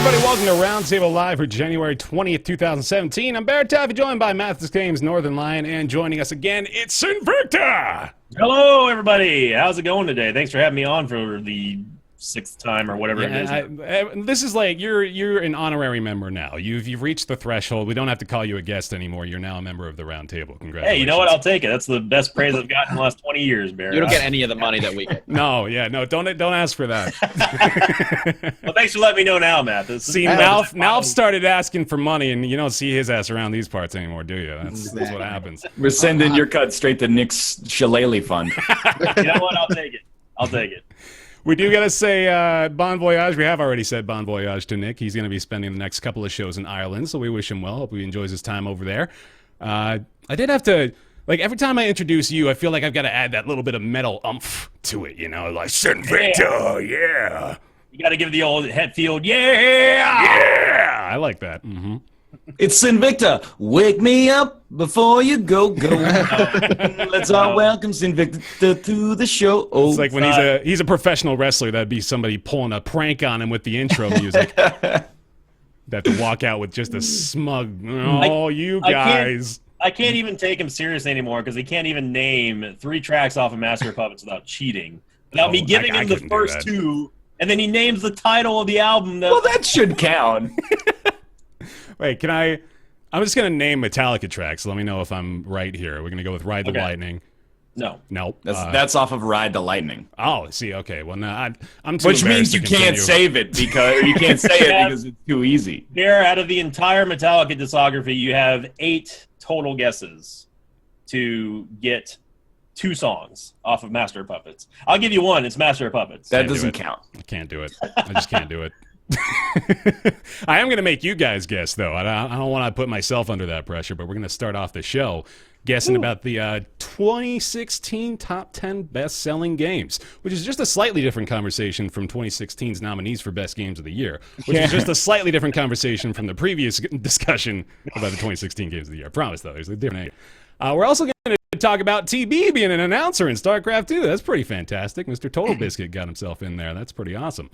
everybody, welcome to Roundtable Live for January 20th, 2017. I'm BaerTaffy, joined by Mathis Games, Northern Lion, and joining us again, it's Sinvicta! Hello, everybody! How's it going today? Thanks for having me on for the 6th time or whatever it is. This is like, you're an honorary member now. You've reached the threshold. We don't have to call you a guest anymore. You're now a member of the Roundtable. Congratulations. Hey, you know what? I'll take it. That's the best praise I've gotten in the last 20 years, Bear. You don't get any of the money that we get. No, don't ask for that. Well, thanks for letting me know now, Matt. See, Malf started asking for money, and you don't see his ass around these parts anymore, do you? That's what happens. We're sending your cut straight to Nick's Shillelagh fund. You know what? I'll take it. I'll take it. We do got to say bon voyage. We have already said bon voyage to Nick. He's going to be spending the next couple of shows in Ireland, so we wish him well. Hope he enjoys his time over there. I did have to, like, every time I introduce you, I feel like I've got to add that little bit of metal umph to it, you know, like, Sinvicta, yeah. You got to give the old Hetfield, yeah! Yeah! I like that. Mm-hmm. It's Sinvicta. Wake me up before you go. Let's all welcome Sinvicta to the show. Oh, it's like when he's a professional wrestler, that'd be somebody pulling a prank on him with the intro music. They have to walk out with just a smug, you guys. I can't even take him seriously anymore because he can't even name 3 tracks off of Master of Puppets without cheating. Without me giving him the first 2, and then he names the title of the album. Well, that should count. Wait, I'm just going to name Metallica tracks. Let me know if I'm right here. We're going to go with Ride the Lightning. No. Nope. That's off of Ride the Lightning. Oh, see, okay. Well, no, I'm too Which means you can't save it because you can't say it because it's too easy. Here, out of the entire Metallica discography, you have 8 total guesses to get 2 songs off of Master of Puppets. I'll give you one. It's Master of Puppets. That doesn't count. I can't do it. I just can't do it. I am going to make you guys guess, though. I don't want to put myself under that pressure, but we're going to start off the show guessing about the 2016 top 10 best-selling games, which is just a slightly different conversation from 2016's nominees for Best Games of the Year, which is just a slightly different conversation from the previous discussion about the 2016 Games of the Year. I promise, though, there's a different name. We're also going to talk about TB being an announcer in Starcraft 2. That's pretty fantastic. Mr. TotalBiscuit got himself in there. That's pretty awesome.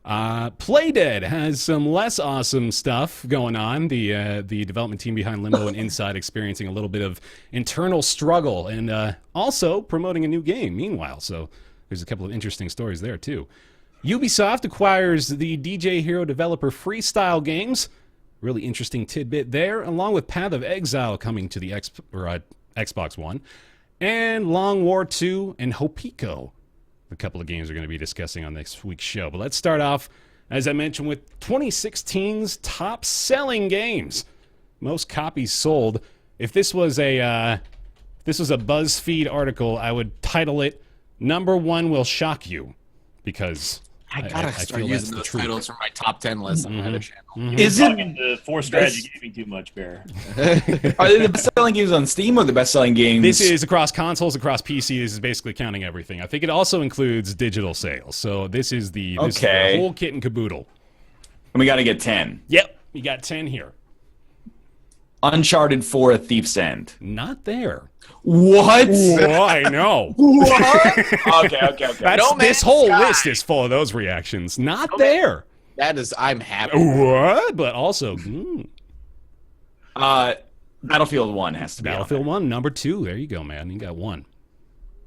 Playdead has some less awesome stuff going on. The development team behind Limbo and Inside experiencing a little bit of internal struggle and also promoting a new game meanwhile. So there's a couple of interesting stories there too. Ubisoft acquires the DJ Hero developer FreeStyle Games. Really interesting tidbit there, along with Path of Exile coming to the Xbox One. And Long War 2 and HoPiKo. A couple of games we're going to be discussing on this week's show. But let's start off, as I mentioned, with 2016's top-selling games. Most copies sold. If this was a BuzzFeed article, I would title it "Number 1 Will Shock You," because I gotta start using those titles from my top 10 list on my other channel. Mm-hmm. Is it the 4 strategy gaming too much, Bear? Are they the best-selling games on Steam or the best-selling games? This is across consoles, across PC. This is basically counting everything. I think it also includes digital sales. So this is the whole kit and caboodle. And we got to get 10. Yep, you got 10 here. Uncharted 4: A Thief's End. Not there. What? Whoa, I know. What? Okay. This whole list is full of those reactions. Not there. That is, I'm happy. What? But also, Battlefield 1 has to be Battlefield 1, number 2. There you go, man. You got 1.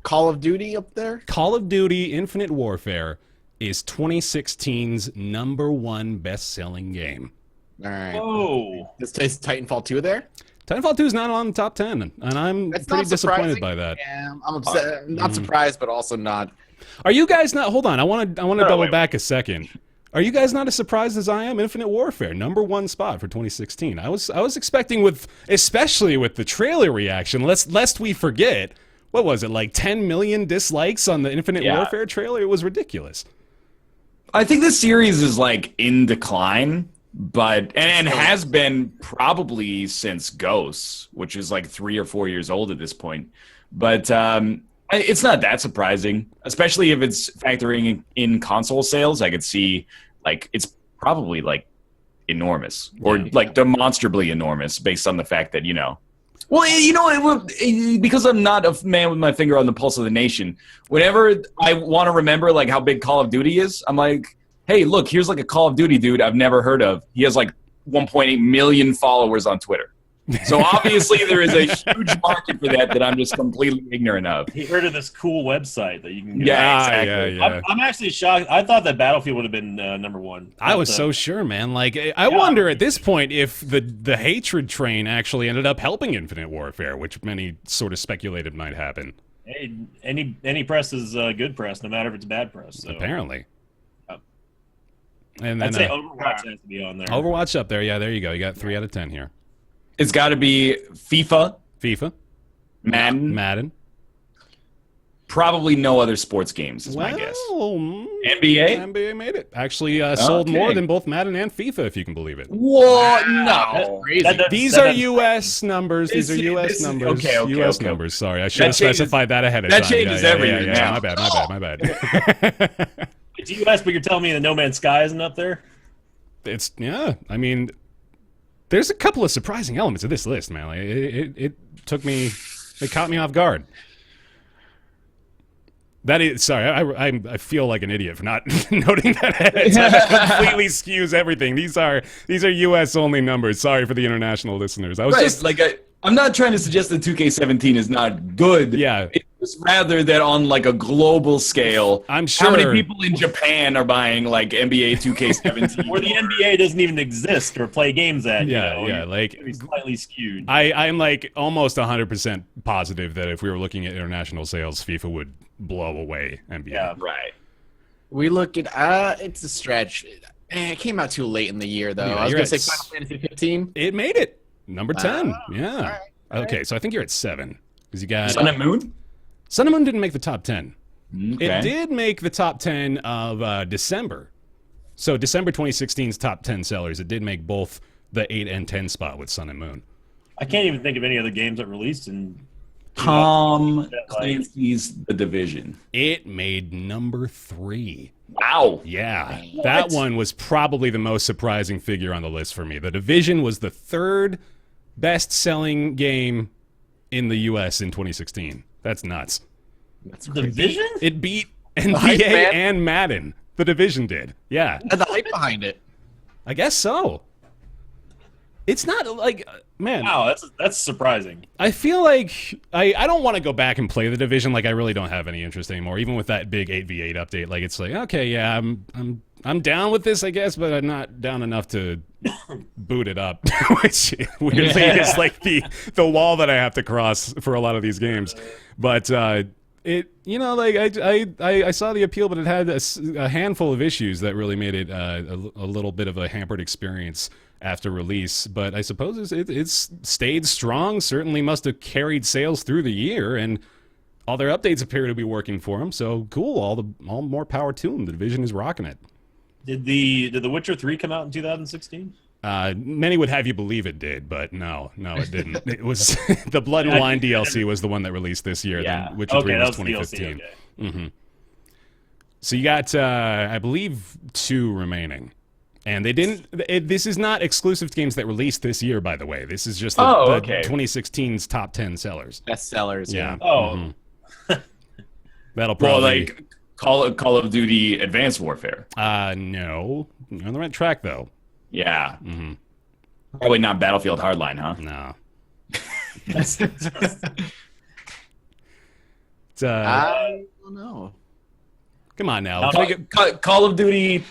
Call of Duty up there? Call of Duty Infinite Warfare is 2016's number 1 best-selling game. All right. Whoa. Is Titanfall 2 there? Titanfall 2 is not on the top 10, and I'm pretty disappointed by that. Yeah, I'm upset. I'm not surprised, but also not. Are you guys not? Hold on, I want to double back a second. Are you guys not as surprised as I am? Infinite Warfare, number 1 spot for 2016. I was expecting especially with the trailer reaction, lest we forget, what was it, like 10 million dislikes on the Infinite Warfare trailer? It was ridiculous. I think the series is like in decline. But and has been probably since Ghosts, which is like 3 or 4 years old at this point. But it's not that surprising, especially if it's factoring in console sales. I could see like it's probably like enormous or like demonstrably enormous based on the fact that Well, because I'm not a man with my finger on the pulse of the nation. Whenever I want to remember like how big Call of Duty is, I'm like, hey, look, here's like a Call of Duty dude I've never heard of. He has like 1.8 million followers on Twitter. So obviously there is a huge market for that I'm just completely ignorant of. He heard of this cool website that you can get. Yeah, exactly. Yeah. I'm actually shocked. I thought that Battlefield would have been number one. I was so sure, man. Like, I wonder at this point if the hatred train actually ended up helping Infinite Warfare, which many sort of speculated might happen. Hey, any press is good press, no matter if it's bad press. So. Apparently. Yep. And then I'd say Overwatch has to be on there. Overwatch up there. Yeah, there you go. You got 3 out of 10 here. It's got to be FIFA, Madden. Probably no other sports games is my guess. NBA made it. Actually sold more than both Madden and FIFA, if you can believe it. What? No. These are U.S. numbers. These are U.S. numbers. Okay. U.S. numbers. Sorry, I should have specified that ahead of time. That changes everything now. My bad. It's U.S., but you're telling me that No Man's Sky isn't up there? I mean, there's a couple of surprising elements of this list, man. Like, it caught me off guard. That is, sorry, I feel like an idiot for not noting that ahead of time. It completely skews everything. These are U.S. only numbers. Sorry for the international listeners. I was just like I'm not trying to suggest that 2K17 is not good. Yeah. It's rather that on like a global scale, I'm sure how many people in Japan are buying like NBA 2K17? Where the NBA doesn't even exist or play games at. Like it's slightly skewed. I'm like almost 100% positive that if we were looking at international sales, FIFA would blow away NBA. Yeah, right. We look at it's a stretch. It came out too late in the year, though. I was going to say Final Fantasy 15. It made it. Number 10. Yeah. All right. So I think you're at 7. Because you got Sun and Moon? Sun and Moon didn't make the top 10. Okay. It did make the top 10 of December. So December 2016's top 10 sellers, it did make both the 8 and 10 spot with Sun and Moon. I can't even think of any other games that released in Tom Clancy's The Division. It made number 3. Wow. Yeah. That one was probably the most surprising figure on the list for me. The Division was the 3rd best-selling game in the U.S. in 2016. That's nuts. That's crazy. Division? It beat NBA and Madden. The Division did. Yeah. And the hype behind it. I guess so. It's not like, man. Wow, that's surprising. I feel like I don't want to go back and play the Division. Like, I really don't have any interest anymore. Even with that big 8v8 update, like, it's like, okay, yeah, I'm down with this, I guess, but I'm not down enough to boot it up, which weirdly is like the wall that I have to cross for a lot of these games. But it, like I saw the appeal, but it had a handful of issues that really made it a little bit of a hampered experience after release. But I suppose it's stayed strong. Certainly must have carried sales through the year, and all their updates appear to be working for them. So cool, all more power to them. The Division is rocking it. Did The Witcher 3 come out in 2016? Many would have you believe it did, but no, it didn't. It was the Blood and Wine DLC was the one that released this year. Yeah. Witcher 3 was that 2015. DLC, okay. Mm-hmm. So you got, I believe, 2 remaining. And they didn't. This is not exclusive to games that released this year, by the way. This is just the 2016's top 10 sellers. Best sellers, yeah. Oh. Mm-hmm. That'll probably. Well, like Call of Duty Advanced Warfare. No. You're on the right track, though. Yeah. Mm-hmm. Probably not Battlefield Hardline, huh? No. I don't know. Come on now. Call of Duty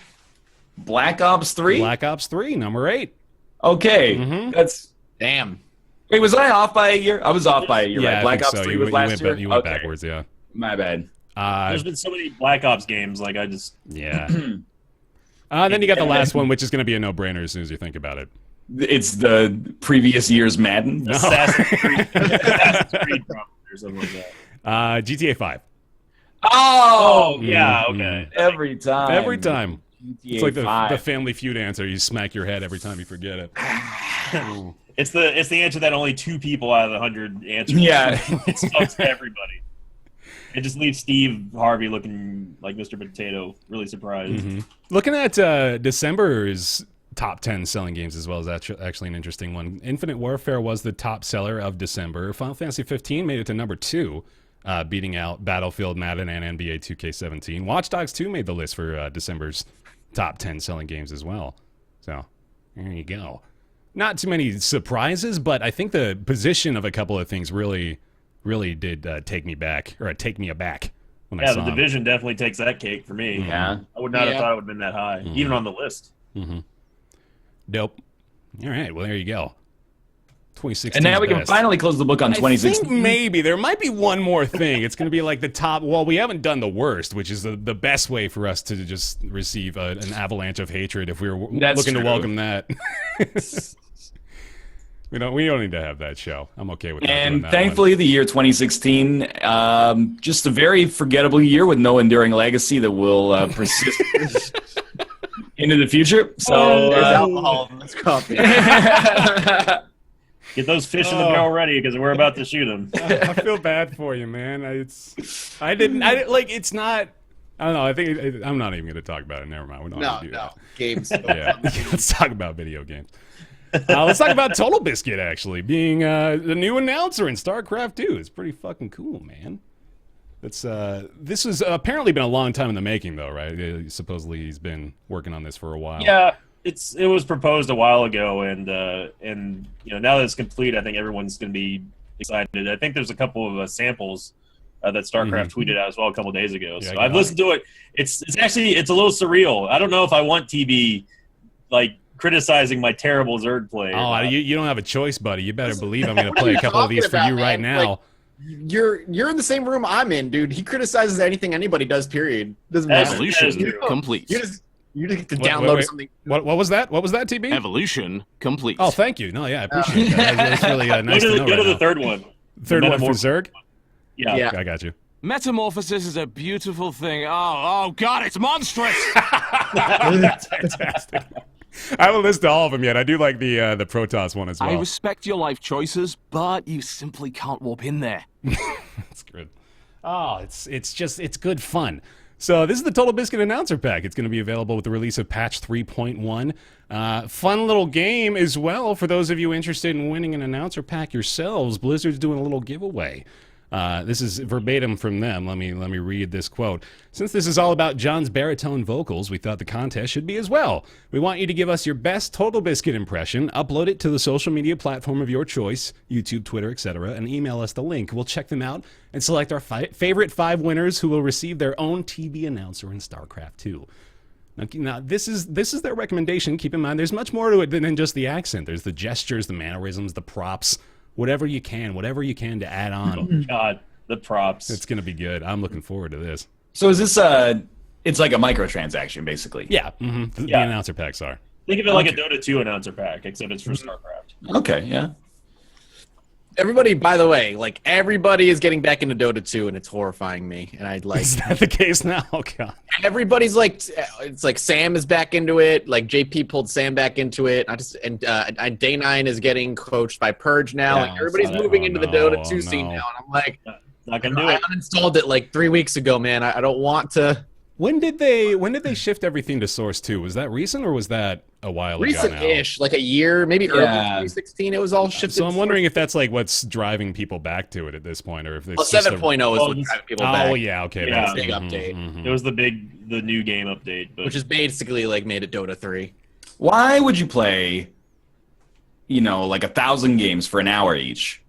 Black Ops 3? Black Ops 3, number 8. Okay. Mm-hmm. That's... Damn. Wait, was I off by a year? I was off by a year, yeah, right? Black Ops so. 3 was last year? You went backwards, yeah. My bad. There's been so many Black Ops games, like I just... Yeah. Then you got the last one, which is going to be a no-brainer as soon as you think about it. It's the previous year's Madden? No. Assassin's Creed probably, or something like that. GTA 5. Oh! Yeah, okay. Every time. Every time. GTA It's like the 5. Family Feud answer. You smack your head every time you forget it. It's the answer that only 2 people out of the 100 answer. Yeah. It smokes everybody. It just leaves Steve Harvey looking like Mr. Potato, really surprised. Mm-hmm. Looking at December's top 10 selling games as well is actually an interesting one. Infinite Warfare was the top seller of December. Final Fantasy 15 made it to number 2, beating out Battlefield, Madden, and NBA 2K17. Watch Dogs 2 made the list for December's top 10 selling games as well. So there you go. Not too many surprises, but I think the position of a couple of things really did take me aback when I saw the Division definitely takes that cake for me. Yeah. I would not have thought it would have been that high, even on the list. Dope. All right, well, there you go. 2016. And now we can finally close the book on 2016. I think maybe there might be one more thing. It's going to be like the top. Well, we haven't done the worst, which is the best way for us to just receive an avalanche of hatred if we were looking to welcome that. We don't need to have that show. I'm okay with that. And thankfully, the year 2016, just a very forgettable year with no enduring legacy that will persist into the future. So there's alcohol in this coffee. Get those fish in the barrel ready because we're about to shoot them. I feel bad for you, man. It's not. I don't know. I think I'm not even going to talk about it. Never mind. We don't have to do that. Games. Yeah. Let's talk about video games. Let's talk about TotalBiscuit actually being the new announcer in Starcraft 2. It's pretty fucking cool, man. This has apparently been a long time in the making, though, right? Supposedly he's been working on this for a while. Yeah, it was proposed a while ago, and now that it's complete, I think everyone's going to be excited. I think there's a couple of samples that StarCraft tweeted out as well a couple of days ago. Yeah, so I've listened to it. It's actually a little surreal. I don't know if I want TB criticizing my terrible Zerg play. Oh, you don't have a choice, buddy. You better believe I'm going to play a couple of these for you right now. You're in the same room I'm in, dude. He criticizes anything anybody does. Period. Doesn't matter. Evolution complete. You just get to download something. What was that? What was that, TB? Evolution complete. Oh, thank you. No, yeah, I appreciate that. That's really nice to know. Go to the third one. Third one for Zerg? Yeah. I got you. Metamorphosis is a beautiful thing. Oh God, it's monstrous. That's fantastic. I haven't listened to all of them yet. I do like the Protoss one as well. I respect your life choices, but you simply can't warp in there. That's good. Oh, it's good fun. So this is the TotalBiscuit announcer pack. It's going to be available with the release of patch 3.1. Fun little game as well for those of you interested in winning an announcer pack yourselves. Blizzard's doing a little giveaway. This is verbatim from them. Let me read this quote. Since this is all about John's baritone vocals, we thought the contest should be as well. We want you to give us your best TotalBiscuit impression, upload it to the social media platform of your choice, YouTube, Twitter, etc., and email us the link. We'll check them out and select our favorite 5 winners who will receive their own TV announcer in StarCraft 2. Now, this is their recommendation. Keep in mind, there's much more to it than just the accent. There's the gestures, the mannerisms, the props. Whatever you can to add on. Oh, God, the props. It's going to be good. I'm looking forward to this. So is this it's like a microtransaction, basically? Yeah. The announcer packs are. Think of it like a Dota 2 announcer pack, except it's for StarCraft. Okay, yeah. Everybody, by the way, everybody is getting back into Dota 2, and it's horrifying me. And Is that the case now? Oh, God. Everybody's it's like Sam is back into it. Like JP pulled Sam back into it. Day9 is getting coached by Purge now. Yeah, everybody's moving into the Dota 2 scene now. And I'm like, not gonna do it. I uninstalled it 3 weeks ago, man. I don't want to. When did they shift everything to Source 2? Was that recent or was that a while ago now? Recent-ish, like a year, maybe early 2016. It was all shifted. So I'm wondering if that's what's driving people back to it at this point, or if it's 7.0 is what's driving people back. Oh yeah, okay. Yeah. That's Big update. It was the new game update, which is basically made it Dota 3. Why would you play, 1,000 games for an hour each,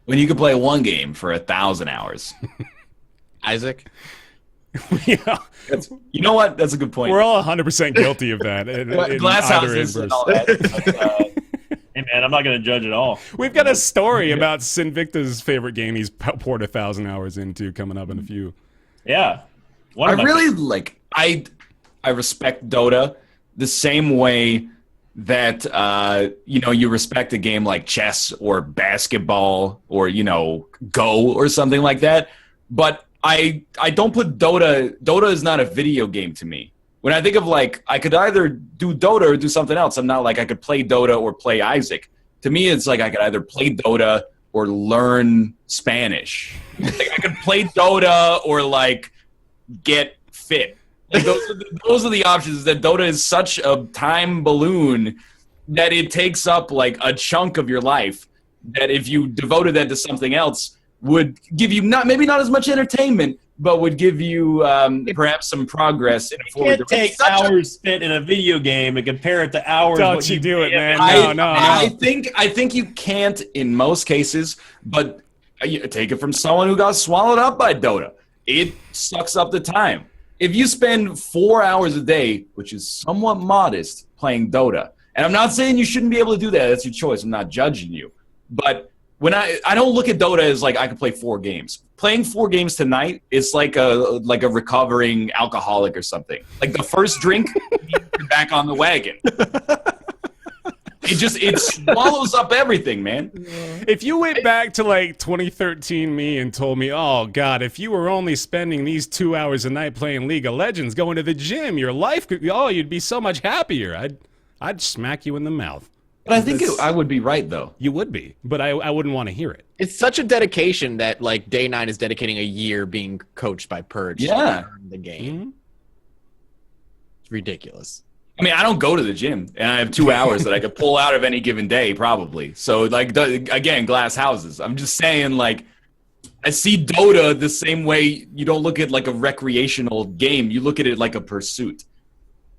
when you could play one game for 1,000 hours? Isaac? Yeah. You know what? That's a good point. We're all 100% guilty of that. Glass houses and all that. Hey, man, I'm not going to judge at all. We've got a story about Sinvicta's favorite game he's poured 1,000 hours into coming up in a few. Yeah. I really I respect Dota the same way that you respect a game like chess or basketball or Go or something like that. But I don't put Dota is not a video game to me. When I think of I could either do Dota or do something else. I'm not I could play Dota or play Isaac. To me, it's I could either play Dota or learn Spanish. I could play Dota or get fit. Those are the options. That Dota is such a time balloon that it takes up a chunk of your life. That if you devoted that to something else, would give you maybe not as much entertainment, but would give you perhaps some progress in a You forward can't direction. take hours spent in a video game and compare it to hours. Don't what you do it, did. man. No. I think you can't in most cases, but take it from someone who got swallowed up by Dota. It sucks up the time. If you spend 4 hours a day, which is somewhat modest, playing Dota, and I'm not saying you shouldn't be able to do that. That's your choice. I'm not judging you. But when I don't look at Dota as like I could play 4 games. Playing 4 games tonight is like a recovering alcoholic or something. Like the first drink, you're back on the wagon. It swallows up everything, man. If you went back to like 2013 me and told me, oh God, if you were only spending these 2 hours a night playing League of Legends, going to the gym, your life could, you'd be so much happier. I'd smack you in the mouth. But I think I would be right, though. You would be, but I wouldn't want to hear it. It's such a dedication that like Day 9 is dedicating a year being coached by Purge to learn the game. Mm-hmm. It's ridiculous. I mean, I don't go to the gym, and I have 2 hours that I could pull out of any given day, probably. So, like, again, glass houses. I'm just saying, like, I see Dota the same way you don't look at, like, a recreational game. You look at it like a pursuit.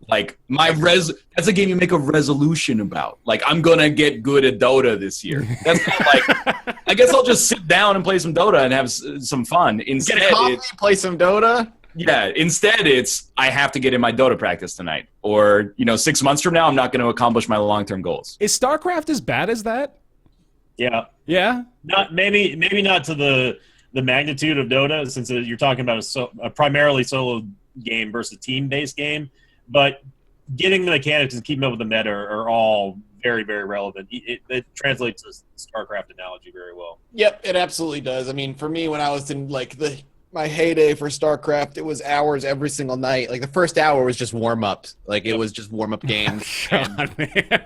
Like, that's a game you make a resolution about. Like, I'm going to get good at Dota this year. That's not like, I guess I'll just sit down and play some Dota and have some fun. Instead, Get a coffee, play some Dota. Yeah, instead it's I have to get in my Dota practice tonight. Or, 6 months from now, I'm not going to accomplish my long-term goals. Is StarCraft as bad as that? Yeah. Yeah? Not maybe not to the magnitude of Dota, since you're talking about a primarily solo game versus team-based game. But getting the mechanics and keeping up with the meta are all very, very relevant. It translates to the StarCraft analogy very well. Yep, it absolutely does. I mean, for me, when I was in like my heyday for StarCraft, it was hours every single night. Like the first hour was just warm ups. Like it was just warm up games. God, man.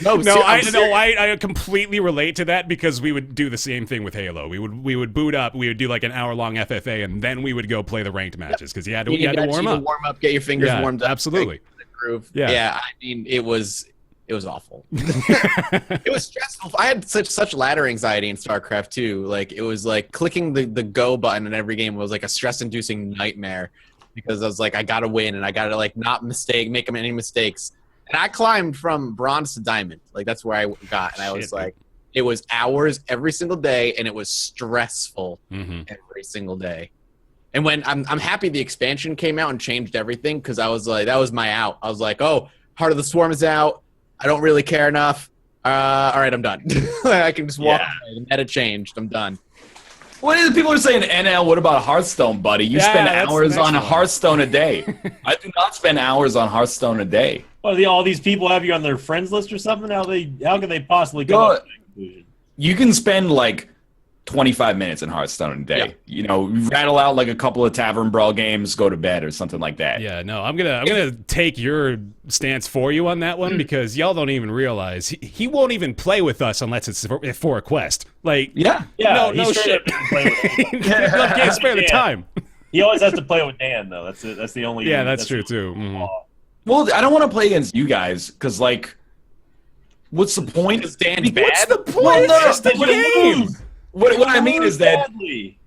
I I completely relate to that because we would do the same thing with Halo. We would boot up. We would do like an hour-long FFA, and then we would go play the ranked matches because you had to warm up. Warm up, get your fingers warmed up. Absolutely. Groove. Yeah. Yeah. I mean, it was awful. It was stressful. I had such ladder anxiety in StarCraft 2. Like it was like clicking the go button in every game was like a stress-inducing nightmare because I was like, I gotta win and I gotta like not make any mistakes. And I climbed from bronze to diamond. Like that's where I got, and I was like, it was hours every single day, and it was stressful every single day. And when I'm happy the expansion came out and changed everything because I was like, that was my out. I was like, oh, Heart of the Swarm is out. I don't really care enough. All right, I'm done. I can just walk away. The meta changed. I'm done. What is people are saying, NL, what about Hearthstone, buddy? You spend hours on Hearthstone a day. I do not spend hours on Hearthstone a day. Well, all these people have you on their friends list or something? How can they possibly come up with that conclusion? You can spend like 25 minutes in Hearthstone a day. Yeah. Rattle out like a couple of Tavern Brawl games, go to bed or something like that. Yeah, no, I'm gonna take your stance for you on that one because y'all don't even realize he won't even play with us unless it's for a quest. Like, no shit. Can't spare the time. He always has to play with Dan though. That's the only. Yeah, that's true too. Mm-hmm. Well, I don't want to play against you guys because like, what's the point? Is Dan bad? What's the point? It's the game. What I mean is that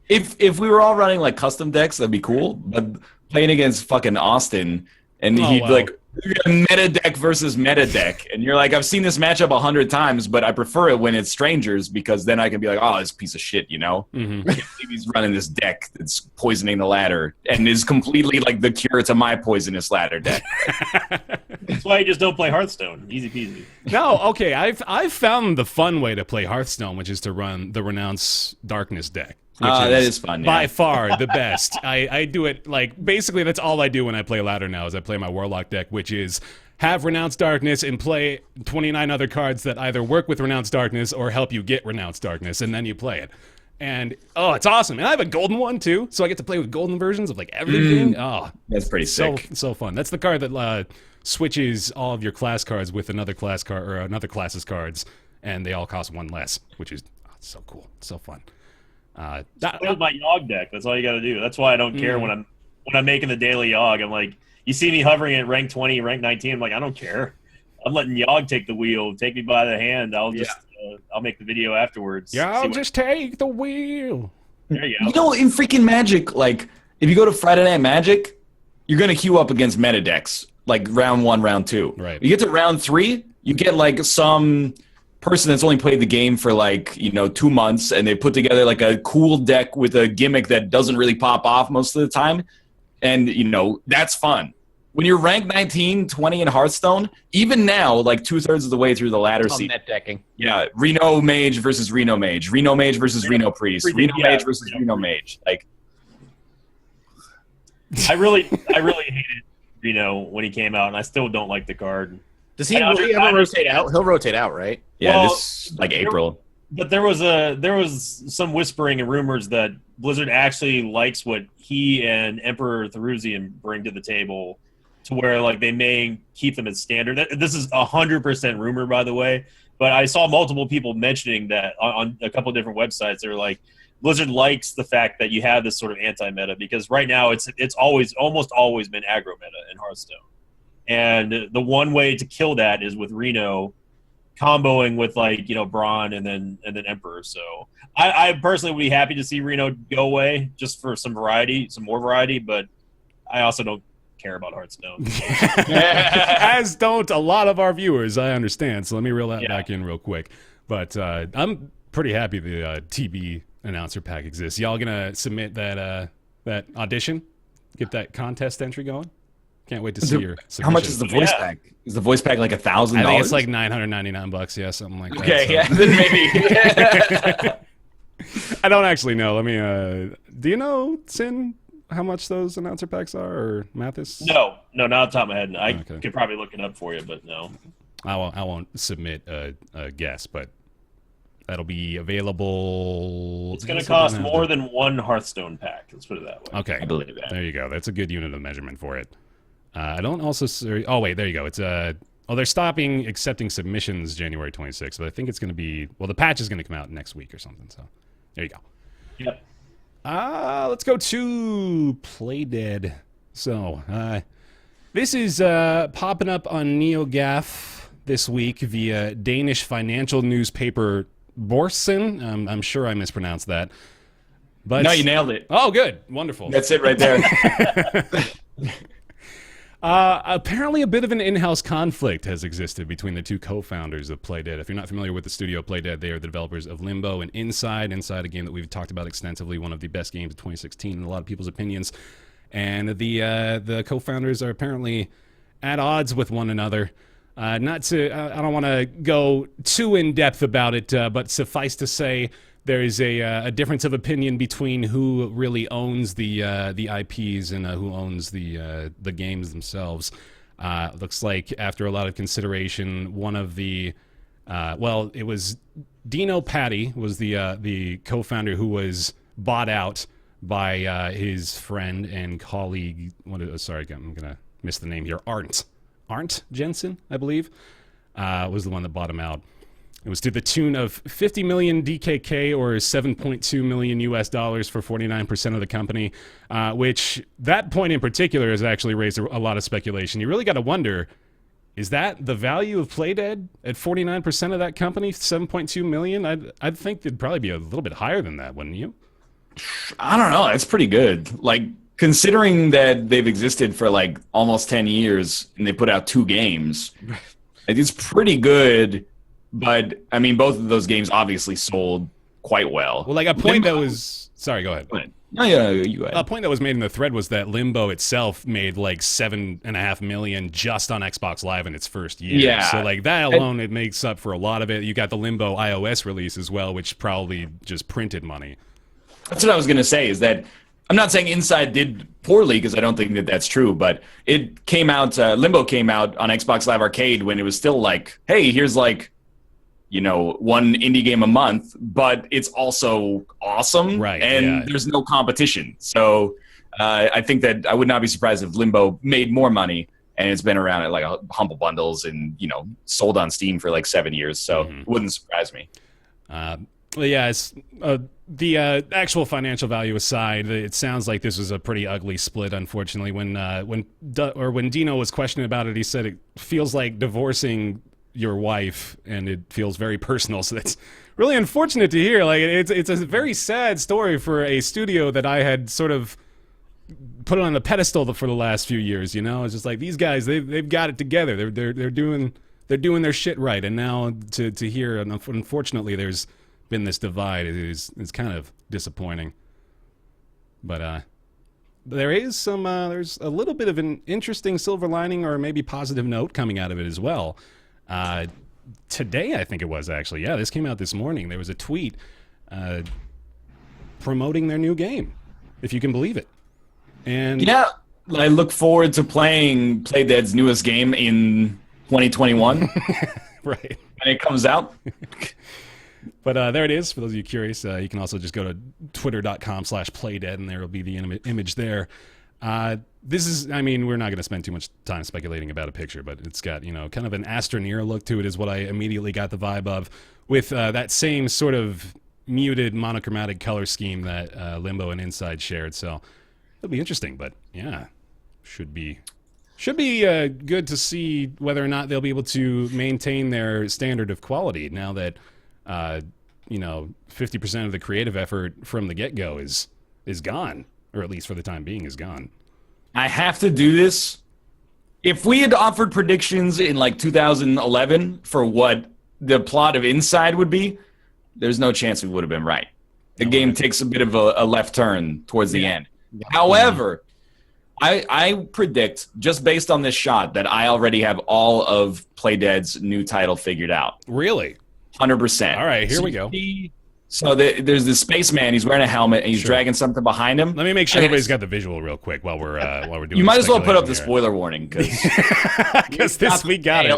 if we were all running like custom decks, that'd be cool. But playing against fucking Austin and he'd like meta deck versus meta deck, and you're like, I've seen this matchup 100 times, but I prefer it when it's strangers because then I can be like, oh, this piece of shit, I can't believe he's running this deck that's poisoning the ladder and is completely like the cure to my poisonous ladder deck. That's why you just don't play Hearthstone. Easy peasy. No, okay. I've found the fun way to play Hearthstone, which is to run the Renounce Darkness deck. That is fun. Yeah. By far the best. I do it like basically that's all I do when I play ladder now is I play my Warlock deck, which is have Renounce Darkness and play 29 other cards that either work with Renounce Darkness or help you get Renounce Darkness, and then you play it. And it's awesome. And I have a golden one too, so I get to play with golden versions of like everything. That's pretty sick. So fun. That's the card that switches all of your class cards with another class card or another class's cards, and they all cost one less, which is so cool. So fun. Play with my Yogg deck. That's all you got to do. That's why I don't care when I'm making the daily Yogg. I'm like, you see me hovering at rank 20, rank 19. I'm like, I don't care. I'm letting Yogg take the wheel. Take me by the hand. I'll just I'll make the video afterwards. Yeah, I'll just take the wheel. There you go. In freaking Magic, like if you go to Friday Night Magic, you're going to queue up against meta decks, like round 1, round 2. Right. You get to round 3, you get like some person that's only played the game for like, 2 months, and they put together like a cool deck with a gimmick that doesn't really pop off most of the time. And, that's fun. When you're ranked 19, 20 in Hearthstone, even now, like 2/3 of the way through the ladder season. Net decking. Yeah, Reno Mage versus Reno Mage. Reno Mage versus Reno Priest. Reno Mage versus Reno Mage. Like, I really hated Reno when he came out, and I still don't like the card. Does he really ever rotate out? He'll rotate out, right? yeah, Well, this like April. But there was some whispering and rumors that Blizzard actually likes what he and Emperor Theruzian bring to the table, to where like they may keep them as standard. This is 100% rumor, by the way. But I saw multiple people mentioning that on a couple of different websites. They're like, Blizzard likes the fact that you have this sort of anti-meta, because right now it's almost always been aggro meta in Hearthstone. And the one way to kill that is with Reno comboing with like, Braun and then Emperor. So I personally would be happy to see Reno go away just for some more variety, but I also don't care about Hearthstone. As don't a lot of our viewers, I understand. So let me reel that back in real quick. But I'm pretty happy the TB announcer pack exists. Y'all gonna submit that audition? Get that contest entry going? Can't wait to see your submission. How much is the voice pack? Is the voice pack like $1,000? I think it's like $999, yeah, something like that. Okay, so. yeah, then maybe. I don't actually know. Let me. Do you know, Sin, how much those announcer packs are, or Mathis? No, not off the top of my head. I could probably look it up for you, but no. I won't submit a guess, but that'll be available. It's going to cost more than one Hearthstone pack. Let's put it that way. Okay, I believe that. There you go. That's a good unit of measurement for it. I don't also. Oh wait, there you go. It's they're stopping accepting submissions January 26th, but I think it's going to be. Well, the patch is going to come out next week or something. So there you go. Yep. Let's go to Playdead. So this is popping up on NeoGAF this week via Danish financial newspaper Borsen. I'm sure I mispronounced that. But No, you nailed it. Oh, good. Wonderful. That's it right there. Apparently a bit of an in-house conflict has existed between the two co-founders of Playdead. If you're not familiar with the studio Playdead, they are the developers of Limbo and Inside, a game that we've talked about extensively, one of the best games of 2016 in a lot of people's opinions. And the co-founders are apparently at odds with one another. I don't want to go too in-depth about it, but suffice to say, there is a difference of opinion between who really owns the IPs and who owns the games themselves. Looks like after a lot of consideration, one of the it was Dino Patti was the co-founder who was bought out by his friend and colleague. Sorry, I'm gonna miss the name here. Arndt Jensen, I believe, was the one that bought him out. It was to the tune of 50 million DKK or 7.2 million US dollars for 49% of the company, which that point in particular has actually raised a lot of speculation. You really got to wonder, is that the value of Playdead at 49% of that company, 7.2 million? I'd think it'd probably be a little bit higher than that, wouldn't you? I don't know. That's pretty good. Like, considering that they've existed for like almost 10 years and they put out 2 games, it's pretty good. But, I mean, both of those games obviously sold quite well. Well, like a point that was... Sorry, go ahead. No, yeah, you go ahead. A point that was made in the thread was that Limbo itself made like $7.5 million just on Xbox Live in its first year. Yeah. So like that alone, it makes up for a lot of it. You got the Limbo iOS release as well, which probably just printed money. That's what I was going to say, is that I'm not saying Inside did poorly, because I don't think that that's true, but it came out, Limbo came out on Xbox Live Arcade when it was still like, hey, here's like, one indie game a month, but it's also awesome, right? And there's no competition. So I think that I would not be surprised if Limbo made more money, and it's been around at like Humble Bundles and sold on Steam for like 7 years. So it wouldn't surprise me. Well, yeah, it's, the actual financial value aside, it sounds like this was a pretty ugly split. Unfortunately, when Dino was questioned about it, he said it feels like divorcing your wife, and it feels very personal. So that's really unfortunate to hear. Like it's a very sad story for a studio that I had sort of put on a pedestal for the last few years. You know, it's just like these guys, they've got it together. They're doing their shit right. And now to hear, unfortunately, there's been this divide. It's kind of disappointing. But there's a little bit of an interesting silver lining, or maybe positive note coming out of it as well. Today, I think it was actually. Yeah, this came out this morning. There was a tweet promoting their new game, if you can believe it. And yeah, I look forward to playing Playdead's newest game in 2021. Right. When it comes out. But there it is. For those of you curious, you can also just go to twitter.com/playdead, and there will be the image there. This is, I mean, we're not going to spend too much time speculating about a picture, but it's got, kind of an Astroneer look to it is what I immediately got the vibe of, with that same sort of muted monochromatic color scheme that Limbo and Inside shared. So it'll be interesting, but yeah, should be good to see whether or not they'll be able to maintain their standard of quality now that 50% of the creative effort from the get-go is gone, or at least for the time being is gone. I have to do this. If we had offered predictions in like 2011 for what the plot of Inside would be, there's no chance we would have been right. The game takes a bit of a left turn towards the end. Yeah. However, I predict, just based on this shot, that I already have all of Playdead's new title figured out. Really? 100%. All right, here we go. So there's this spaceman. He's wearing a helmet and he's dragging something behind him. Let me make sure everybody's got the visual real quick while we're doing. You might as well put up the spoiler warning because this we got it.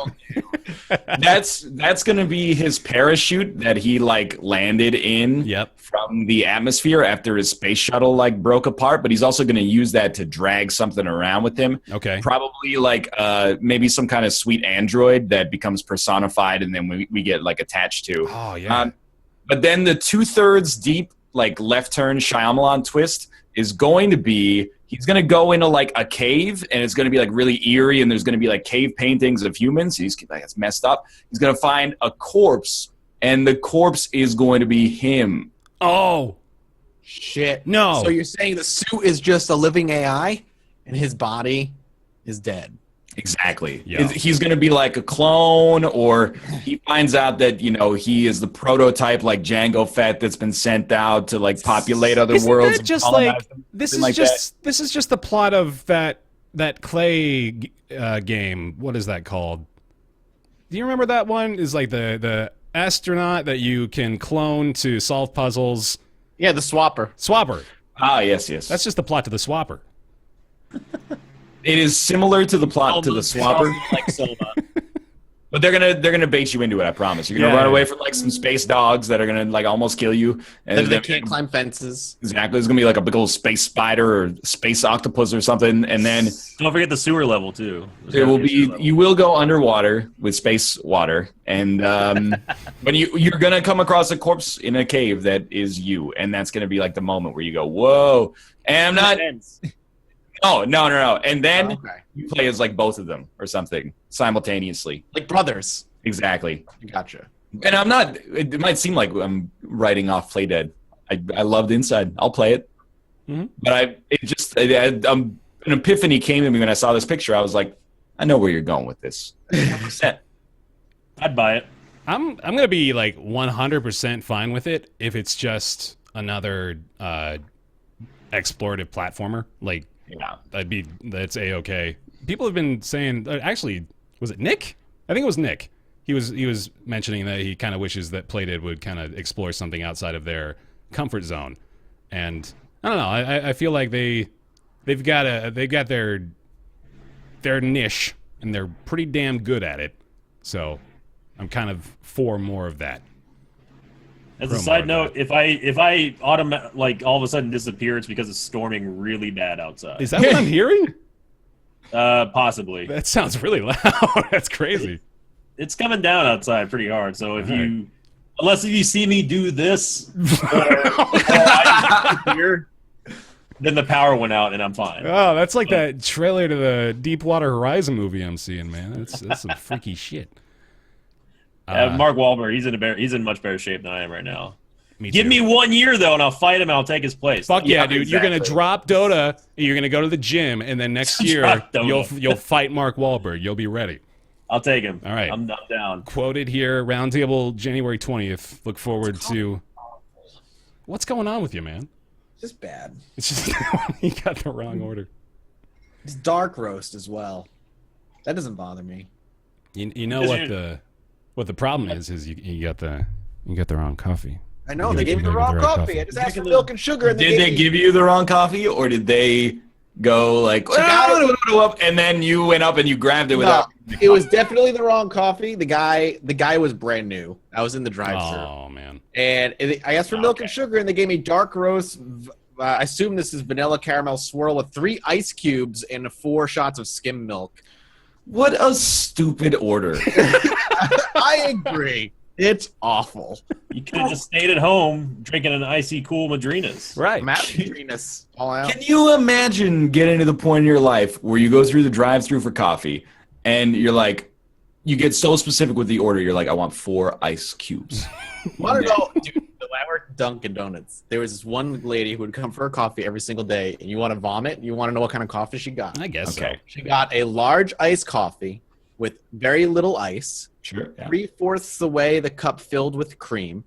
That's going to be his parachute that he landed in from the atmosphere after his space shuttle broke apart. But he's also going to use that to drag something around with him. Okay. Probably maybe some kind of sweet android that becomes personified and then we get attached to. Oh yeah. But then the 2/3 deep, left turn Shyamalan twist is going to be he's going to go into a cave and it's going to be really eerie and there's going to be cave paintings of humans. He's it's messed up. He's going to find a corpse and the corpse is going to be him. Oh, shit! No. So you're saying the suit is just a living AI and his body is dead? Exactly. Yeah. He's going to be like a clone, or he finds out that, he is the prototype Jango Fett that's been sent out to populate other worlds. That just this is just the plot of that Clay game. What is that called? Do you remember that one? Is the astronaut that you can clone to solve puzzles. Yeah, the Swapper. Ah, yes. That's just the plot to the Swapper. It is similar to the plot to the Swapper, but they're gonna bait you into it. I promise. You're gonna run away from some space dogs that are gonna almost kill you, and they can't climb fences. Exactly. There's gonna be a big old space spider or space octopus or something, and then don't forget the sewer level too. There will be you will go underwater with space water, and when you're gonna come across a corpse in a cave that is you, and that's gonna be the moment where you go, whoa! And I'm not. No. And then you play as both of them or something simultaneously. Like brothers. Exactly. Gotcha. And I'm not, it might seem like I'm writing off Playdead. I loved Inside. I'll play it. Mm-hmm. But an epiphany came to me when I saw this picture. I was like, I know where you're going with this. 100%. I'd buy it. I'm going to be 100% fine with it if it's just another explorative platformer. Yeah, that's A-okay. People have been saying, actually, was it Nick? I think it was Nick. He was mentioning that he kind of wishes that Playdead would kind of explore something outside of their comfort zone. And I don't know. I feel like they've got their niche and they're pretty damn good at it. So I'm kind of for more of that. As a side note, if I all of a sudden disappear, it's because it's storming really bad outside. Is that what I'm hearing? Possibly. That sounds really loud. That's crazy. It's coming down outside pretty hard. So unless you see me do this, or I disappear, then the power went out and I'm fine. Oh, that's that trailer to the Deepwater Horizon movie I'm seeing, man. That's some freaky shit. Mark Wahlberg, he's in much better shape than I am right now. Give me 1 year though, and I'll fight him. And I'll take his place. Fuck yeah, dude! exactly. You're gonna drop Dota. You're gonna go to the gym, and then next year Drop Dota. you'll fight Mark Wahlberg. You'll be ready. I'll take him. All right. I'm down. Quoted here, Roundtable, January 20th. Look forward to. What's going on with you, man? Just bad. It's just you got the wrong order. It's dark roast as well. That doesn't bother me. You know what the problem is you got the wrong coffee. I know You they gave me the gotta wrong get the right coffee. coffee. I just asked for milk and sugar, and Did they give you the wrong coffee, or did they go like, and then you went up and you grabbed it without? No, it was definitely the wrong coffee. The guy was brand new. I was in the drive-thru, Oh man. and I asked for milk and sugar, and they gave me dark roast. I assume this is vanilla caramel swirl with 3 ice cubes and 4 shots of skim milk. What a stupid order. I agree. It's awful. You could have just stayed at home drinking an icy cool Madrinas. Right. Madrinas all out. Can you imagine getting to the point in your life where you go through the drive-thru for coffee and you're like, you get so specific with the order, you're like, I want 4 ice cubes. Want to know, dude? I worked at Dunkin' Donuts. There was this one lady who would come for her coffee every single day, and you want to vomit? You want to know what kind of coffee she got? I guess Okay. so. She got a large iced coffee with very little ice, Sure. Yeah. 3/4 the way the cup filled with cream,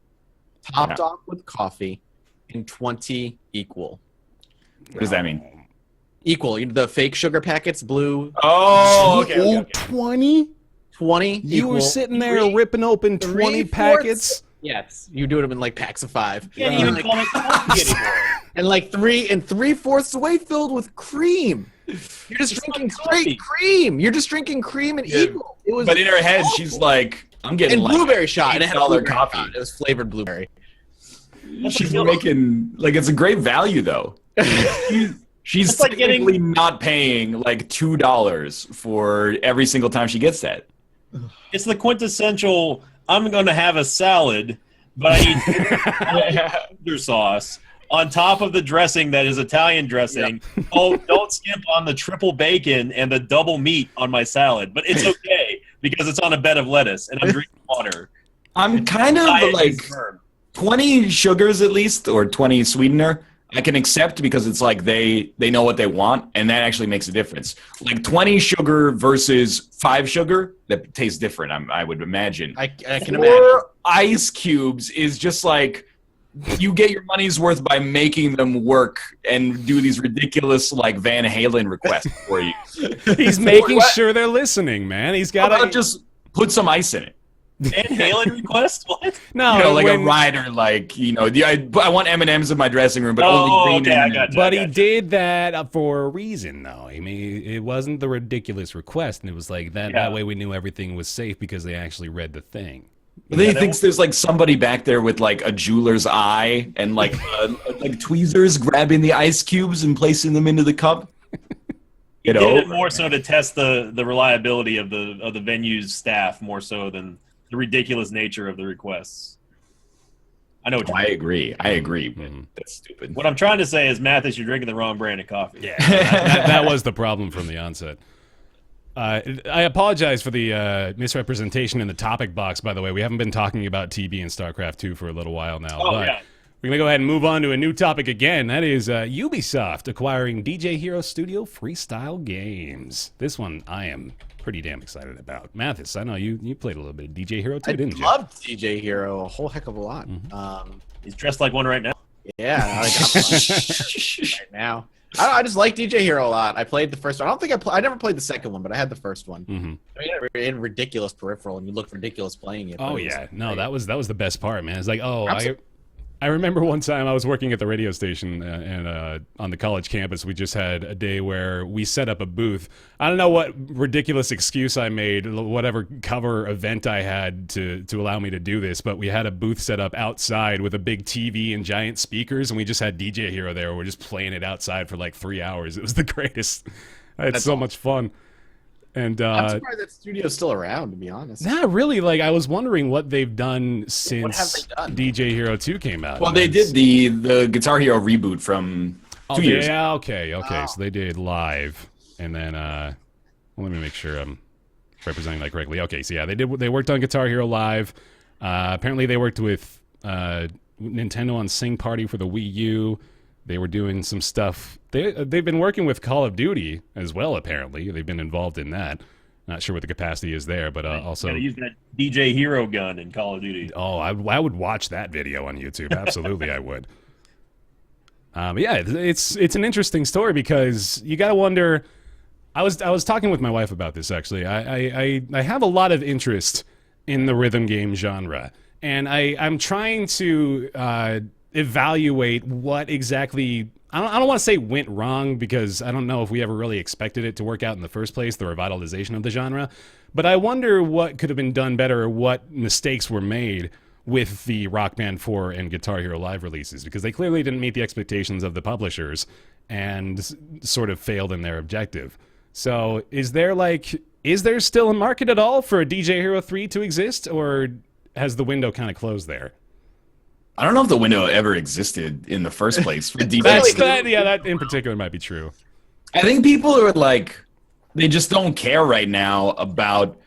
topped off with coffee, and 20 equal. What does that mean? Equal. The fake sugar packets, blue, Oh, okay. 20? 20 You were equal. sitting there Three- ripping open 20 3/4 packets? Yes, you do them in like packs of 5. You can't even Like- call it coffee anymore. and like 3/4 the way filled with cream. You're just drinking straight cream. You're just drinking cream and equal. It was But in her head, she's like, I'm getting and like blueberry shot. And it had a $8 blueberry coffee. shot. It was flavored blueberry. She's making like it's a great value though. She's It's like getting- technically not paying like $2 for every single time she gets that. It's the quintessential. I'm going to have a salad, but I need Caesar sauce on top of the dressing that is Italian dressing. Oh, don't skimp on the triple bacon and the double meat on my salad, but it's okay because it's on a bed of lettuce and I'm drinking water. I'm kind of Diet like is firm. 20 sugars at least, or 20 sweetener. I can accept because it's like they know what they want, and that actually makes a difference. Like 20 sugar versus 5 sugar, that tastes different. I would imagine. I can 4 imagine. ice cubes is just like you get your money's worth by making them work and do these ridiculous like Van Halen requests for you. He's making sure they're listening, man. He's How got about just put some ice in it? Van Halen request? What? no, You know, like when- a rider, like I want M&Ms in my dressing room, but only green okay, I M&Ms. got you. But he did that for a reason, though. I mean, it wasn't the ridiculous request, and it was like that. Yeah. That way, we knew everything was safe because they actually read the thing. But then he thinks there's like somebody back there with like a jeweler's eye and like like tweezers grabbing the ice cubes and placing them into the cup. He did it more so to test the reliability of the venue's staff more so than the ridiculous nature of the requests. I know what you're I agree. But Mhm. that's stupid. What I'm trying to say is, Mathis, you're drinking the wrong brand of coffee. Yeah, that was the problem from the onset. I apologize for the misrepresentation in the topic box, by the way. We haven't been talking about TB and StarCraft 2 for a little while now. Oh, but yeah. we're going to go ahead and move on to a new topic again. That is Ubisoft acquiring DJ Hero Studio FreeStyle Games. This one I am pretty damn excited about. Mathis, I know you played a little bit of DJ Hero 2, I didn't you? loved DJ Hero a whole heck of a lot. He's dressed like one right now. Yeah, right now. I just like DJ Hero a lot. I played the first one. I don't think I never played the second one, but I had the first one. Mm-hmm. I mean, it had ridiculous peripheral, and you look ridiculous playing it. but Oh it was yeah, no, great. that was the best part, man. It's like, Absolutely. I remember one time I was working at the radio station and on the college campus, we just had a day where we set up a booth. I don't know what ridiculous excuse I made, whatever cover event I had to allow me to do this, but we had a booth set up outside with a big TV and giant speakers, and we just had DJ Hero there. We're just playing it outside for like 3 hours. It was the greatest. I had so much fun. And I'm surprised that studio's still around, to be honest. not really. Like, I was wondering what they've done since they done? DJ Hero 2 came out. Well, And they it's- did the Guitar Hero reboot from 2 years ago. Yeah, okay. So they did live, and then let me make sure I'm representing that correctly. Okay, so yeah, they worked on Guitar Hero Live. Apparently, they worked with Nintendo on Sing Party for the Wii U. They were doing some stuff. They've been working with Call of Duty as well, apparently. They've been involved in that. Not sure what the capacity is there, but also... Gotta use that DJ Hero gun in Call of Duty. Oh, I would watch that video on YouTube. Absolutely, I would. But yeah, it's an interesting story because you got to wonder... I was talking with my wife about this, actually. I have a lot of interest in the rhythm game genre, and I'm trying to evaluate what exactly... I don't want to say went wrong because I don't know if we ever really expected it to work out in the first place, the revitalization of the genre. But I wonder what could have been done better or what mistakes were made with the Rock Band 4 and Guitar Hero Live releases, because they clearly didn't meet the expectations of the publishers and sort of failed in their objective. So is there still a market at all for a DJ Hero 3 to exist, or has the window kind of closed there? I don't know if the window ever existed in the first place for DJ. That in particular might be true. I think people are like, they just don't care right now about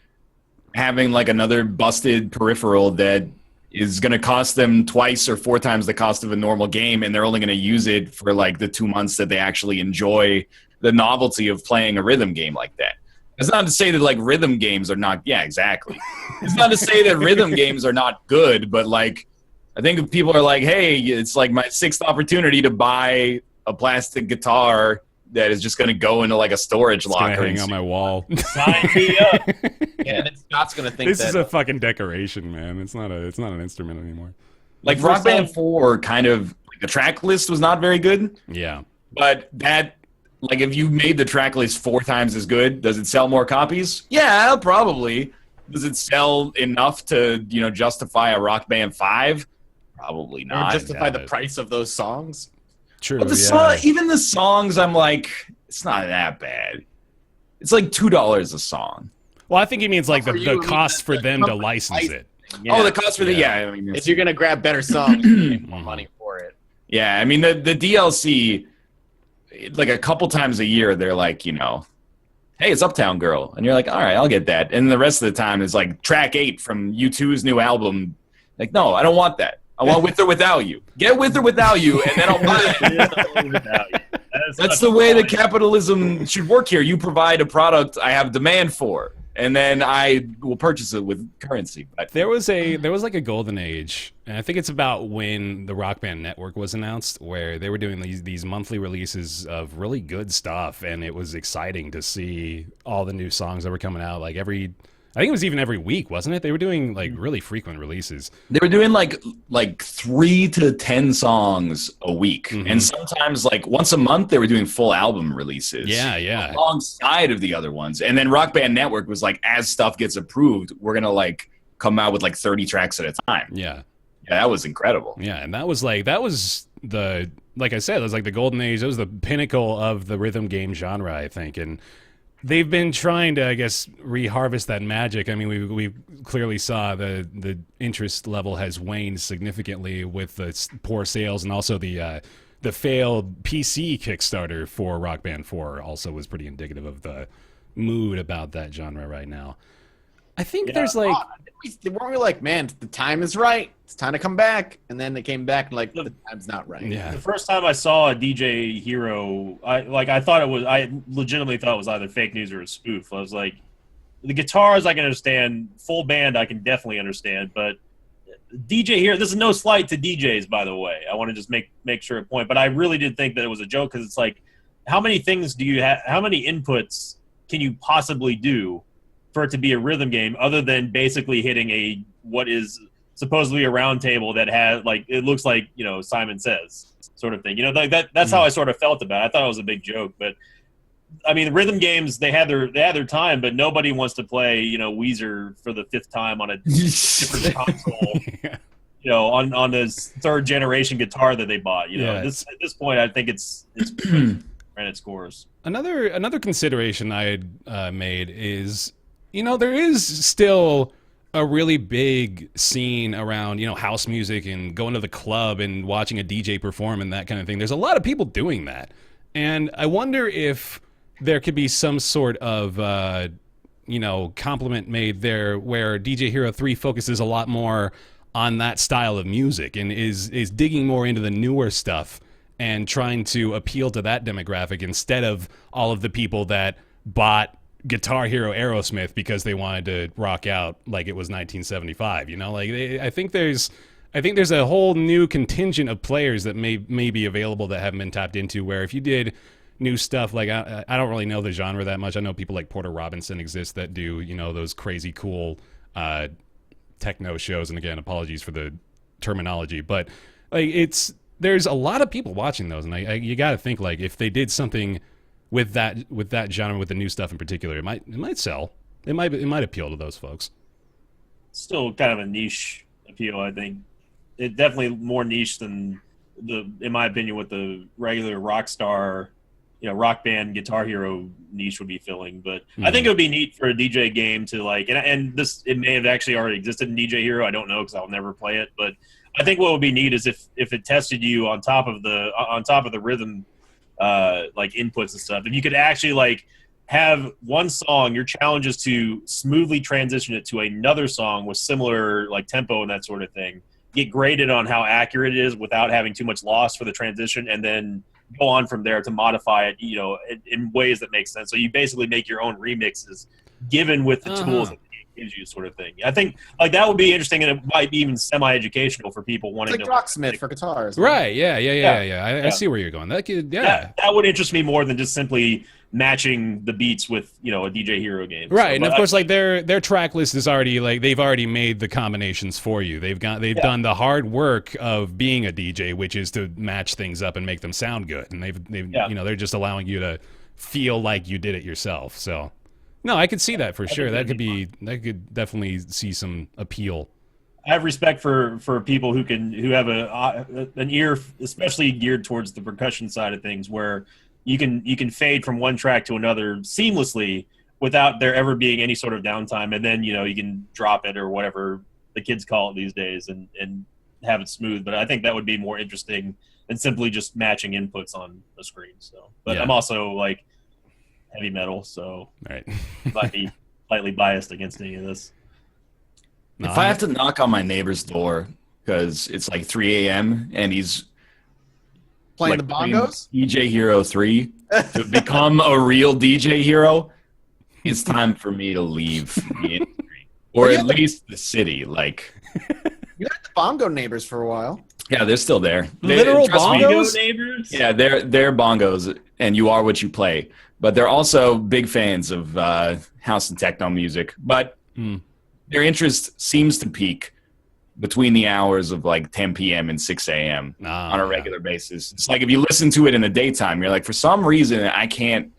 having like another busted peripheral that is going to cost them twice or 4 times the cost of a normal game, and they're only going to use it for like the 2 months that they actually enjoy the novelty of playing a rhythm game like that. It's not to say that like rhythm games are not, yeah, exactly. It's not to say that rhythm games are not good, but like, I think if people are like, hey, it's like my 6th opportunity to buy a plastic guitar that is just going to go into like a storage locker hang on my wall. Sign me up. Yeah, and then Scott's gonna think This is a fucking decoration, man. It's not an instrument anymore. Like Rock Band 4 kind of, like, the track list was not very good. Yeah. But that, like, if you made the track list 4 times as good, does it sell more copies? Yeah, probably. Does it sell enough to, justify a Rock Band 5? Probably or not. justify the price of those songs. True. But even the songs, I'm like, it's not that bad. It's like $2 a song. Well, I think he means like For the you, cost for them to license it. Yeah. Oh, the cost for I mean, If you're gonna grab better songs, you pay more money for it. yeah, I mean the DLC, like a couple times a year, they're like, hey, it's Uptown Girl, and you're like, all right, I'll get that. And the rest of the time is like track 8 from U2's new album. Like, no, I don't want that. I want With or Without You. Get With or Without You, and then I'll buy it. That's the way that capitalism should work here. You provide a product I have demand for, and then I will purchase it with currency. But There was like a golden age, and I think it's about when the Rock Band Network was announced, where they were doing these monthly releases of really good stuff, and it was exciting to see all the new songs that were coming out. Like I think it was even every week, wasn't it? They were doing like really frequent releases. they were doing like 3 to 10 songs a week, and sometimes like once a month they were doing full album releases. Yeah. Alongside of the other ones, and then Rock Band Network was like, as stuff gets approved, we're gonna like come out with like 30 tracks at a time. Yeah, that was incredible. Yeah, and that was the, like I said, it was like the golden age. It was the pinnacle of the rhythm game genre, I think, and they've been trying to, I guess, reharvest that magic. I mean, we clearly saw the interest level has waned significantly with the poor sales, and also the failed PC Kickstarter for Rock Band 4 also was pretty indicative of the mood about that genre right now. I think there's like... weren't we like, man, the time is right. It's time to come back. And then they came back and like, the time's not right. Yeah. The first time I saw a DJ Hero, I legitimately thought it was either fake news or a spoof. I was like, the guitars I can understand, full band I can definitely understand, but DJ Hero, this is no slight to DJs, by the way. I want to just make sure a point, but I really did think that it was a joke, because it's like, how many things do you have? How many inputs can you possibly do for it to be a rhythm game, other than basically hitting what is supposedly a round table that has, like, it looks like, Simon Says sort of thing. Like that's how I sort of felt about it. I thought it was a big joke, but I mean, the rhythm games, they had their time, but nobody wants to play, Weezer for the 5th time on a different console. On this 3rd generation guitar that they bought. At this point, I think it's ran its course. Another consideration I had made is, there is still a really big scene around, house music and going to the club and watching a DJ perform and that kind of thing. There's a lot of people doing that. And I wonder if there could be some sort of, compliment made there where DJ Hero 3 focuses a lot more on that style of music and is digging more into the newer stuff and trying to appeal to that demographic instead of all of the people that bought Guitar Hero Aerosmith because they wanted to rock out like it was 1975. You know, like I think there's a whole new contingent of players that may be available that haven't been tapped into, where if you did new stuff, like I don't really know the genre that much. I know people like Porter Robinson exist that do, you know, those crazy cool techno shows. And again, apologies for the terminology, but like there's a lot of people watching those, and you got to think like if they did something with that genre, with the new stuff in particular, it might sell. It might appeal to those folks. Still kind of a niche appeal, I think. It definitely more niche than in my opinion, what the regular rock star, you know, rock band Guitar Hero niche would be filling. But I think it would be neat for a DJ game to like, and this, it may have actually already existed in DJ Hero. I don't know because I'll never play it. But I think what would be neat is if it tested you on top of the rhythm, like inputs and stuff. If you could actually like have one song, your challenge is to smoothly transition it to another song with similar like tempo and that sort of thing. Get graded on how accurate it is without having too much loss for the transition, and then go on from there to modify it, you know, in ways that make sense. So you basically make your own remixes given with the tools that the game gives you, sort of thing. I think like that would be interesting, and it might be even semi-educational for people wanting It's like Rocksmith for guitars. Right, yeah. I see where you're going. That could, that would interest me more than just simply matching the beats with, you know, a DJ Hero game. Right, so, and of course, like their track list is already like they've already made the combinations for you. They've done the hard work of being a DJ, which is to match things up and make them sound good. And they've you know, they're just allowing you to feel like you did it yourself. So no, I could see that for sure. That could definitely see some appeal. I have respect for people who have an ear especially geared towards the percussion side of things, where you can fade from one track to another seamlessly without there ever being any sort of downtime, and then, you know, you can drop it or whatever the kids call it these days and have it smooth. But I think that would be more interesting than simply just matching inputs on a screen. So, but I'm also like heavy metal, so right. might be slightly biased against any of this. If I have to knock on my neighbor's door because it's like 3 a.m. and he's Playing like the bongos? DJ Hero 3 to become a real DJ Hero, it's time for me to leave the industry. Or at least the city. Like, you had the bongo neighbors for a while. Yeah, they're still there. Literal bongos? Neighbors? Yeah, they're bongos, and you are what you play. But they're also big fans of house and techno music. But their interest seems to peak between the hours of like 10 p.m. and 6 a.m. On a regular basis. It's like if you listen to it in the daytime, you're like, for some reason, I can't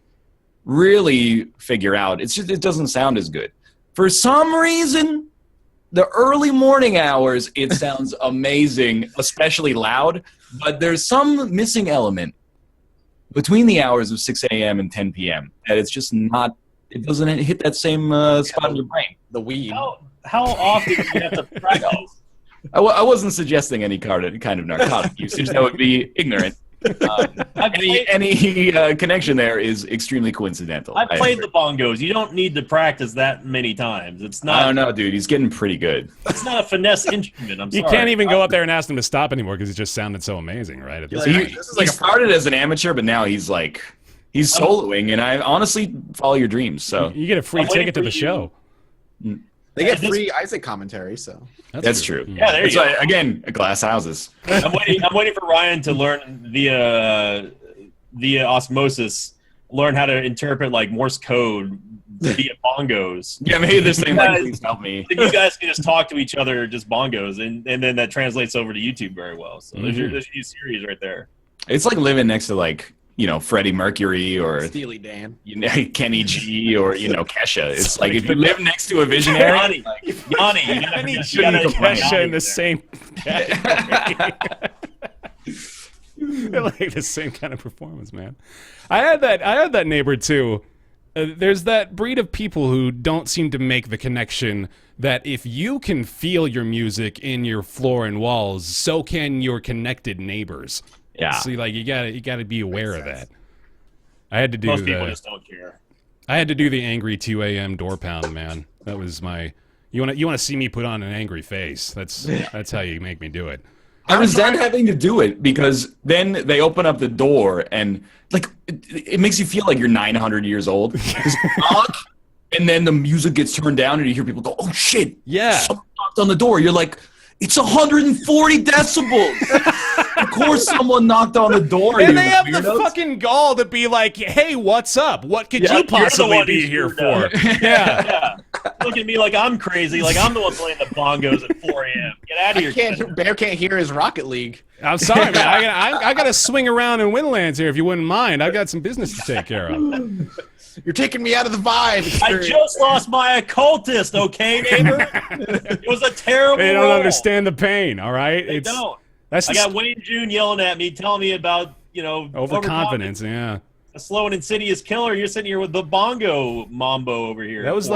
really figure out. It's just, it doesn't sound as good. For some reason, the early morning hours, it sounds amazing, especially loud, but there's some missing element between the hours of 6 a.m. and 10 p.m. that it's just not, it doesn't hit that same spot in your brain. The weed. How often do you have to practice? I wasn't suggesting any kind of narcotic usage. That would be ignorant. Any connection there is extremely coincidental. I've played the bongos. You don't need to practice that many times. It's not. I don't know, dude. He's getting pretty good. It's not a finesse instrument. I'm sorry. You can't even go up there and ask him to stop anymore because it just sounded so amazing, right? He started as an amateur, but now he's soloing, and I honestly follow your dreams. So you get a free ticket to the show. They get free Isaac commentary, so that's true. Yeah, there you go. Again, glass houses. I'm waiting for Ryan to learn via osmosis, learn how to interpret like Morse code via bongos. Yeah, maybe this thing please help me. Then you guys can just talk to each other, just bongos, and then that translates over to YouTube very well. So there's your series right there. It's like living next to like, you know, Freddie Mercury or Steely Dan, Kenny G, or Kesha. It's like if you live next to a visionary, Yanni, you gotta Kesha in the same category. Like the same kind of performance, man. I had that neighbor too. There's that breed of people who don't seem to make the connection that if you can feel your music in your floor and walls, so can your connected neighbors. Yeah. So like you gotta be aware of that. I had to do Most people just don't care. I had to do the angry 2 a.m. door pound, man. That was my You want to see me put on an angry face. That's how you make me do it. I resent having to do it because then they open up the door and like it makes you feel like you're 900 years old. And then the music gets turned down and you hear people go, "Oh shit!" Yeah, someone knocked on the door. You're like, "It's 140 decibels." Of course, someone knocked on the door. And they have the fucking gall to be like, "Hey, what's up? What could you possibly be here for?" Yeah. Look at me like I'm crazy. Like I'm the one playing the bongos at 4 a.m. Get out of here. Bear can't hear his Rocket League. I'm sorry, man. I got to swing around in Windlands here if you wouldn't mind. I've got some business to take care of. You're taking me out of the vibe. I just lost my occultist, okay, neighbor? It was a terrible They don't roll. understand the pain, all right? They don't. I got Wayne June yelling at me, telling me about, overconfidence, yeah. A slow and insidious killer. You're sitting here with the bongo mambo over here. That was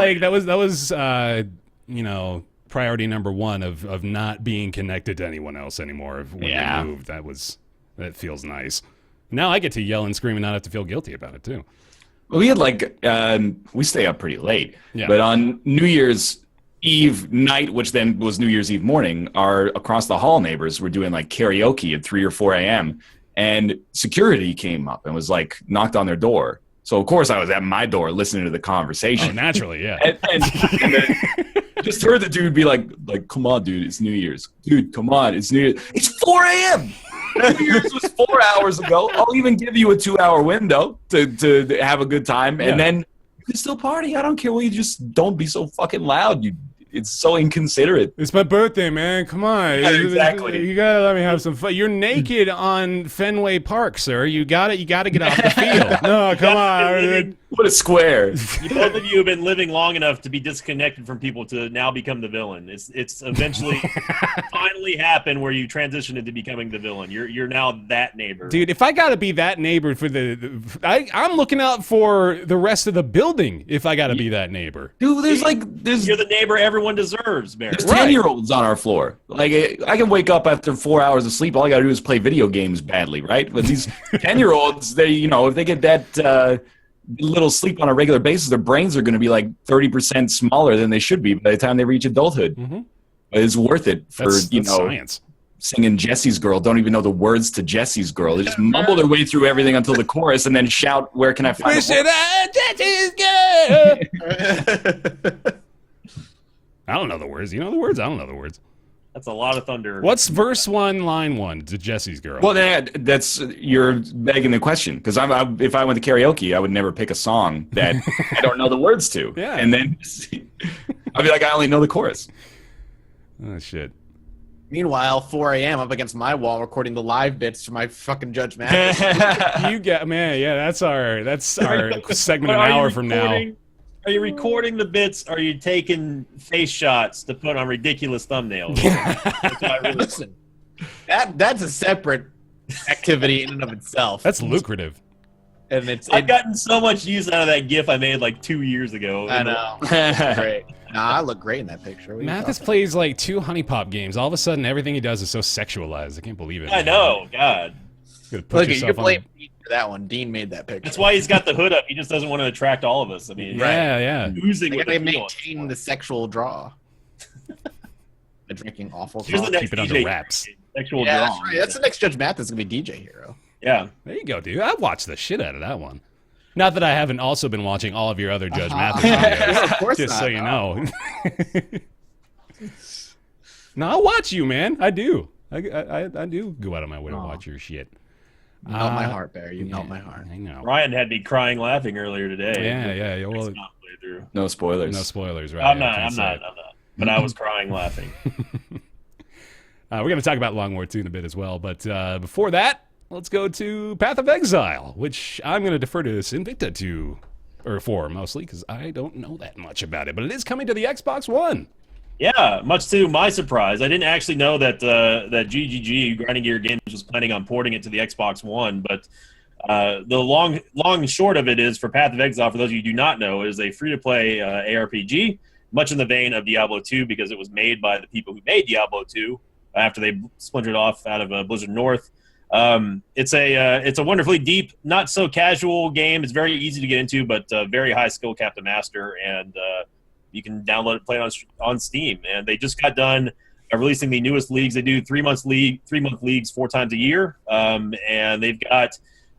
priority number one of not being connected to anyone else anymore. When they moved, that feels nice. Now I get to yell and scream and not have to feel guilty about it too. Well, we had we stay up pretty late, but on New Year's Eve night, which then was New Year's Eve morning, our across the hall neighbors were doing like karaoke at 3 or 4 a.m. and security came up and was like knocked on their door. So of course I was at my door listening to the conversation. Oh, naturally, yeah. and then just heard the dude be like, "Come on, dude, it's New Year's. Dude, come on, it's New Year's. It's 4 a.m. New Year's was 4 hours ago. I'll even give you a 2-hour window to have a good time, and then you can still party. I don't care. You just don't be so fucking loud. It's so inconsiderate. It's my birthday, man. Come on. Yeah, exactly. You gotta let me have some fun. You're naked on Fenway Park, sir. You gotta get off the field. No, come on. What a square. Both of you have been living long enough to be disconnected from people to now become the villain. It's eventually finally happened where you transition into becoming the villain. You're now that neighbor. Dude, if I gotta be that neighbor for I'm looking out for the rest of the building if I gotta be that neighbor. Dude, you're the neighbor everyone deserves, Bear. There's 10-year-olds on our floor. Like, I can wake up after 4 hours of sleep. All I got to do is play video games badly, right? But these 10-year-olds, if they get that little sleep on a regular basis, their brains are going to be like 30% smaller than they should be by the time they reach adulthood. Mm-hmm. It's worth it for, that's science. Singing Jesse's Girl, don't even know the words to Jesse's Girl. They just mumble their way through everything until the chorus and then shout, "Where can I find Jesse's Girl?" I don't know the words. You know the words? I don't know the words. That's a lot of thunder. What's verse 1, line 1 to Jesse's Girl? Well, that's you're begging the question because if I went to karaoke, I would never pick a song that I don't know the words to. Yeah, and then I'd be like, I only know the chorus. Oh shit. Meanwhile, 4 a.m. up against my wall recording the live bits for my fucking Judge Mathis. You get, man, yeah, that's our segment an hour from now. Are you recording the bits? Are you taking face shots to put on ridiculous thumbnails? Listen, that's a separate activity in and of itself. That's lucrative. And I've gotten so much use out of that GIF I made like 2 years ago. I know. Great. Nah, I look great in that picture. Mathis plays like 2 Honey Pop games. All of a sudden, everything he does is so sexualized. I can't believe it. I know. God. Look, you're blaming Dean for that one. Dean made that picture. That's why he's got the hood up. He just doesn't want to attract all of us. I mean, yeah. Oozing they with gotta the maintain the sexual draw. The drinking awful. Here's the next Keep it under DJ wraps. Sexual yeah, draw. that's right. That's the next Judge Mathis is gonna be DJ Hero. Yeah. There you go, dude. I watched the shit out of that one. Not that I haven't also been watching all of your other Judge Mathis videos. No, of course just not, so you know. No, I watch you, man. I do. I do go out of my way to watch your shit. You melt my heart, Bear. You melt my heart. I know. Ryan had me crying laughing earlier today. Yeah. Well, no spoilers. No spoilers, right? I'm not. But I was crying laughing. We're going to talk about Long War 2 in a bit as well. But before that, let's go to Path of Exile, which I'm going to defer to Sinvicta for mostly, because I don't know that much about it. But it is coming to the Xbox One. Yeah, much to my surprise. I didn't actually know that that GGG, Grinding Gear Games, was planning on porting it to the Xbox One. But the long and short of it is, for Path of Exile, for those of you who do not know, is a free-to-play ARPG, much in the vein of Diablo 2, because it was made by the people who made Diablo 2 after they splintered off out of Blizzard North. It's a wonderfully deep, not so casual game. It's very easy to get into, but very high skill cap to master. And You can download it, play it on Steam, and they just got done releasing the newest leagues. They do 3-month leagues 4 times a year, and they've got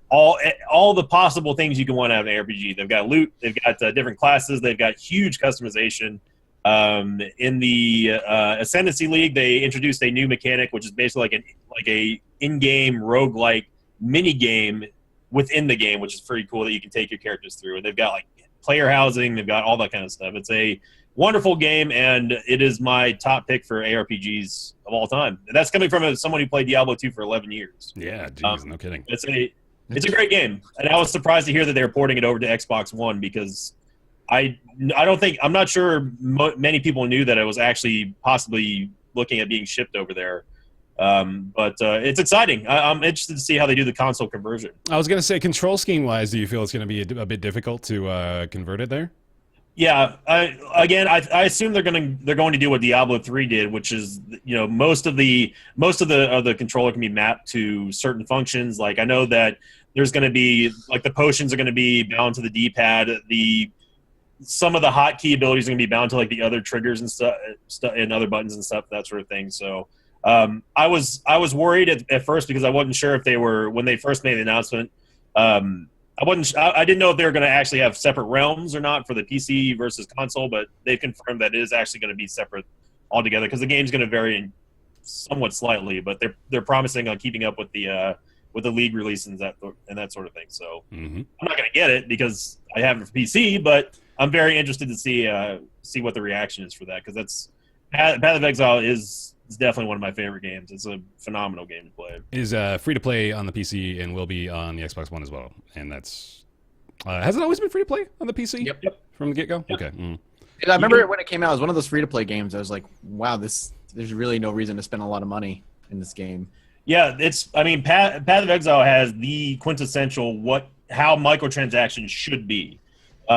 all the possible things you can want out of an ARPG. They've got loot, they've got different classes, they've got huge customization. In the Ascendancy League, they introduced a new mechanic, which is basically like a in-game roguelike mini game within the game, which is pretty cool that you can take your characters through. And they've got like player housing, they've got all that kind of stuff. It's a wonderful game, and it is my top pick for ARPGs of all time. And that's coming from someone who played Diablo 2 for 11 years. Yeah, geez, no kidding. It's a great game, and I was surprised to hear that they're porting it over to Xbox One, because I'm not sure many people knew that it was actually possibly looking at being shipped over there. But it's exciting. I'm interested to see how they do the console conversion. I was going to say, control scheme wise, do you feel it's going to be a bit difficult to convert it there? Yeah, I assume they're going to do what Diablo 3 did, which is, most of the controller can be mapped to certain functions. Like, I know that there's going to be, like, the potions are going to be bound to the D-pad. Some of the hotkey abilities are going to be bound to, like, the other triggers and stuff and other buttons and stuff, that sort of thing. So I was worried at first, because I wasn't sure if they were, when they first made the announcement, I didn't know if they were going to actually have separate realms or not for the PC versus console, but they've confirmed that it is actually going to be separate altogether, because the game's going to vary somewhat slightly, but they're promising on keeping up with the league release and that sort of thing. So I'm not going to get it because I have it for PC, but I'm very interested to see what the reaction is for that, because that's Path of Exile is definitely one of my favorite games. It's a phenomenal game to play. It is free to play on the PC and will be on the Xbox One as well. And that's has it always been free to play on the PC? Yep. From the get go. Yep. Okay. And I remember when it came out, it was one of those free to play games. I was like, wow, there's really no reason to spend a lot of money in this game. Yeah, Path of Exile has the quintessential how microtransactions should be.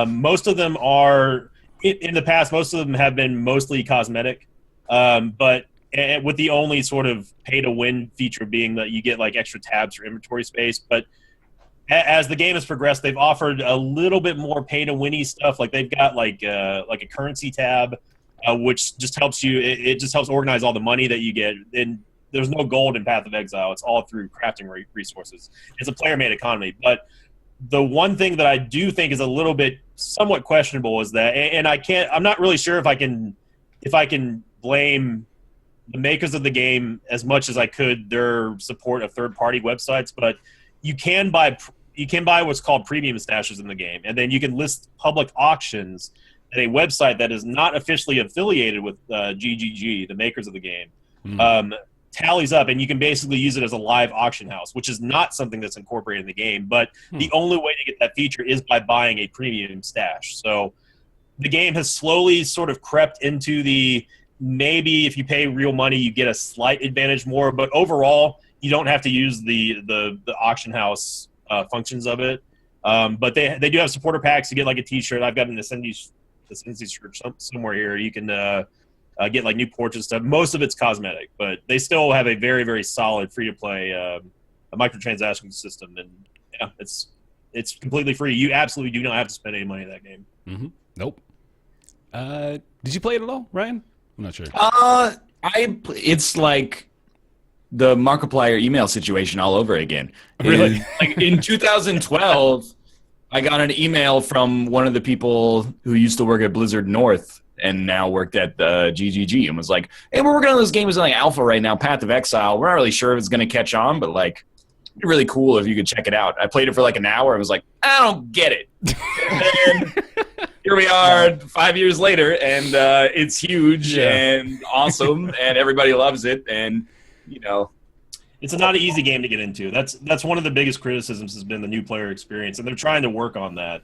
Most of them are in the past. Most of them have been mostly cosmetic, but with the only sort of pay-to-win feature being that you get like extra tabs for inventory space. But as the game has progressed, they've offered a little bit more pay-to-winny stuff. Like they've got like a currency tab, which just helps you. It just helps organize all the money that you get. And there's no gold in Path of Exile. It's all through crafting resources. It's a player-made economy. But the one thing that I do think is a little bit somewhat questionable is that, and I'm not really sure if I can blame the makers of the game as much as I could their support of third-party websites, but you can buy what's called premium stashes in the game, and then you can list public auctions at a website that is not officially affiliated with GGG, the makers of the game. Tallies up, and you can basically use it as a live auction house, which is not something that's incorporated in the game, but the only way to get that feature is by buying a premium stash. So the game has slowly sort of crept into the, maybe if you pay real money, you get a slight advantage more, but overall, you don't have to use the auction house functions of it. But they do have supporter packs to get like a t-shirt. I've got an Ascendancy shirt somewhere here. You can get like new portraits and stuff. Most of it's cosmetic, but they still have a very, very solid free-to-play a microtransaction system. And yeah, it's completely free. You absolutely do not have to spend any money in that game. Nope. Did you play it at all, Ryan? I'm not sure. It's like the Markiplier email situation all over again. Really? Like in 2012, I got an email from one of the people who used to work at Blizzard North and now worked at the GGG and was like, hey, we're working on this game. It's in like alpha right now, Path of Exile. We're not really sure if it's going to catch on, but like, it'd be really cool if you could check it out. I played it for like an hour and was like, I don't get it. And then here we are 5 years later, and it's huge and awesome, and everybody loves it, and it's not an easy game to get into. That's one of the biggest criticisms has been the new player experience, and they're trying to work on that.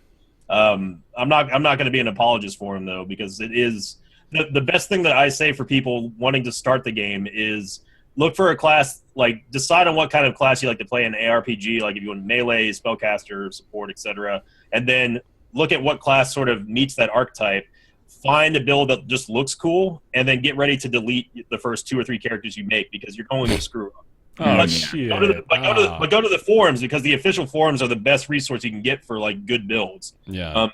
I'm not going to be an apologist for them though, because it is the best thing that I say for people wanting to start the game is look for a class, like decide on what kind of class you like to play in ARPG, like if you want melee, spellcaster, support, etc., and then look at what class sort of meets that archetype. Find a build that just looks cool, and then get ready to delete the first 2 or 3 characters you make, because you're going to screw up. Shit. Go to the forums, because the official forums are the best resource you can get for like good builds. Yeah.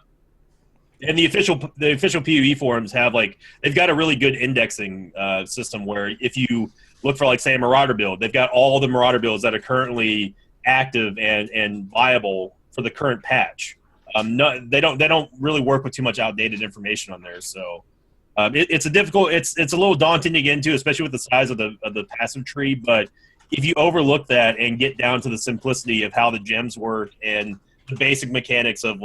And the official PvE forums have they've got a really good indexing system where if you look for say a Marauder build, they've got all the Marauder builds that are currently active and viable for the current patch. They don't really work with too much outdated information on there, so it's a little daunting to get into, especially with the size of the passive tree. But if you overlook that and get down to the simplicity of how the gems work and the basic mechanics of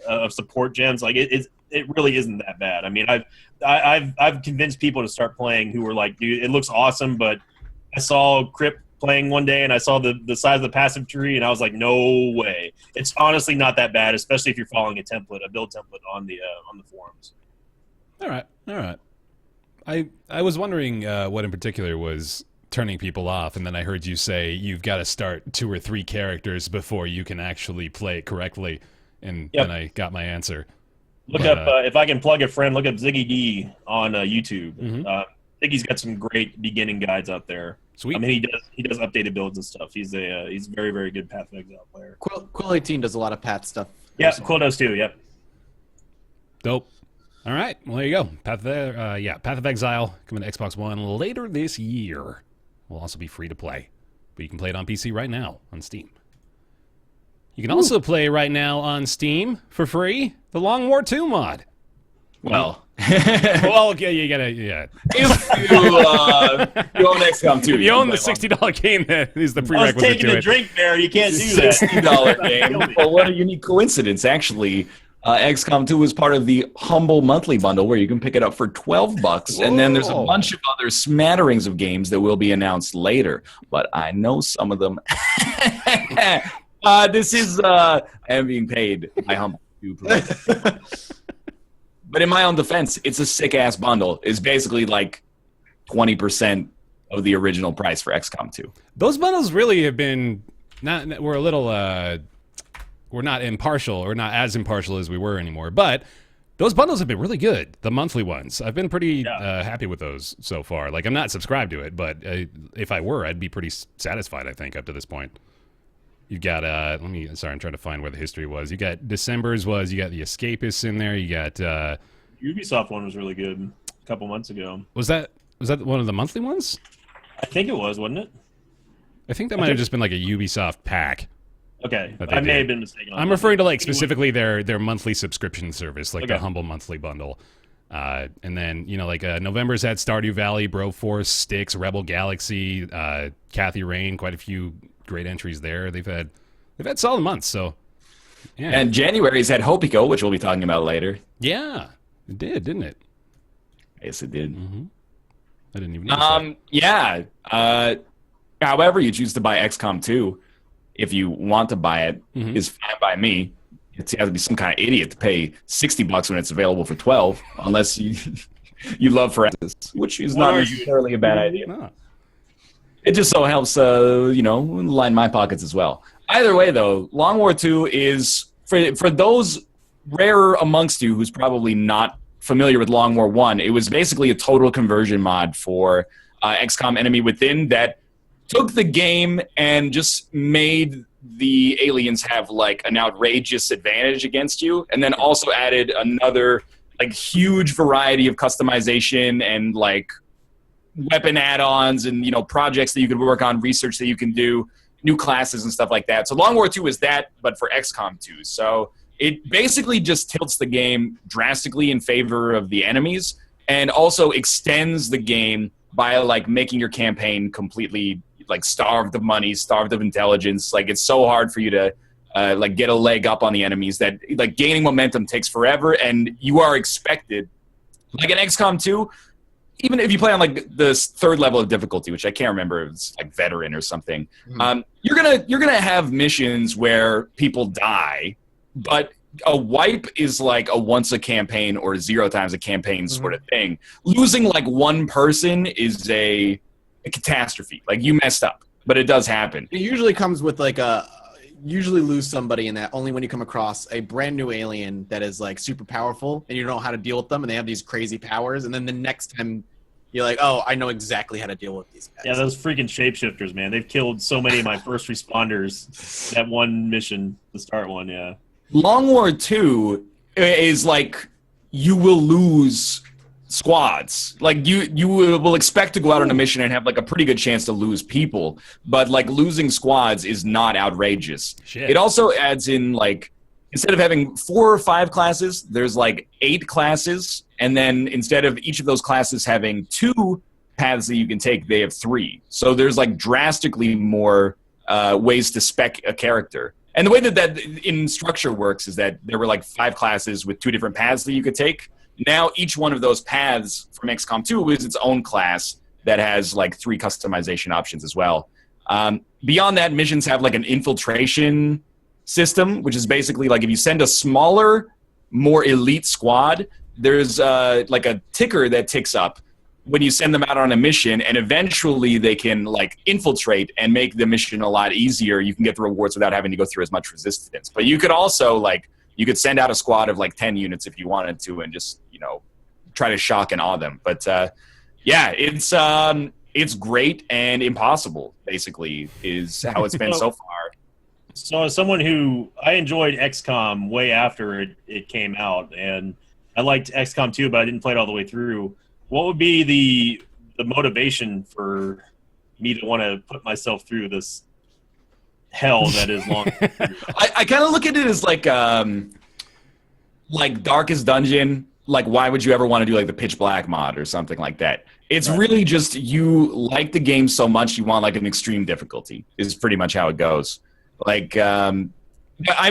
of support gems, it really isn't that bad. I mean, I've convinced people to start playing who were like, dude, it looks awesome, but I saw Crypt playing one day and I saw the size of the passive tree and I was like, no way. It's honestly not that bad, especially if you're following a build template on the forums. All right. I was wondering what in particular was turning people off, and then I heard you say you've got to start 2 or 3 characters before you can actually play it correctly. And then I got my answer. Look up, if I can plug a friend, look up Ziggy D on YouTube. Ziggy's got some great beginning guides out there. Sweet. I mean, he does updated builds and stuff. He's a very, very good Path of Exile player. Quill 18 does a lot of Path stuff. Yeah, Quill does too, yep. Dope. All right, well, there you go. Path of Exile coming to Xbox One later this year. Will also be free to play, but you can play it on PC right now on Steam. You can also play right now on Steam for free the Long War 2 mod. Well, well, okay, you gotta, if you own XCOM 2, if you own the $60 game, that is the I was prerequisite taking to a it. drink there. You can't do that. $60 game. Well, what a unique coincidence, actually. XCOM 2 is part of the Humble monthly bundle where you can pick it up for $12, and then there's a bunch of other smatterings of games that will be announced later. But I know some of them. This is I am being paid by Humble to provide this. But in my own defense, it's a sick ass bundle. It's basically 20% of the original price for XCOM 2. Those bundles really have been we're a little we're not impartial, or not as impartial as we were anymore, but those bundles have been really good, the monthly ones. I've been pretty happy with those so far. I'm not subscribed to it, but if I were, I'd be pretty satisfied, I think, up to this point. You've got, I'm trying to find where the history was. You got December's you got the Escapists in there, you got... Ubisoft one was really good a couple months ago. Was that one of the monthly ones? I think it was, wasn't it? I think that might have just been a Ubisoft pack. Okay, I may have been mistaken. I'm referring to specifically their monthly subscription service, the Humble monthly bundle. And then November's had Stardew Valley, Broforce, Styx, Rebel Galaxy, Kathy Rain, quite a few great entries there. They've had solid months. So yeah. And January's had HoPiKo, which we'll be talking about later. Yeah, it did, didn't it? Yes, it did. Mm-hmm. I didn't even notice yeah. However you choose to buy XCOM 2, if you want to buy it, is fine by me. You have to be some kind of idiot to pay $60 when it's available for $12, unless you love Forensics, which is not necessarily a bad idea. No. It just so helps, line my pockets as well. Either way, though, Long War 2 is, for those rarer amongst you who's probably not familiar with Long War 1, it was basically a total conversion mod for XCOM Enemy Within that took the game and just made the aliens have an outrageous advantage against you, and then also added another huge variety of customization and weapon add-ons and projects that you could work on, research that you can do, new classes and stuff like that. So Long War 2 is that, but for XCOM 2. So it basically just tilts the game drastically in favor of the enemies, and also extends the game by making your campaign completely starved of money, starved of intelligence. It's so hard for you to get a leg up on the enemies that gaining momentum takes forever, and you are expected, in XCOM 2, even if you play on the third level of difficulty, which I can't remember, it's veteran or something, you're gonna have missions where people die, but a wipe is a once a campaign or 0 times a campaign sort of thing. Losing one person is a catastrophe. You messed up, but it does happen. It usually comes with usually lose somebody in that only when you come across a brand new alien that is super powerful and you don't know how to deal with them, and they have these crazy powers, and then the next time you're oh, I know exactly how to deal with these guys. Yeah, those freaking shapeshifters, man. They've killed so many of my first responders that one mission, the start one, yeah. Long War 2 is like you will lose squads. Like you will expect to go out on a mission and have like a pretty good chance to lose people, but like losing squads is not outrageous. Shit. It also adds in like instead of having 4 or 5 classes, there's like 8 classes, and then instead of each of those classes having 2 paths that you can take, they have 3. So there's like drastically more ways to spec a character. And the way that in structure works is that there were like 5 classes with 2 different paths that you could take. Now each one of those paths from XCOM 2 is its own class that has like 3 customization options as well. Beyond that, missions have like an infiltration system, which is basically like if you send a smaller, more elite squad, there's like a ticker that ticks up when you send them out on a mission, and eventually they can like infiltrate and make the mission a lot easier. You can get the rewards without having to go through as much resistance. But you could also like you could send out a squad of like 10 units if you wanted to, and just try to shock and awe them. But yeah, it's great and impossible. Basically, is how it's been so far. So as someone who I enjoyed XCOM way after it came out, and I liked XCOM 2, but I didn't play it all the way through. What would be the motivation for me to want to put myself through this hell that is Long War? I kind of look at it as like Darkest Dungeon. Like, why would you ever want to do like the Pitch Black mod or something like that? It's really just you like the game so much you want like an extreme difficulty is pretty much how it goes. Like,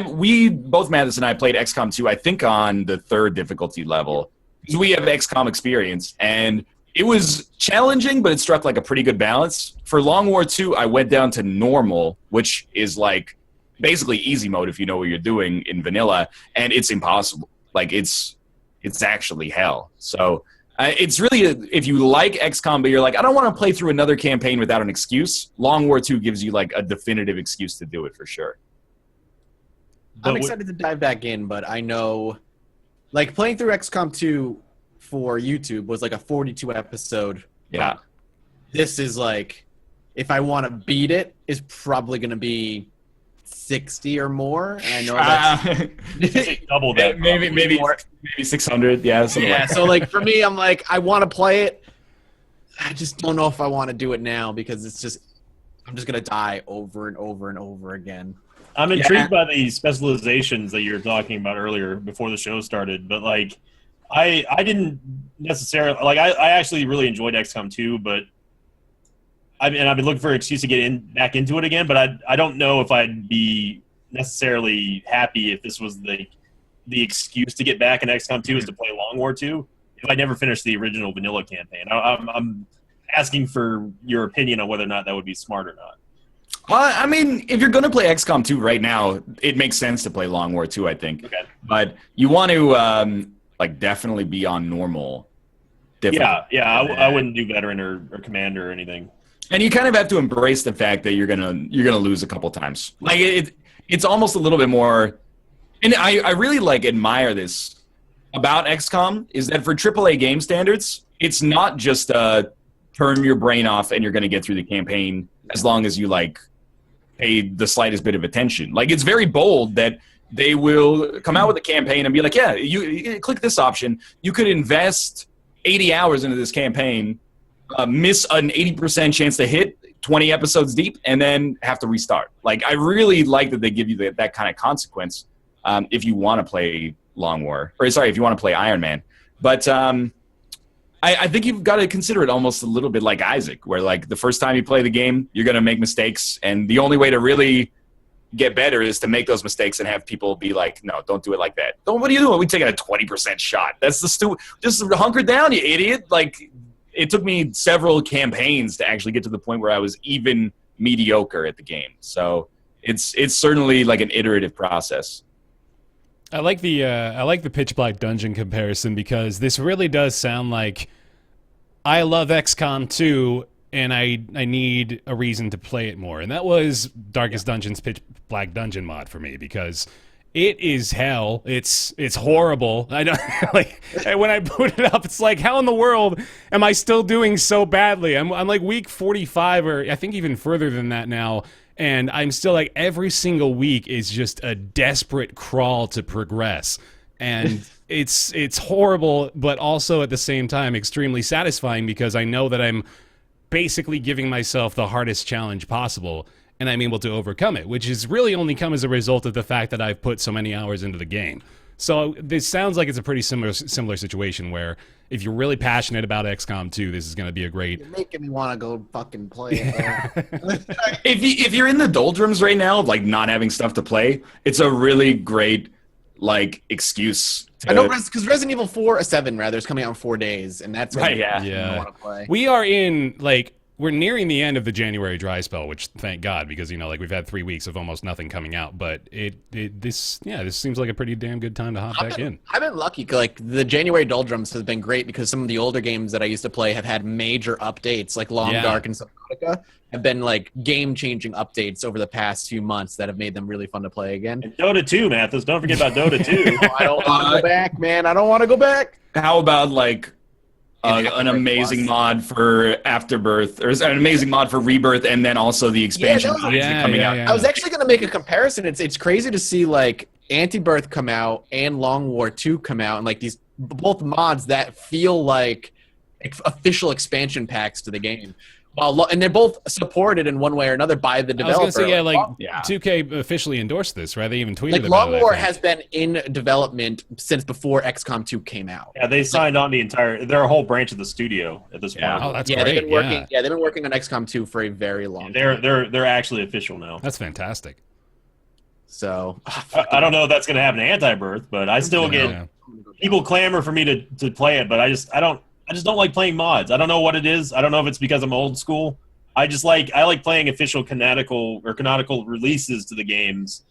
we both Mathis and I played XCOM 2, I think on the 3rd difficulty level. Because we have XCOM experience, and it was challenging, but it struck like a pretty good balance. For Long War 2, I went down to normal, which is like basically easy mode if you know what you're doing in vanilla, and it's impossible. Like it's actually hell. So it's really if you like XCOM, but you're like, I don't want to play through another campaign without an excuse. Long War 2 gives you like a definitive excuse to do it for sure. I'm excited to dive back in, but I know, like, playing through XCOM 2 for YouTube was like a 42 episode. Yeah. This is like, if I want to beat it, is probably going to be 60 or more. And I know that's double that. maybe 600. Yeah. Yeah. So like for me, I'm like, I want to play it. I just don't know if I want to do it now because I'm just going to die over and over and over again. I'm intrigued by the specializations that you were talking about earlier before the show started, but like I didn't necessarily like I actually really enjoyed XCOM 2, but I've been looking for an excuse to get back into it again, but I don't know if I'd be necessarily happy if this was the excuse to get back in XCOM 2 is to play Long War 2 if I never finished the original vanilla campaign. I'm asking for your opinion on whether or not that would be smart or not. Well, I mean, if you're going to play XCOM 2 right now, it makes sense to play Long War 2, I think. Okay. But you want to definitely be on normal. I wouldn't do veteran or commander or anything. And you kind of have to embrace the fact that you're gonna lose a couple times. Like it's almost a little bit more. And I really admire this about XCOM is that for AAA game standards, it's not just turn your brain off and you're going to get through the campaign as long as you pay the slightest bit of attention. Like it's very bold that they will come out with a campaign and be like, yeah, you click this option. You could invest 80 hours into this campaign, miss an 80% chance to hit 20 episodes deep, and then have to restart. Like I really like that they give you that kind of consequence if you want to play Long War, or sorry, if you want to play Iron Man. But I think you've got to consider it almost a little bit like Isaac, where the first time you play the game, you're going to make mistakes, and the only way to really get better is to make those mistakes and have people be like, no, don't do it like that. What are you doing? We're taking a 20% shot. That's the stupid. Just hunker down, you idiot. It took me several campaigns to actually get to the point where I was even mediocre at the game. So it's certainly an iterative process. I like the Pitch Black Dungeon comparison because this really does sound like I love XCOM 2 and I need a reason to play it more. And that was Darkest Dungeon's Pitch Black Dungeon mod for me because it is hell. It's horrible. I don't when I boot it up, it's like, how in the world am I still doing so badly? I'm week 45 or I think even further than that now. And I'm still every single week is just a desperate crawl to progress. and it's horrible, but also at the same time extremely satisfying because I know that I'm basically giving myself the hardest challenge possible, and I'm able to overcome it, which has really only come as a result of the fact that I've put so many hours into the game. So this sounds like it's a pretty similar situation where if you're really passionate about XCOM 2, this is going to be a great... You're making me want to go fucking play it. If you're in the doldrums right now, like not having stuff to play, it's a really great like excuse. I know because Resident Evil 7 rather is coming out in 4 days, and that's Right, yeah. I want to play. We are in like we're nearing the end of the January dry spell, which thank God, because like we've had 3 weeks of almost nothing coming out. But this seems like a pretty damn good time to hop back in. I've been lucky. Like the January doldrums has been great because some of the older games that I used to play have had major updates, like Long Dark and Subnautica have been like game-changing updates over the past few months that have made them really fun to play again. And Dota 2, Mathis. Don't forget about Dota 2. I don't want to go back, man. I don't want to go back. How about like an amazing mod for Afterbirth, or an amazing mod for Rebirth, and then also the expansion coming out? I was actually going to make a comparison. It's crazy to see like Antibirth come out and Long War 2 come out, and like these both mods that feel like official expansion packs to the game. And they're both supported in one way or another by the developer. I was going to say, 2K officially endorsed this, right? They even tweeted about it. Long War has been in development since before XCOM 2 came out. Yeah, they signed on they're a whole branch of the studio at this point. Oh, that's great. They've been working on XCOM 2 for a very long time. They're actually official now. That's fantastic. So I don't know if that's going to happen to Antibirth, but I still get people clamor for me to play it, but I just don't like playing mods. I don't know what it is. I don't know if it's because I'm old school. I like playing official canonical releases to the games.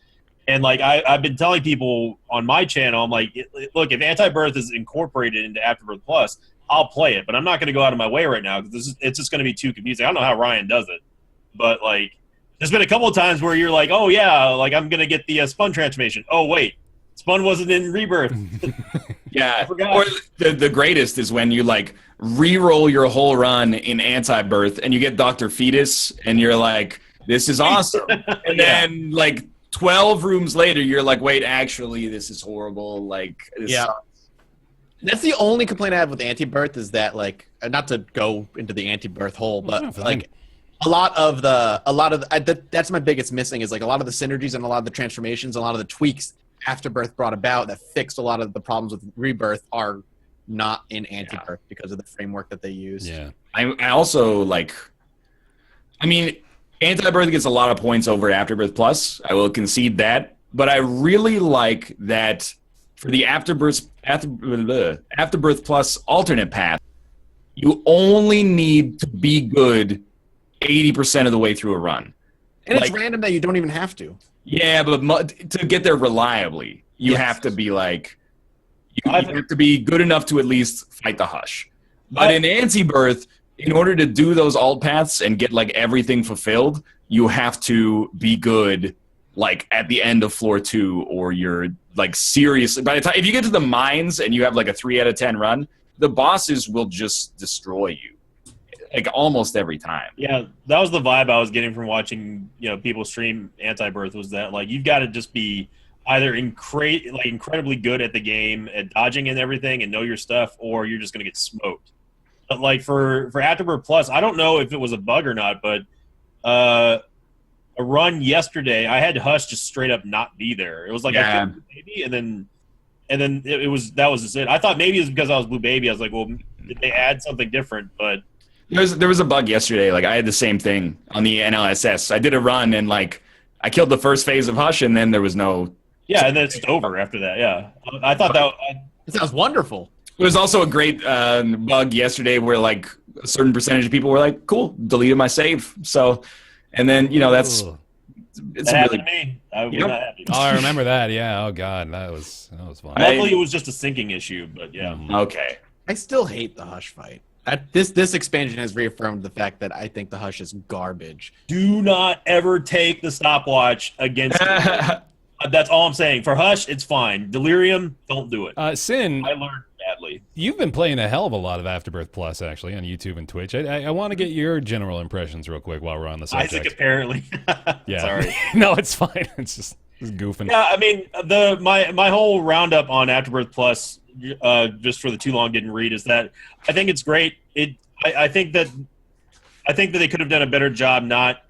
And like I've been telling people on my channel, I'm like, look, if Antibirth is incorporated into Afterbirth Plus, I'll play it, but I'm not going to go out of my way right now because it's just going to be too confusing. I don't know how Ryan does it, but like there's been a couple of times where you're like, oh yeah, like I'm going to get the Spun transformation. Oh wait, Spun wasn't in Rebirth. Yeah, or the greatest is when you like re-roll your whole run in Antibirth and you get Dr. Fetus and you're like, this is awesome. And then like 12 rooms later, you're like, wait, actually, this is horrible. Like, this sucks. That's the only complaint I have with Antibirth is that like, not to go into the Antibirth hole, but like that's my biggest missing is like a lot of the synergies and a lot of the transformations, a lot of the tweaks Afterbirth brought about that fixed a lot of the problems with Rebirth are not in Antibirth because of the framework that they use. Yeah. I also like, I mean, Antibirth gets a lot of points over Afterbirth Plus. I will concede that. But I really like that for the Afterbirth Plus alternate path, you only need to be good 80% of the way through a run. And it's random that you don't even have to. Yeah, but to get there reliably, you have to be like, you have to be good enough to at least fight the Hush. But in Antibirth, in order to do those alt paths and get like everything fulfilled, you have to be good like at the end of floor 2, or you're like seriously. By the time if you get to the mines and you have like a 3 out of 10 run, the bosses will just destroy you. Like almost every time. Yeah, that was the vibe I was getting from watching, people stream Antibirth, was that like you've got to just be either incredibly good at the game at dodging and everything and know your stuff, or you're just gonna get smoked. But like for Afterbirth Plus, I don't know if it was a bug or not, but a run yesterday, I had Hush just straight up not be there. It was like I killed Blue Baby, and then that was just it. I thought maybe it was because I was Blue Baby. I was like, well, did they add something different? But there was a bug yesterday. Like I had the same thing on the NLSS. I did a run and like I killed the first phase of Hush, and then there was no. Yeah, and then it's just over after that. Yeah, I thought that sounds wonderful. It was also a great bug yesterday where like a certain percentage of people were like, "Cool, deleted my save." So, and then that's that happened to me. I was not happy. Oh, I remember that. Yeah. Oh God, that was fun. Luckily, it was just a syncing issue, but yeah. Okay. I still hate the Hush fight. This expansion has reaffirmed the fact that I think the Hush is garbage. Do not ever take the stopwatch against it. That's all I'm saying. For Hush, it's fine. Delirium, don't do it. Sin, I learned badly. You've been playing a hell of a lot of Afterbirth Plus, actually, on YouTube and Twitch. I want to get your general impressions real quick while we're on the subject. Isaac, apparently. Yeah. Sorry. No, it's fine. It's just... Just goofing. Yeah, I mean, my whole roundup on Afterbirth Plus, just for the too long didn't read, is that I think it's great. I think that they could have done a better job not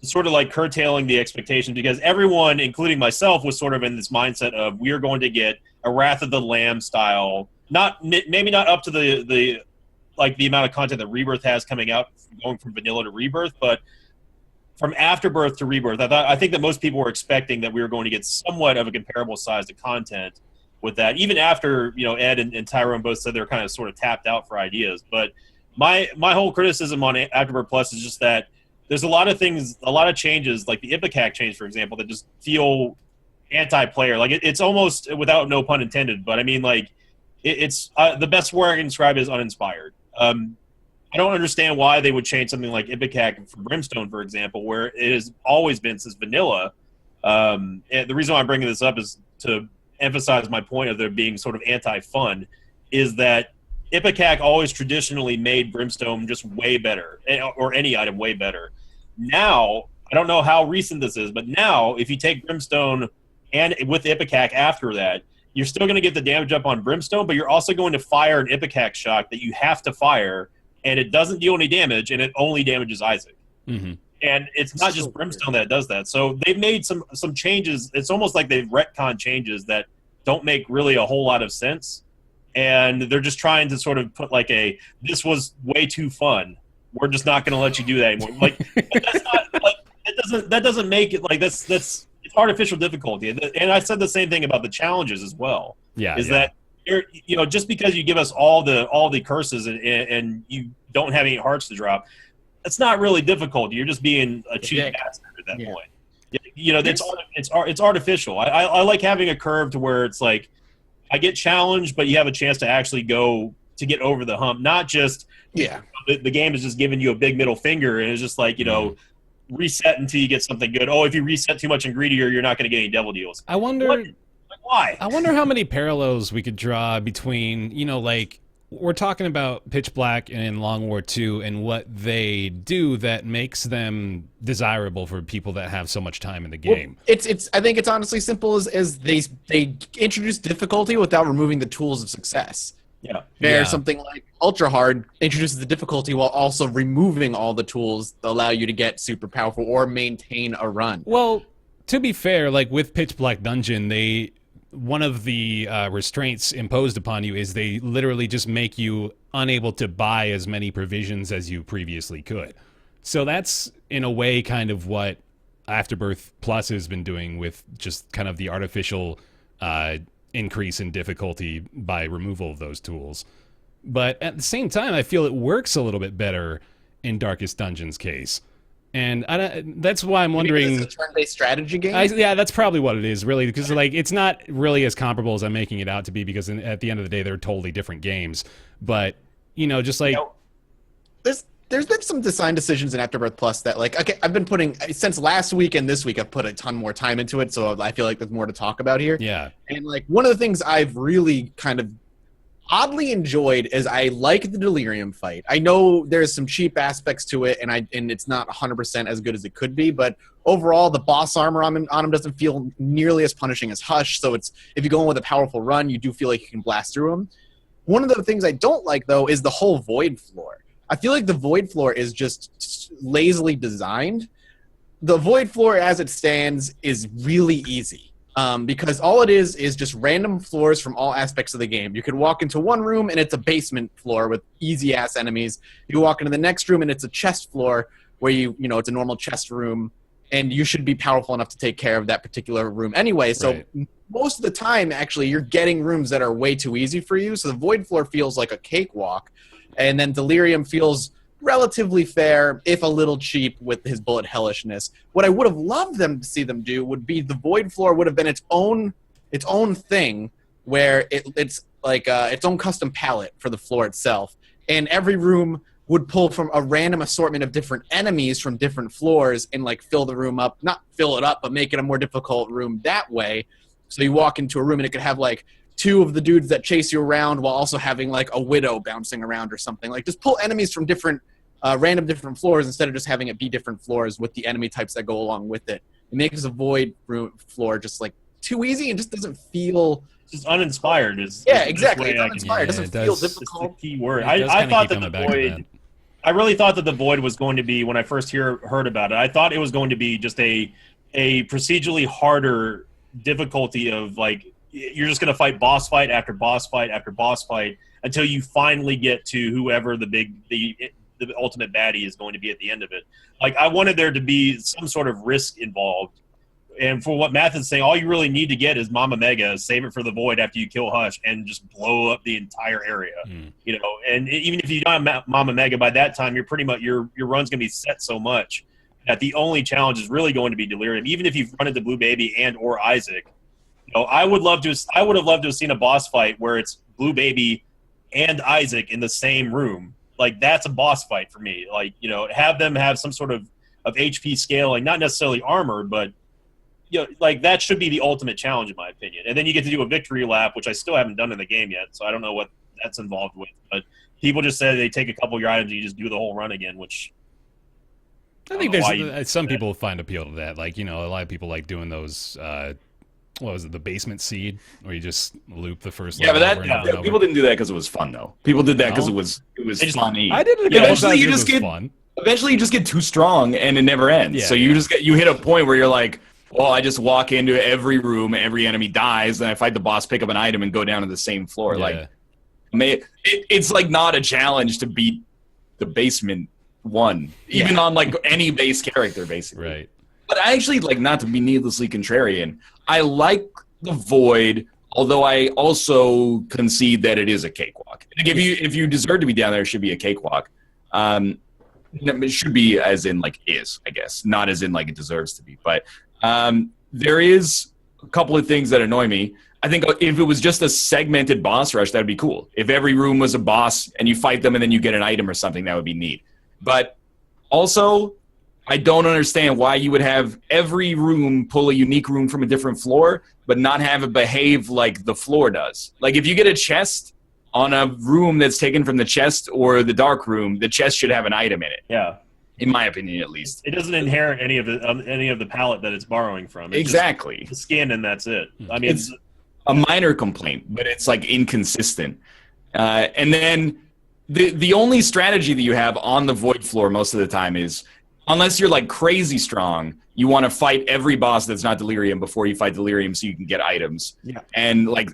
sort of like curtailing the expectations, because everyone, including myself, was sort of in this mindset of we are going to get a Wrath of the Lamb style, maybe not up to the amount of content that Rebirth has coming out, going from vanilla to Rebirth, but from Afterbirth to Rebirth, I think that most people were expecting that we were going to get somewhat of a comparable size of content with that. Even after Ed and Tyrone both said they're kind of sort of tapped out for ideas. But my whole criticism on Afterbirth Plus is just that there's a lot of things, a lot of changes, like the Ipecac change, for example, that just feel anti-player. Like it's almost, without no pun intended, but I mean, like it's the best word I can describe it is uninspired. I don't understand why they would change something like Ipecac for Brimstone, for example, where it has always been since vanilla. And the reason why I'm bringing this up is to emphasize my point of there being sort of anti-fun, is that Ipecac always traditionally made Brimstone just way better, or any item way better. Now, I don't know how recent this is, but now if you take Brimstone and with Ipecac after that, you're still going to get the damage up on Brimstone, but you're also going to fire an Ipecac shock that you have to fire, and it doesn't deal any damage, and it only damages Isaac. Mm-hmm. And it's not just Brimstone that does that. So they've made some changes. It's almost like they've retconned changes that don't make really a whole lot of sense. And they're just trying to sort of put like this was way too fun. We're just not going to let you do that anymore. Like that's not like that doesn't make it like that's it's artificial difficulty. And I said the same thing about the challenges as well. Yeah, that just because you give us all the curses and you don't have any hearts to drop, that's not really difficult. You're just being a cheap bastard at that point. It's artificial. I like having a curve to where it's like I get challenged, but you have a chance to actually go to get over the hump. Not just the game is just giving you a big middle finger and it's just like reset until you get something good. Oh, if you reset too much and greedier, you're not going to get any devil deals. I wonder. Why? I wonder how many parallels we could draw between, like, we're talking about Pitch Black and Long War 2 and what they do that makes them desirable for people that have so much time in the game. Well, I think it's honestly simple as they introduce difficulty without removing the tools of success. Yeah. There's something like Ultra Hard introduces the difficulty while also removing all the tools that allow you to get super powerful or maintain a run. Well, to be fair, like with Pitch Black Dungeon, one of the restraints imposed upon you is they literally just make you unable to buy as many provisions as you previously could. So that's, in a way, kind of what Afterbirth Plus has been doing with just kind of the artificial increase in difficulty by removal of those tools. But at the same time, I feel it works a little bit better in Darkest Dungeon's case. And that's why I'm wondering. It's a turn-based strategy game. Yeah, that's probably what it is, really, because like it's not really as comparable as I'm making it out to be. Because at the end of the day, they're totally different games. But just like there's been some design decisions in Afterbirth Plus that I've been putting since last week and this week. I've put a ton more time into it, so I feel like there's more to talk about here. Yeah, and like one of the things I've really kind of oddly enjoyed is I like the Delirium fight. I know there's some cheap aspects to it, and it's not 100% as good as it could be, but overall the boss armor on him doesn't feel nearly as punishing as Hush, so if you go in with a powerful run, you do feel like you can blast through him. One of the things I don't like, though, is the whole Void floor. I feel like the Void floor is just lazily designed. The Void floor as it stands is really easy. Because all it is just random floors from all aspects of the game. You could walk into one room and it's a basement floor with easy-ass enemies. You walk into the next room and it's a chest floor where it's a normal chest room, and you should be powerful enough to take care of that particular room anyway. So most of the time, actually, you're getting rooms that are way too easy for you. So the Void floor feels like a cakewalk, and then Delirium feels relatively fair, if a little cheap, with his bullet hellishness. What I would have loved them to see them do would be the Void floor would have been its own thing, where it's like its own custom palette for the floor itself, and every room would pull from a random assortment of different enemies from different floors and like fill the room up, not fill it up, but make it a more difficult room that way. So you walk into a room and it could have like two of the dudes that chase you around while also having like a widow bouncing around or something. Like just pull enemies from different random different floors instead of just having it be different floors with the enemy types that go along with it. it makes the void floor just like too easy and just doesn't feel. Just uninspired is exactly. the It's best way I can- uninspired. It doesn't it feel does. It's the difficult. key word. It does I kinda thought keep that coming the back to void. that. I really thought that the void was going to be, when I first heard about it, I thought it was going to be just a procedurally harder difficulty of like you're just going to fight boss fight after boss fight after boss fight until you finally get to whoever the ultimate baddie is going to be at the end of it. Like I wanted there to be some sort of risk involved. And for what Math is saying, all you really need to get is Mama Mega, save it for the void after you kill Hush, and just blow up the entire area. You know, and even if you don't have Mama Mega by that time, you're pretty much your run's gonna be set so much that the only challenge is really going to be Delirium. Even if you've run into Blue Baby and or Isaac, you know, I would have loved to have seen a boss fight where it's Blue Baby and Isaac in the same room. Like that's a boss fight for me. Like, you know, have them have some sort of HP scaling, not necessarily armored, but you know, like that should be the ultimate challenge in my opinion. And then you get to do a victory lap, which I still haven't done in the game yet, so I don't know what that's involved with. But people just say they take a couple of your items and you just do the whole run again, which I think don't know why there's some people find appeal to that. Like, you know, a lot of people like doing those. What was it, the basement seed, where you just loop the first Yeah, but level over and over and people over? didn't do that because it was fun though. People did that because No? it was just- funny. I did it. Yeah, eventually you it just was get fun. Eventually you just get too strong and it never ends. Yeah, so you hit a point where you're like, well, I just walk into every room, every enemy dies, then I fight the boss, pick up an item, and go down to the same floor. Yeah. Like, it's like not a challenge to beat the basement one, even on like any base character, basically. Right. But I actually like, not to be needlessly contrarian, I like the void, although I also concede that it is a cakewalk. Like if you deserve to be down there, it should be a cakewalk. It should be as in like is, I guess, not as in like it deserves to be. But there is a couple of things that annoy me. I think if it was just a segmented boss rush, that would be cool. If every room was a boss and you fight them and then you get an item or something, that would be neat. But also, I don't understand why you would have every room pull a unique room from a different floor, but not have it behave like the floor does. Like if you get a chest on a room that's taken from the chest or the dark room, the chest should have an item in it. yeah, In my opinion, at least. it doesn't inherit any of the palette that it's borrowing from. It's Exactly. just the skin and that's it. I mean, It's a minor complaint, but it's like inconsistent. And then the only strategy that you have on the void floor most of the time is, unless you're like crazy strong, you want to fight every boss that's not Delirium before you fight Delirium so you can get items. Yeah. And like,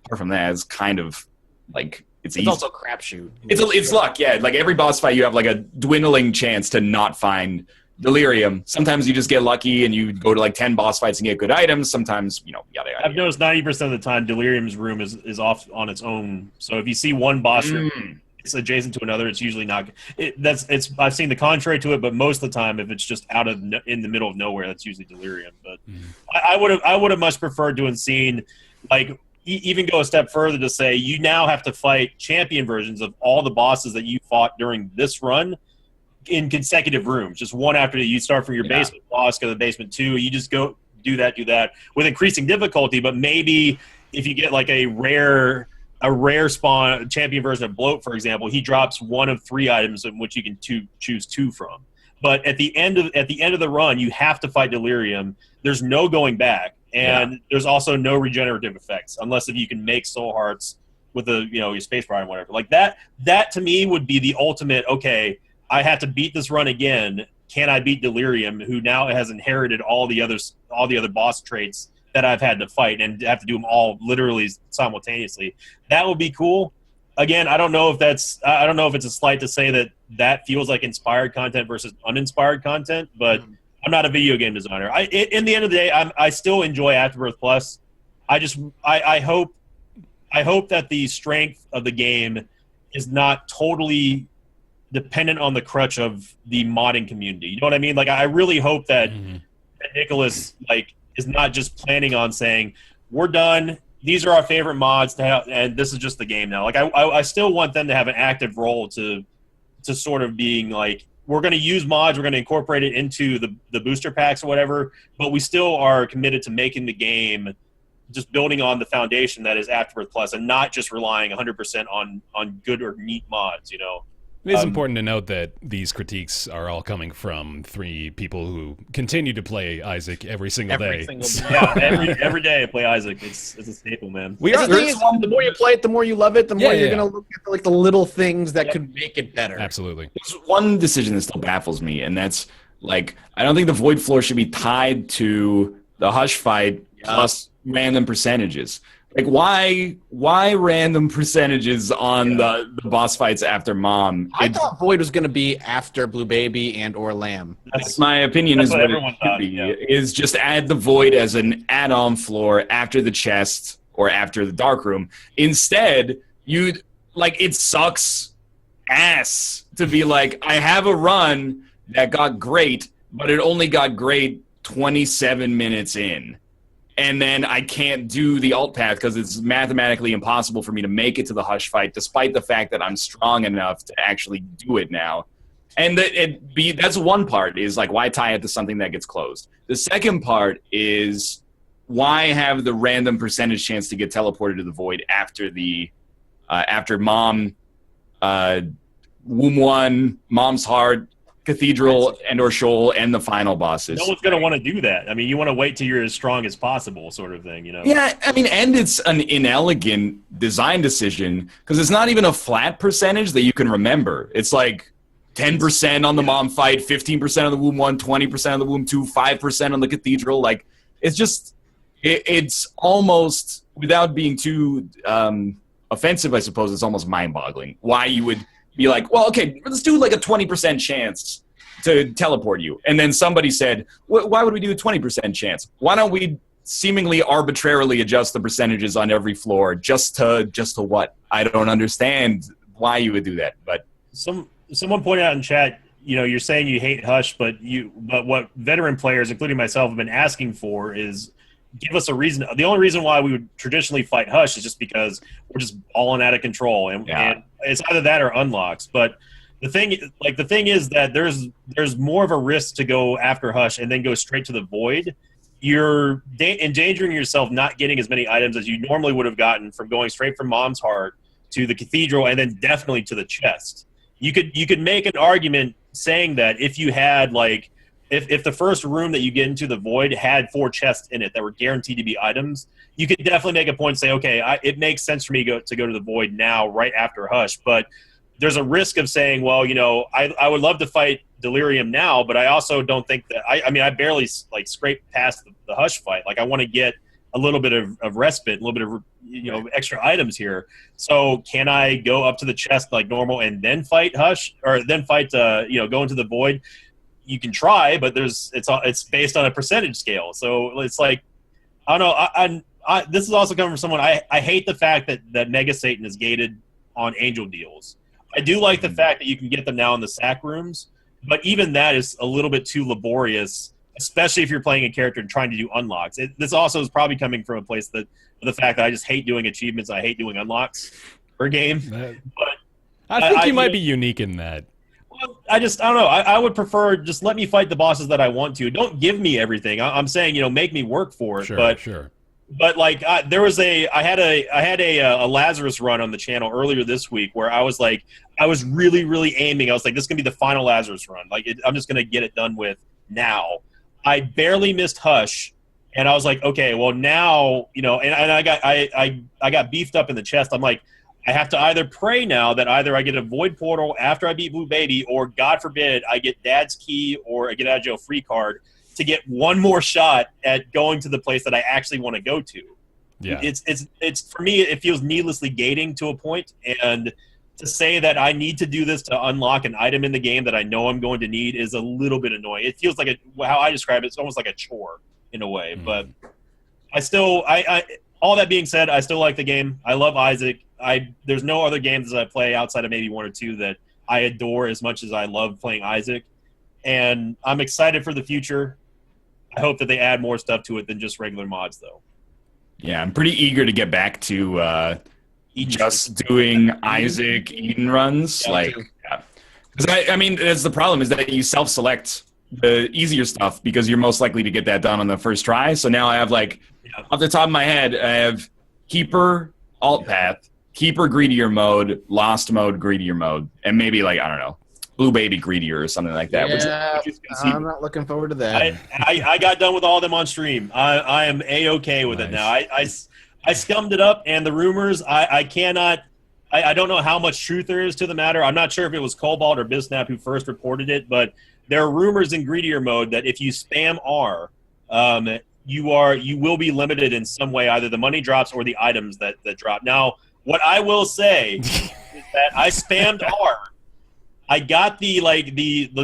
apart from that, it's kind of like it's easy. also a crapshoot. It's luck, yeah. Like every boss fight, you have like a dwindling chance to not find Delirium. Sometimes you just get lucky and you go to like 10 boss fights and get good items. Sometimes, you know, yada yada. I've noticed 90% of the time Delirium's room is off on its own. So if you see one boss room, it's adjacent to another, it's usually not. I've seen the contrary to it, but most of the time, if it's just in the middle of nowhere, that's usually Delirium. But I would have much preferred to have seen, like, even go a step further to say you now have to fight champion versions of all the bosses that you fought during this run in consecutive rooms, just one after the. You start from your basement boss, go to the basement 2. You just go do that with increasing difficulty, but maybe if you get like a rare spawn champion version of Bloat, for example, he drops 1 of 3 items in which you can choose 2 from. But at the end of the run, you have to fight Delirium. There's no going back, and there's also no regenerative effects unless if you can make soul hearts with your space bar and whatever. Like that to me would be the ultimate. Okay, I have to beat this run again. Can I beat Delirium, who now has inherited all the other boss traits that I've had to fight and have to do them all literally simultaneously? That would be cool. Again, I don't know if it's a slight to say that feels like inspired content versus uninspired content, but I'm not a video game designer. In the end of the day, I still enjoy Afterbirth Plus. I hope that the strength of the game is not totally dependent on the crutch of the modding community. You know what I mean? Like, I really hope that Nicholas is not just planning on saying, we're done, these are our favorite mods to have, and this is just the game now. Like, I still want them to have an active role to sort of being like, we're going to use mods, we're going to incorporate it into the booster packs or whatever, but we still are committed to making the game, just building on the foundation that is Afterbirth Plus, and not just relying 100% on good or neat mods, you know? It is important to note that these critiques are all coming from 3 people who continue to play Isaac every single day. Yeah, every day I play Isaac. It's a staple, man. The more you play it, the more you love it. The more Yeah, you're yeah. gonna look at like the little things that could make it better. Absolutely. There's one decision that still baffles me, and that's like I don't think the void floor should be tied to the hush fight plus random percentages. Like why random percentages on the boss fights after Mom? I thought Void was gonna be after Blue Baby and or Lamb. That's my opinion. That's Is what what everyone it should thought, be. yeah. Is just add the void as an add-on floor after the chest or after the dark room. Instead, it sucks ass to be like, I have a run that got great, but it only got great 27 minutes in. And then I can't do the alt path because it's mathematically impossible for me to make it to the hush fight, despite the fact that I'm strong enough to actually do it now. And that's one part, is like, why tie it to something that gets closed? The second part is, why have the random percentage chance to get teleported to the void after Mom, Womb 1, Mom's Heart, Cathedral, and/or Shoal, and the final bosses? No one's going to want to do that. I mean, you want to wait till you're as strong as possible, sort of thing, you know? Yeah, I mean, and it's an inelegant design decision because it's not even a flat percentage that you can remember. It's like 10% on the Mom fight, 15% on the Womb 1, 20% on the Womb 2, 5% on the Cathedral. Like, it's just, it's almost, without being too offensive, I suppose, it's almost mind-boggling why you would be like, well, okay, let's do like a 20% chance to teleport you. And then somebody said, why would we do a 20% chance? Why don't we seemingly arbitrarily adjust the percentages on every floor just to what? I don't understand why you would do that. But someone pointed out in chat, you know, you're saying you hate Hush, but what veteran players, including myself, have been asking for is, give us a reason. The only reason why we would traditionally fight Hush is just because we're just balling out of control, and it's either that or unlocks. But the thing is that there's more of a risk to go after Hush and then go straight to the void. You're endangering yourself not getting as many items as you normally would have gotten from going straight from Mom's Heart to the Cathedral and then definitely to the chest. You could make an argument saying that if you had like, if the first room that you get into the void had 4 chests in it that were guaranteed to be items, you could definitely make a point and say, okay, it makes sense for me to go to the void now, right after Hush. But there's a risk of saying, well, you know, I would love to fight Delirium now, but I also don't think that I mean, I barely like scraped past the Hush fight. Like, I want to get a little bit of respite, a little bit of, you know, extra items here. So can I go up to the chest like normal and then fight Hush, or then fight you know, go into the void? You can try, but it's based on a percentage scale. So it's like, I don't know. This is also coming from someone. I hate the fact that Mega Satan is gated on angel deals. I do like the fact that you can get them now in the sack rooms, but even that is a little bit too laborious, especially if you're playing a character and trying to do unlocks. This also is probably coming from a place that the fact that I just hate doing achievements. I hate doing unlocks per game. But I think you might be unique in that. I don't know. I would prefer just let me fight the bosses that I want to. Don't give me everything. I'm saying, you know, make me work for it. Sure. But like, I had a Lazarus run on the channel earlier this week where I was really, really aiming. I was like, this is gonna be the final Lazarus run. Like, I'm just gonna get it done with now. I barely missed Hush, and I was like, okay, well now, you know, and I got beefed up in the chest. I'm like, I have to either pray now that either I get a void portal after I beat Blue Baby, or God forbid I get Dad's key or a get out of jail free card to get one more shot at going to the place that I actually want to go to. Yeah, it's for me, it feels needlessly gating to a point, and to say that I need to do this to unlock an item in the game that I know I'm going to need is a little bit annoying. It feels like how I describe it, it's almost like a chore in a way. But I still, all that being said, I still like the game. I love Isaac. There's no other games that I play outside of maybe 1 or 2 that I adore as much as I love playing Isaac. And I'm excited for the future. I hope that they add more stuff to it than just regular mods, though. Yeah, I'm pretty eager to get back to just doing Isaac Eden runs. Because I mean, that's the problem, is that you self-select the easier stuff because you're most likely to get that done on the first try. So now I have, like, off the top of my head, I have Keeper, Alt Path, Keeper greedier mode, Lost mode greedier mode, and maybe like I don't know, Blue Baby greedier or something like that. Yeah, which is conceivable. I'm not looking forward to that. I got done with all of them on stream. I am A-okay with it now. I scummed it up, and the rumors, I don't know how much truth there is to the matter. I'm not sure if it was Cobalt or Bisnap who first reported it, but there are rumors in greedier mode that if you spam R, you will be limited in some way, either the money drops or the items that drop. Now, what I will say is that I spammed R. I got the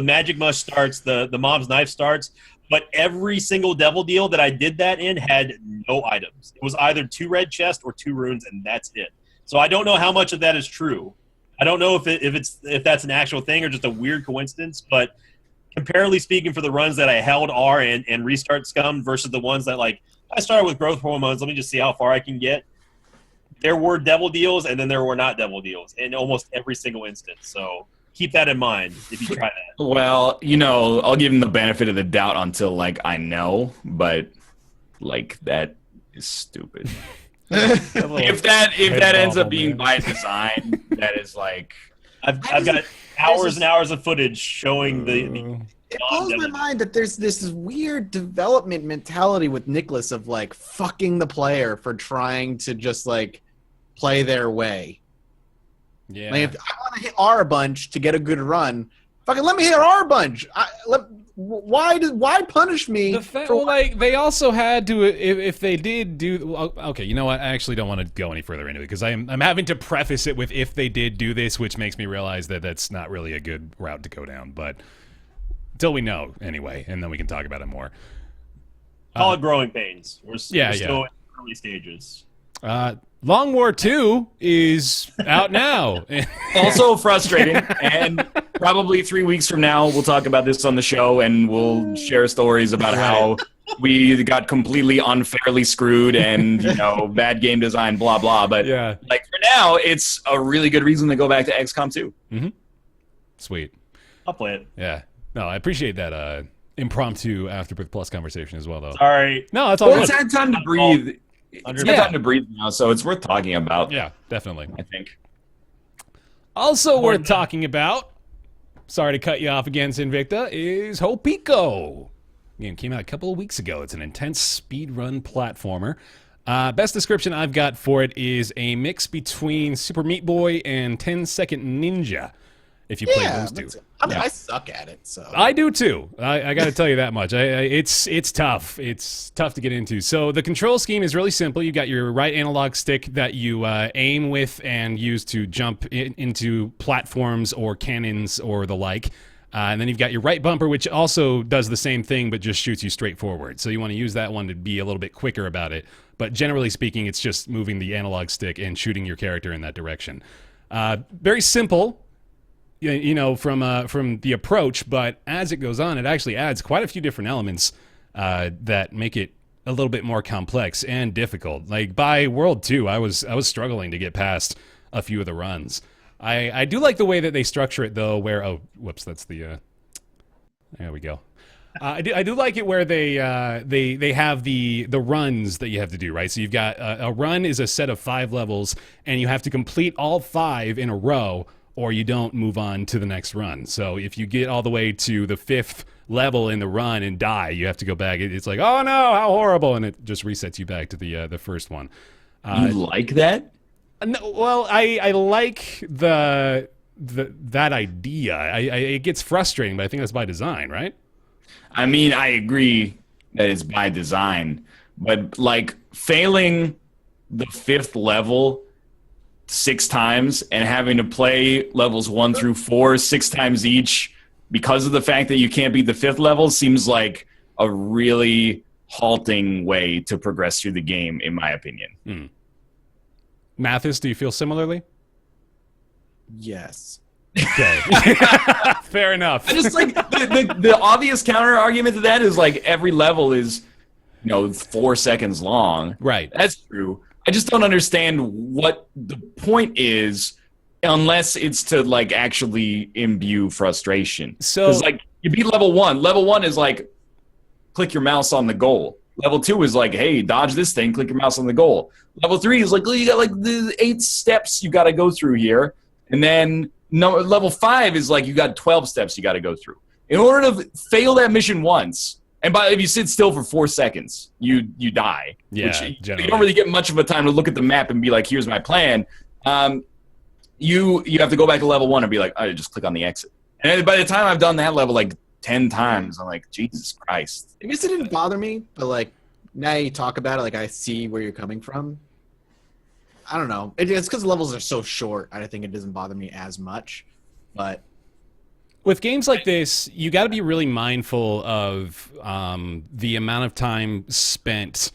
magic mush starts, the mom's knife starts, but every single devil deal that I did that in had no items. It was either 2 red chests or 2 runes, and that's it. So I don't know how much of that is true. I don't know if that's an actual thing or just a weird coincidence, but comparatively speaking, for the runs that I held R and restart scum versus the ones that I started with growth hormones, let me just see how far I can get. There were devil deals, and then there were not devil deals in almost every single instance. So keep that in mind if you try that. Well, I'll give him the benefit of the doubt until I know, but that is stupid. if that ends up being by design, that is I've got hours and hours of footage showing the it blows my mind that there's this weird development mentality with Nicholas of fucking the player for trying to just play their way. Yeah. If I want to hit R a bunch to get a good run, fucking let me hit R a bunch. Why punish me? They also had to, if they did do. Okay, you know what? I actually don't want to go any further into it because I'm having to preface it with if they did do this, which makes me realize that that's not really a good route to go down. But until we know, anyway, and then we can talk about it more. Call it growing pains. We're still in early stages. Long War 2 is out now. Also frustrating, and probably 3 weeks from now we'll talk about this on the show and we'll share stories about how we got completely unfairly screwed and bad game design, blah blah. But for now, it's a really good reason to go back to XCOM 2. Mm-hmm. Sweet. I'll play it. Yeah. No, I appreciate that impromptu Afterbirth Plus conversation as well, though. Sorry. No, it's all good. It's had time to breathe. It's got time to breathe now, so it's worth talking about. Yeah, definitely. I think. Also worth talking about, sorry to cut you off again, Sinvicta, is HoPiKo. Again, came out a couple of weeks ago. It's an intense speedrun platformer. Best description I've got for it is a mix between Super Meat Boy and 10-Second Ninja, if you play those two. I suck at it, so. I do too. I got to tell you that much. It's tough. It's tough to get into. So the control scheme is really simple. You've got your right analog stick that you aim with and use to jump into platforms or cannons or the like. And then you've got your right bumper, which also does the same thing but just shoots you straight forward. So you want to use that one to be a little bit quicker about it. But generally speaking, it's just moving the analog stick and shooting your character in that direction. Very simple. From the approach, but as it goes on, it actually adds quite a few different elements that make it a little bit more complex and difficult. By World 2, I was struggling to get past a few of the runs. I do like the way that they structure it, though, where that's the there we go. I do like it where they have the runs that you have to do, right? So you've got a run is a set of 5 levels, and you have to complete all 5 in a row, or you don't move on to the next run. So if you get all the way to the 5th level in the run and die, you have to go back. It's like, oh no, how horrible, and it just resets you back to the first one. You like that? No, well, I like that idea. It gets frustrating, but I think that's by design, right? I mean, I agree that it's by design, but failing the 5th level 6 times and having to play levels 1 through 4 6 times each because of the fact that you can't beat the 5th level seems like a really halting way to progress through the game, in my opinion. Mathis, do you feel similarly? Yes. Okay. Fair enough. I just the obvious counter argument to that is every level is 4 seconds long. Right. That's true. I just don't understand what the point is unless it's to actually imbue frustration. So you beat level 1. Level 1 is click your mouse on the goal. Level 2 is like, hey, dodge this thing, click your mouse on the goal. Level 3 is like, oh, you got like the 8 steps you got to go through here. And then level 5 is like, you got 12 steps you got to go through. In order to fail that mission once, and if you sit still for 4 seconds, you die. Yeah, you don't really get much of a time to look at the map and be like, here's my plan. You have to go back to level 1 and be like, oh, just click on the exit. And by the time I've done that level like 10 times, I'm like, Jesus Christ. I guess it didn't bother me, but like now you talk about it, like I see where you're coming from. I don't know. It's because the levels are so short. I think it doesn't bother me as much, but with games like this, you got to be really mindful of the amount of time spent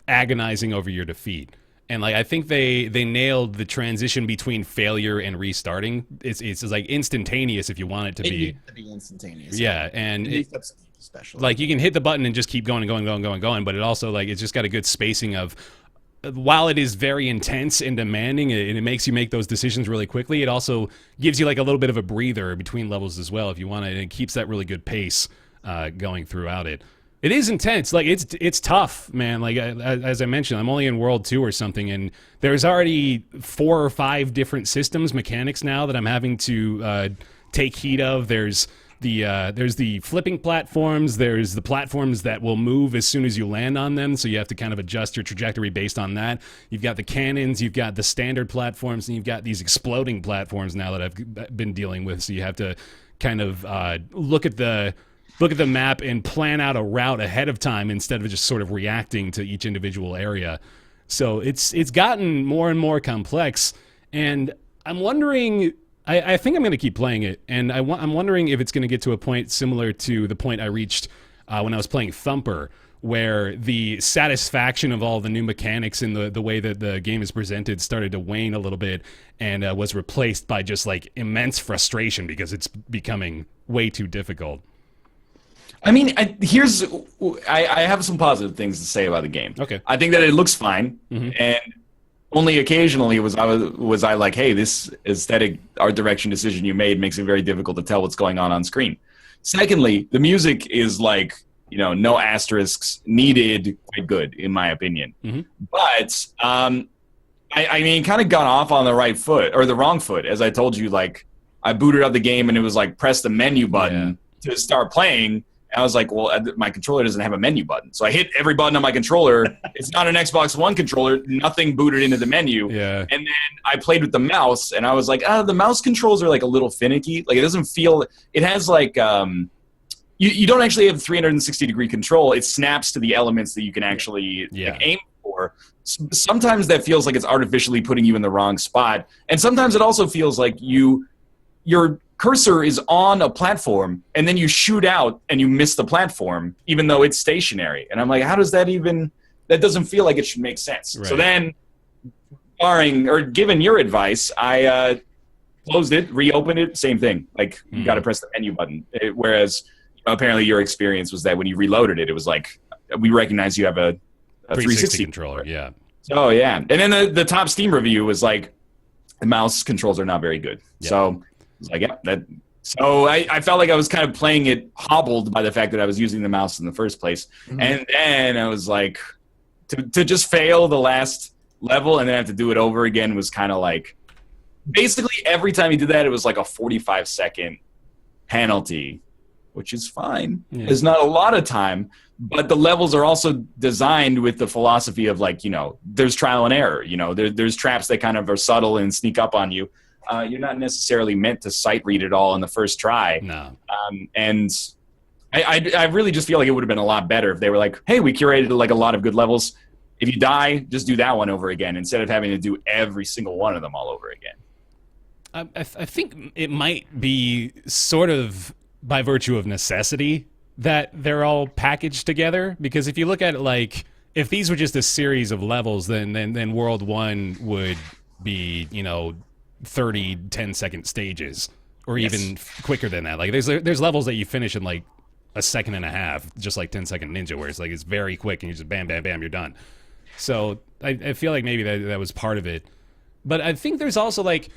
agonizing over your defeat. And like I think they nailed the transition between failure and restarting. It's like instantaneous if you want it to be. Needs to be instantaneous. Yeah, and especially like you can hit the button and just keep going, but it also like it's just got a good spacing of. While it is very intense and demanding, and it makes you make those decisions really quickly, it also gives you like a little bit of a breather between levels as well if you want it, and it keeps that really good pace going throughout it. It is intense. Like it's tough, man. Like as I mentioned, I'm only in World 2 or something, and there's already 4 or 5 different systems mechanics now that I'm having to take heed of. There's the flipping platforms. There's the platforms that will move as soon as you land on them, so you have to kind of adjust your trajectory based on that. You've got the cannons, you've got the standard platforms, and you've got these exploding platforms now that I've been dealing with. So you have to kind of look at the map and plan out a route ahead of time instead of just sort of reacting to each individual area. So it's gotten more and more complex, and I'm wondering. I think I'm going to keep playing it, and I'm wondering if it's going to get to a point similar to the point I reached when I was playing Thumper, where the satisfaction of all the new mechanics and the way that the game is presented started to wane a little bit and was replaced by just like immense frustration because it's becoming way too difficult. I mean, I have some positive things to say about the game. Okay. I think that it looks fine, and only occasionally was I like, hey, this aesthetic art direction decision you made makes it very difficult to tell what's going on screen. Secondly, the music is like, no asterisks needed, quite good in my opinion. But I mean, kind of got off on the right foot or the wrong foot, as I told you. Like, I booted up the game and it was like press the menu button to start playing. I was like, well, my controller doesn't have a menu button. So I hit every button on my controller. It's not an Xbox One controller. Nothing booted into the menu. Yeah. And then I played with the mouse, and I was like, the mouse controls are like a little finicky. Like, it doesn't feel – it has like you don't actually have 360-degree control. It snaps to the elements that you can actually like, aim for. Sometimes that feels like it's artificially putting you in the wrong spot. And sometimes it also feels like your cursor is on a platform, and then you shoot out and you miss the platform, even though it's stationary. And I'm like, how does that even – that doesn't feel like it should make sense. Right. So then, given your advice, I closed it, reopened it, same thing. Like, you got to press the menu button. Whereas apparently your experience was that when you reloaded it, it was like, we recognize you have a 360 controller. Yeah. Oh, yeah. And then the top Steam review was like, the mouse controls are not very good. Yep. So it's like, so I felt like I was kind of playing it hobbled by the fact that I was using the mouse in the first place. And then I was like, to just fail the last level and then have to do it over again was kind of like, basically every time you did that, it was like a 45-second penalty, which is fine. Yeah. It's not a lot of time, but the levels are also designed with the philosophy of like, there's trial and error. There's traps that kind of are subtle and sneak up on you. You're not necessarily meant to sight read it all in the first try. No. And I really just feel like it would have been a lot better if they were like, hey, we curated like a lot of good levels. If you die, just do that one over again instead of having to do every single one of them all over again. I think it might be sort of by virtue of necessity that they're all packaged together, because if you look at it like, if these were just a series of levels, then World 1 would be, 30 10-second stages, or even quicker than that. Like there's levels that you finish in like a second and a half, just like 10-second Ninja, where it's like it's very quick and you just bam, bam, bam, you're done. So I feel like maybe that was part of it. But I think there's also like,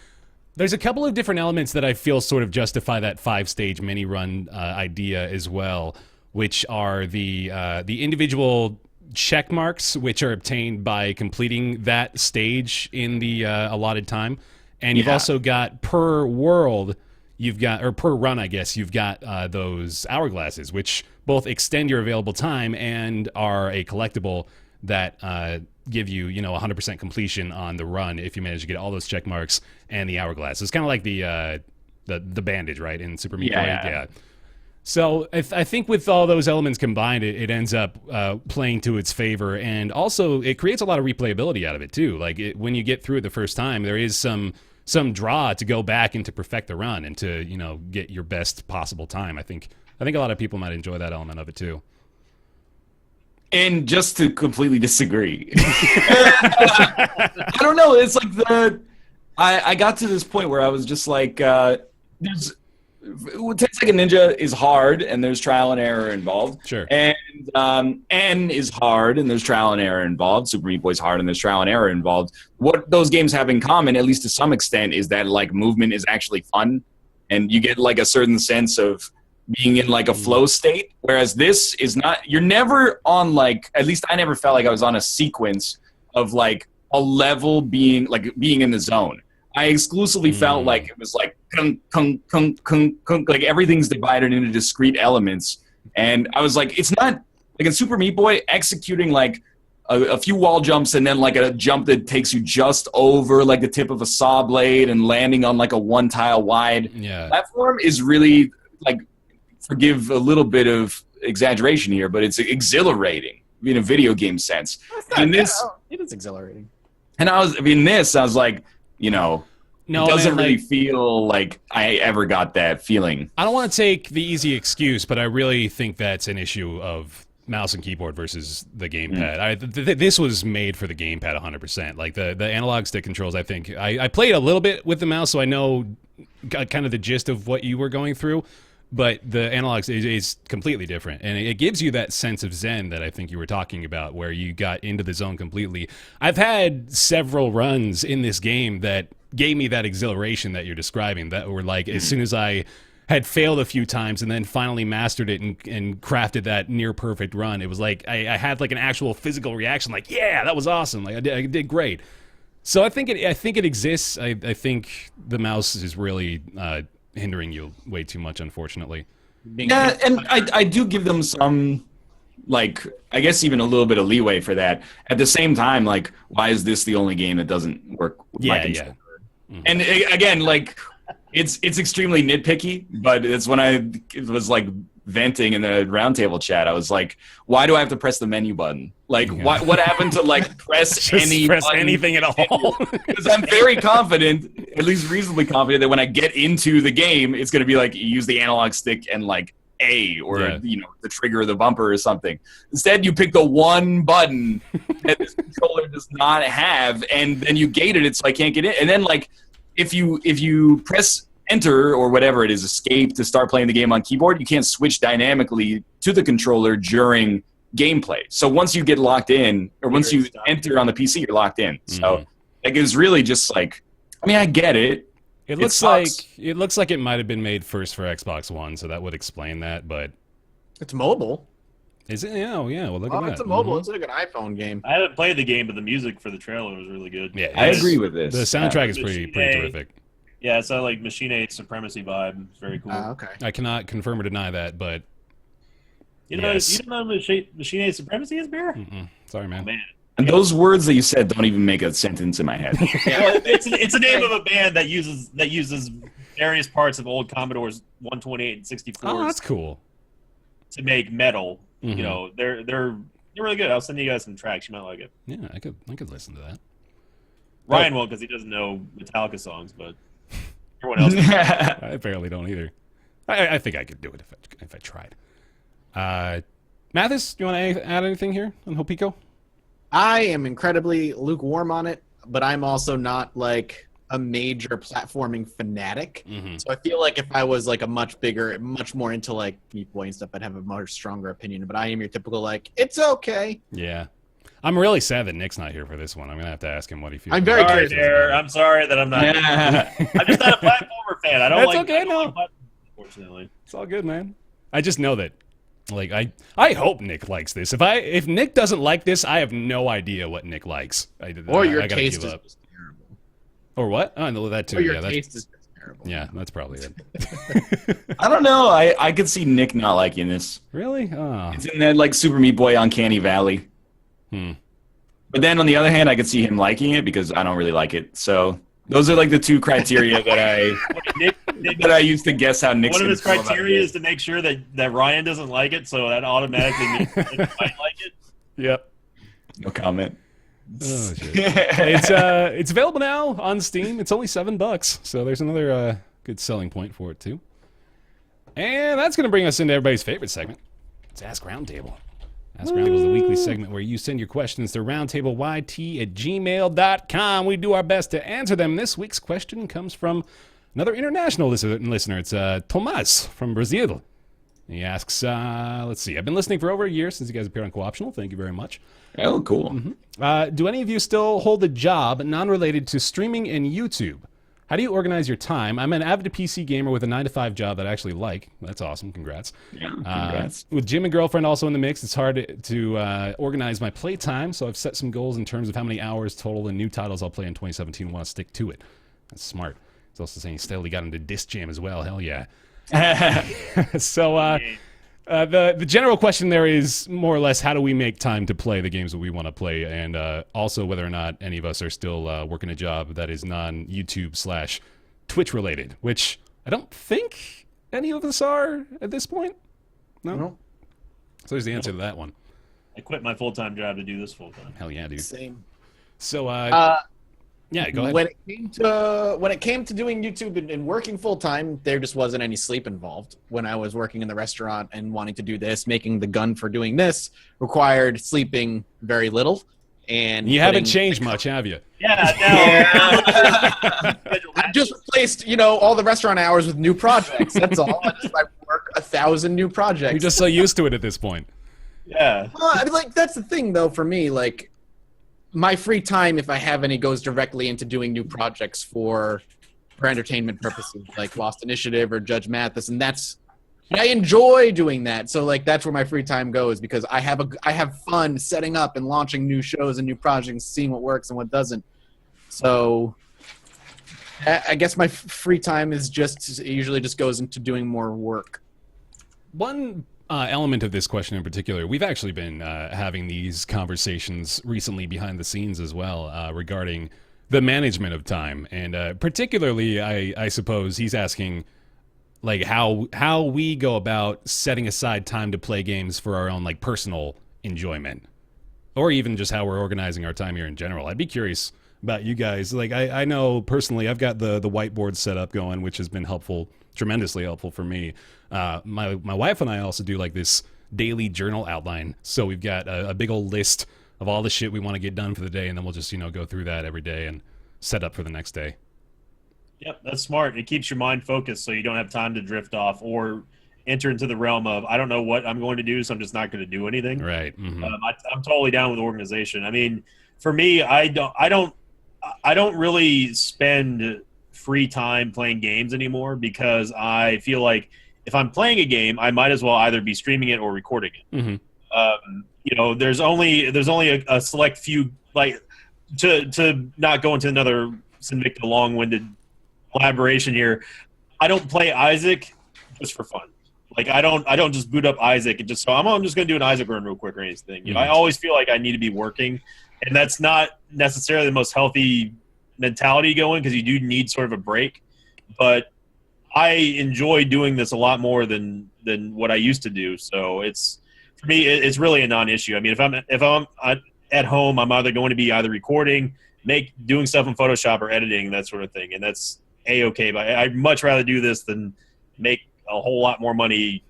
there's a couple of different elements that I feel sort of justify that 5-stage mini run idea as well, which are the individual check marks, which are obtained by completing that stage in the allotted time. And you've also got per world, or per run, I guess, you've got those hourglasses, which both extend your available time and are a collectible that give you, 100% completion on the run if you manage to get all those check marks and the hourglass. It's kind of like the bandage, right, in Super Meat Boy? Yeah. So I think with all those elements combined, it ends up playing to its favor, and also it creates a lot of replayability out of it too. Like when you get through it the first time, there is some draw to go back and to perfect the run and to get your best possible time. I think a lot of people might enjoy that element of it too. And just to completely disagree, I don't know. It's like I got to this point where I was just like, there's. 10-Second Ninja is hard, and there's trial and error involved. Sure. And N is hard, and there's trial and error involved. Super Meat Boy's hard, and there's trial and error involved. What those games have in common, at least to some extent, is that like movement is actually fun, and you get like a certain sense of being in like a flow state. Whereas this is not. You're never on like. At least I never felt like I was on a sequence of like a level being in the zone. I exclusively felt like it was like kung, kung, kung, kung, kung, like everything's divided into discrete elements. And I was like, it's not like in Super Meat Boy executing like a few wall jumps and then like a jump that takes you just over like the tip of a saw blade and landing on like a one tile wide platform is really like, forgive a little bit of exaggeration here, but it's exhilarating in a video game sense. And this, it is exhilarating. And I was like, no, it doesn't really feel like I ever got that feeling. I don't want to take the easy excuse, but I really think that's an issue of mouse and keyboard versus the gamepad. This was made for the gamepad 100%. Like the analog stick controls, I think. I played a little bit with the mouse, so I know kind of the gist of what you were going through, but the analog is completely different, and it gives you that sense of zen that I think you were talking about, where you got into the zone completely. I've had several runs in this game that gave me that exhilaration that you're describing, that were like, as soon as I had failed a few times and then finally mastered it and crafted that near perfect run, it was like I had like an actual physical reaction, like, yeah, that was awesome, like I did great. So I think it exists. I think the mouse is really hindering you way too much, unfortunately. Yeah, and I do give them some, like, I guess even a little bit of leeway for that. At the same time, like, why is this the only game that doesn't work with my controller? Mm-hmm. And again, like, it's extremely nitpicky, but it's when it was like venting in the Roundtable chat, I was like, why do I have to press the menu button? Like, what happened to like press anything at all? Because I'm very confident, at least reasonably confident, that when I get into the game, it's going to be like, you use the analog stick and like A or the trigger of the bumper or something. Instead, you pick the one button that this controller does not have, and then you gate it, so I can't get in. And then like, if you press enter or whatever it is, escape, to start playing the game on keyboard, you can't switch dynamically to the controller during gameplay. So once you get locked in, or once you enter on the PC, you're locked in. So like, it was really just like, I mean, I get it. It looks like it might have been made first for Xbox One, so that would explain that. But it's mobile. Is it? Yeah, well, look at that. It's a mobile. It's like an iPhone game. I haven't played the game, but the music for the trailer was really good. Yeah, I agree with this. The soundtrack is pretty terrific. Yeah, it's like Machine 8 Supremacy vibe. It's very cool. Okay. I cannot confirm or deny that, but you don't know Machine 8 Supremacy is, Bear? Sorry, man. Oh, man. And those words that you said don't even make a sentence in my head. Well, it's a name of a band that uses various parts of old Commodore's 128 and 64s. Oh, that's cool. To make metal. You know, they're really good. I'll send you guys some tracks. You might like it. Yeah, I could listen to that. Ryan won't, because he doesn't know Metallica songs, but everyone else. I apparently don't either. I think I could do it if I tried. Mathis, do you want to add anything here on HoPiKo? I am incredibly lukewarm on it, but I'm also not like a major platforming fanatic. So I feel like if I was like a much more into like Meat Boy and stuff, I'd have a much stronger opinion. But I am your typical like, it's okay. Yeah. I'm really sad that Nick's not here for this one. I'm gonna have to ask him what he feels. I'm very curious. I'm sorry that I'm not. I'm just not a platformer fan. I don't That's like. okay, no. Like, unfortunately, it's all good, man. I just know that Like I hope Nick likes this. If Nick doesn't like this, I have no idea what Nick likes. Or your I gotta taste give is up. just terrible. Or what? Oh, no, that too. Or your Yeah, taste is just terrible. yeah, that's probably it. I don't know. I could see Nick not liking this. Really? Oh. It's in that like Super Meat Boy Uncanny Valley. But then on the other hand, I could see him liking it because I don't really like it. So those are like the two criteria that I used to guess how Nick's One of gonna his feel about criteria it. is to make sure that Ryan doesn't like it, so that automatically means that he might like it. Yep. No comment. Oh, shit. It's available now on Steam. It's only $7, so there's another good selling point for it too. And that's going to bring us into everybody's favorite segment. It's Ask Roundtable. Ask Roundtable is the weekly segment where you send your questions to roundtableyt@gmail.com. We do our best to answer them. This week's question comes from another international listener. It's Thomaz from Brazil. He asks, let's see, I've been listening for over a year since you guys appeared on Co-optional. Thank you very much. Oh, cool. Do any of you still hold a job non-related to streaming and YouTube? How do you organize your time? I'm an avid PC gamer with a 9-to-5 job that I actually like. That's awesome. Congrats. Yeah, congrats. With Jim and girlfriend also in the mix, it's hard to organize my playtime, so I've set some goals in terms of how many hours total and new titles I'll play in 2017 and want to stick to it. That's smart. He's also saying he steadily got into Disc Jam as well. Hell yeah. So the general question there is more or less how do we make time to play the games that we want to play, and also whether or not any of us are still working a job that is non-YouTube / Twitch related, which I don't think any of us are at this point. No. So there's the answer to that one. I quit my full-time job to do this full-time. Hell yeah, dude. Same. So yeah, go ahead. When it came to doing YouTube and working full time, there just wasn't any sleep involved. When I was working in the restaurant and wanting to do this, making the gun for doing this required sleeping very little. And you haven't changed much, have you? Yeah, I just replaced, all the restaurant hours with new projects. That's all. I work 1,000 new projects. You're just so used to it at this point. yeah. Well, I mean, that's the thing, though, for me. Like, my free time, if I have any, goes directly into doing new projects for entertainment purposes, like Lost Initiative or Judge Mathis, and I enjoy doing that. So, like, that's where my free time goes because I have fun setting up and launching new shows and new projects, seeing what works and what doesn't. So, I guess my free time is usually just goes into doing more work. One element of this question in particular, we've actually been having these conversations recently behind the scenes as well regarding the management of time, and particularly, I suppose he's asking like how we go about setting aside time to play games for our own like personal enjoyment, or even just how we're organizing our time here in general. I'd be curious about you guys. Like I know personally, I've got the whiteboard set up going, which has been helpful. Tremendously helpful for me. My wife and I also do like this daily journal outline. So we've got a big old list of all the shit we want to get done for the day, and then we'll just go through that every day and set up for the next day. Yep, that's smart. It keeps your mind focused so you don't have time to drift off or enter into the realm of I don't know what I'm going to do, so I'm just not going to do anything. Right. Mm-hmm. I'm totally down with organization. I mean, for me, I don't really spend free time playing games anymore because I feel like if I'm playing a game, I might as well either be streaming it or recording it. Mm-hmm. There's only a select few, like to not go into another Sinvicta long-winded collaboration here. I don't play Isaac just for fun. Like I don't just boot up Isaac and just so I'm just going to do an Isaac run real quick or anything. Mm-hmm. I always feel like I need to be working, and that's not necessarily the most healthy mentality going because you do need sort of a break. But I enjoy doing this a lot more than what I used to do. So it's for me, it's really a non-issue. I mean, if I'm at home, I'm either going to be recording, doing stuff in Photoshop or editing, that sort of thing, and that's a-okay. But I'd much rather do this than make a whole lot more money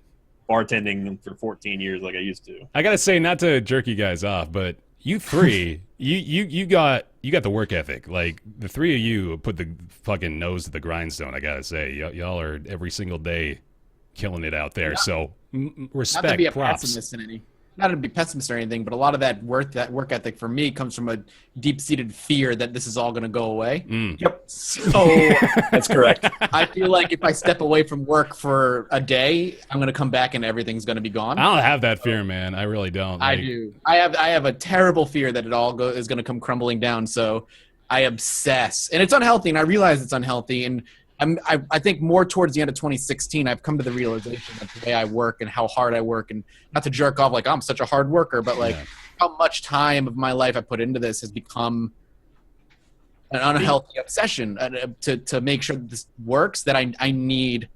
bartending for 14 years like I used to. I gotta say, not to jerk you guys off, but you three, you got the work ethic. Like the three of you put the fucking nose to the grindstone. I gotta say, y'all are every single day killing it out there. So respect, Not to be a props. pessimist in any. not to be pessimist or anything, but a lot of that work ethic for me comes from a deep-seated fear that this is all going to go away. Yep. So That's correct. I feel like if I step away from work for a day, I'm going to come back and everything's going to be gone. I don't have that fear, man. I really don't. I do. I have a terrible fear that it all is going to come crumbling down. So I obsess, and it's unhealthy, and I realize it's unhealthy. And I think more towards the end of 2016, I've come to the realization that the way I work and how hard I work, and not to jerk off like I'm such a hard worker, but like how much time of my life I put into this has become an unhealthy obsession to make sure that this works. That I need.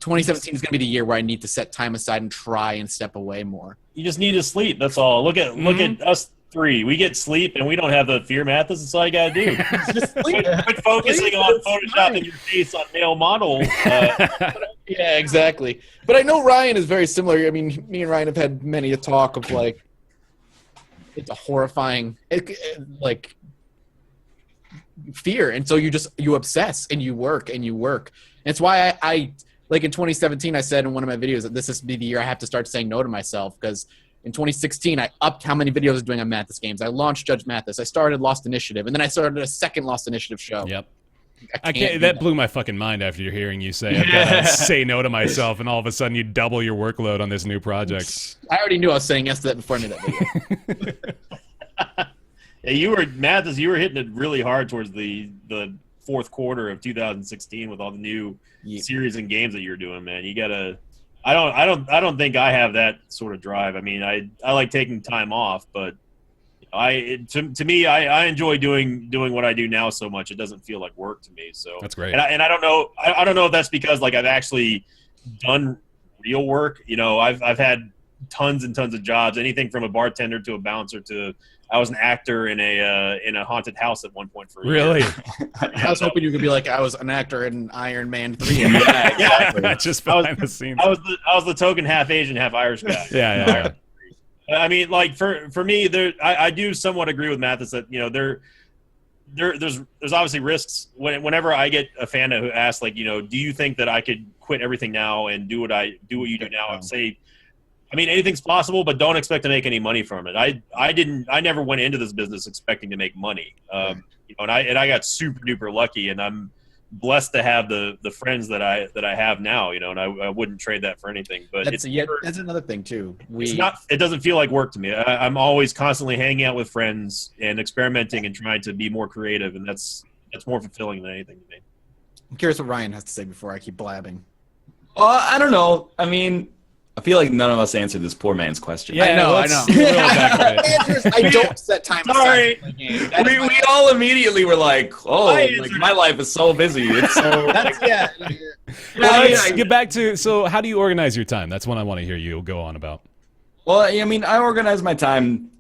2017 is going to be the year where I need to set time aside and try and step away more. You just need to sleep. That's all. Look at us three. We get sleep and we don't have the fear, Mathis. That's all you got to do. Just sleep. Quit focusing on photoshopping your face on male model. Yeah, exactly. But I know Ryan is very similar. I mean, me and Ryan have had many a talk of like, it's a horrifying, like, fear. And so you obsess and you work and you work. And it's why I like in 2017, I said in one of my videos that this is the year I have to start saying no to myself, because in 2016, I upped how many videos I was doing on Mathis games. I launched Judge Mathis. I started Lost Initiative, and then I started a second Lost Initiative show. Yep. I can't. That blew my fucking mind after you're hearing you say I've got to say no to myself, and all of a sudden you double your workload on this new project. I already knew I was saying yes to that before I made that video. Yeah, you were Mathis. You were hitting it really hard towards the fourth quarter of 2016 with all the new series and games that you're doing, man. You gotta. I don't think I have that sort of drive. I mean, I like taking time off, but to me, I enjoy doing what I do now so much. It doesn't feel like work to me. So that's great. And I don't know. I don't know if that's because like I've actually done real work. You know, I've had tons and tons of jobs, anything from a bartender to a bouncer to I was an actor in a haunted house at one point for a really. year. I was hoping you could be like I was an actor in Iron Man 3. Yeah, exactly. Just behind the scenes. I was the token half Asian, half Irish guy. Yeah. I mean, like for me, I do somewhat agree with Mathis that there's obviously risks. Whenever I get a fan who asks like do you think that I could quit everything now and do what you do now? I'd say, I mean, anything's possible, but don't expect to make any money from it. I never went into this business expecting to make money. And I got super duper lucky, and I'm blessed to have the friends that I have now, and I wouldn't trade that for anything. But that's another thing too. It doesn't feel like work to me. I'm always constantly hanging out with friends and experimenting and trying to be more creative, and that's more fulfilling than anything to me. I'm curious what Ryan has to say before I keep blabbing. I don't know. I mean, I feel like none of us answered this poor man's question. Yeah, I know. I I don't set time aside. Sorry. We all immediately were like, my life is so busy. It's so. Well, let's get back to, so how do you organize your time? That's what I want to hear you go on about. Well, I mean, I organize my time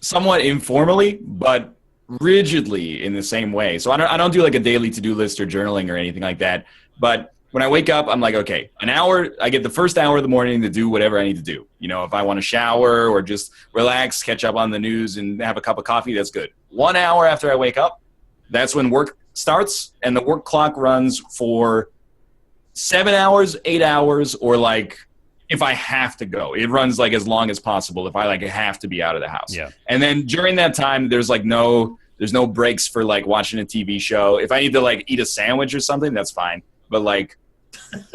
somewhat informally, but rigidly in the same way. So I don't do like a daily to-do list or journaling or anything like that. But when I wake up, I'm like, okay, an hour, I get the first hour of the morning to do whatever I need to do. If I want to shower or just relax, catch up on the news and have a cup of coffee, that's good. 1 hour after I wake up, that's when work starts, and the work clock runs for 7 hours, 8 hours, or like if I have to go. It runs like as long as possible if I like have to be out of the house. Yeah. And then during that time, there's no breaks for like watching a TV show. If I need to like eat a sandwich or something, that's fine. But like,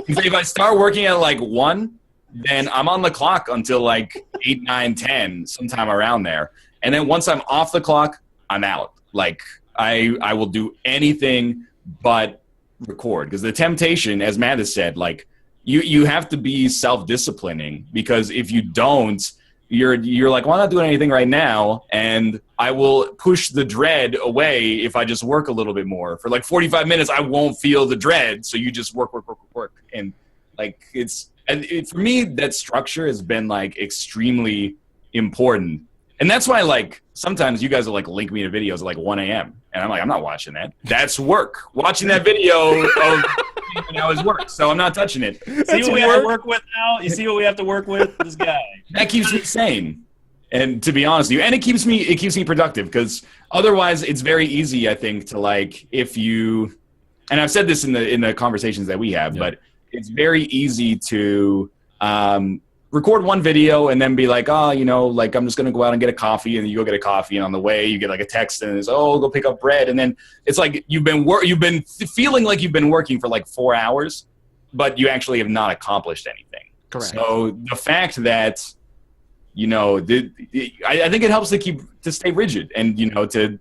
if I start working at like 1, then I'm on the clock until like 8, 9, 10, sometime around there. And then once I'm off the clock, I'm out. Like I will do anything but record, because the temptation, as Matt has said, like you have to be self-disciplining, because if you don't, you're like, well, I'm not doing anything right now, and I will push the dread away if I just work a little bit more. For like 45 minutes, I won't feel the dread, so you just work. And like for me, that structure has been like extremely important. And that's why like sometimes you guys will like link me to videos at like 1 a.m. and I'm like, I'm not watching that. That's work. Watching that video of is work, so I'm not touching it. See what we have to work with now? You see what we have to work with? This guy. That keeps me sane. And to be honest with you, and it keeps me productive, because otherwise it's very easy, I think, to like, if you, and I've said this in the conversations that we have, but it's very easy to record one video and then be like, oh, you know, like I'm just going to go out and get a coffee, and you go get a coffee, and on the way you get like a text and it's, oh, go pick up bread. And then it's like you've been feeling like you've been working for like 4 hours, but you actually have not accomplished anything. Correct. So the fact that, you know, I think it helps to stay rigid and, you know, to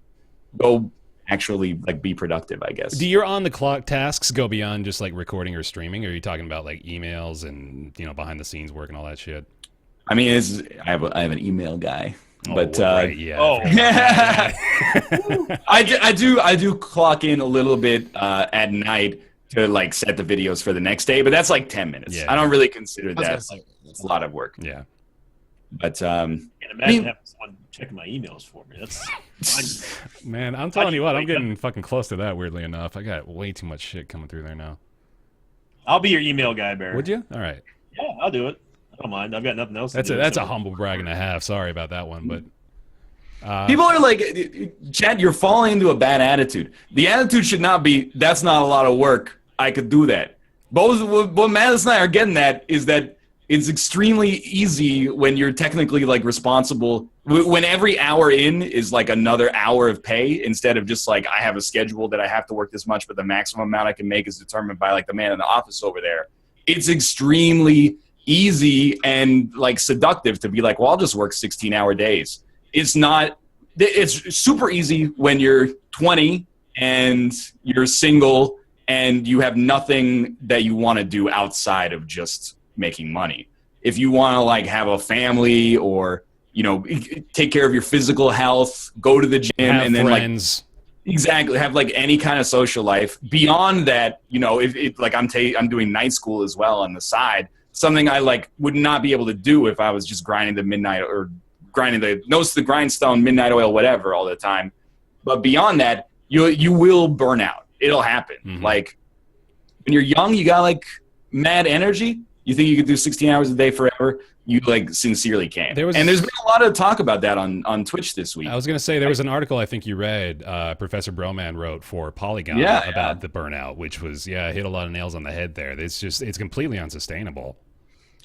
go actually like be productive, I guess. Do your on the clock tasks go beyond just like recording or streaming? Or are you talking about like emails and, you know, behind the scenes work and all that shit? I mean, I have an email guy, but right, yeah. Oh. I do clock in a little bit at night to like set the videos for the next day, but that's like 10 minutes. Yeah. I don't really consider I was gonna that say, a lot of work. Yeah. But Can't imagine having someone checking my emails for me. That's Man, I'm telling you what, I'm getting fucking close to that, weirdly enough. I got way too much shit coming through there now. I'll be your email guy, Bear. Would you? All right. Yeah, I'll do it. I don't mind. I've got nothing else. That's a humble brag and a half. Sorry about that one, but people are like, Chad, you're falling into a bad attitude. The attitude should not be, that's not a lot of work. I could do that. But what Matt and I are getting at is that it's extremely easy when you're technically like responsible, when every hour in is like another hour of pay, instead of just like, I have a schedule that I have to work this much, but the maximum amount I can make is determined by like the man in the office over there. It's extremely easy and like seductive to be like, well, I'll just work 16-hour days. It's super easy when you're 20 and you're single and you have nothing that you want to do outside of just making money. If you want to like have a family or, you know, take care of your physical health, go to the gym, have and then friends. like exactly have like any kind of social life beyond that, you know, if like I'm doing night school as well on the side, something I like would not be able to do if I was just grinding the midnight or grinding the nose to the grindstone, midnight oil, whatever all the time. But beyond that, you will burn out. It'll happen. Mm-hmm. Like when you're young, you got like mad energy. You think you could do 16 hours a day forever? You like sincerely can. There's been a lot of talk about that on Twitch this week. I was going to say there was an article I think you read, Professor Broman wrote for Polygon about the burnout, which was hit a lot of nails on the head there. It's completely unsustainable.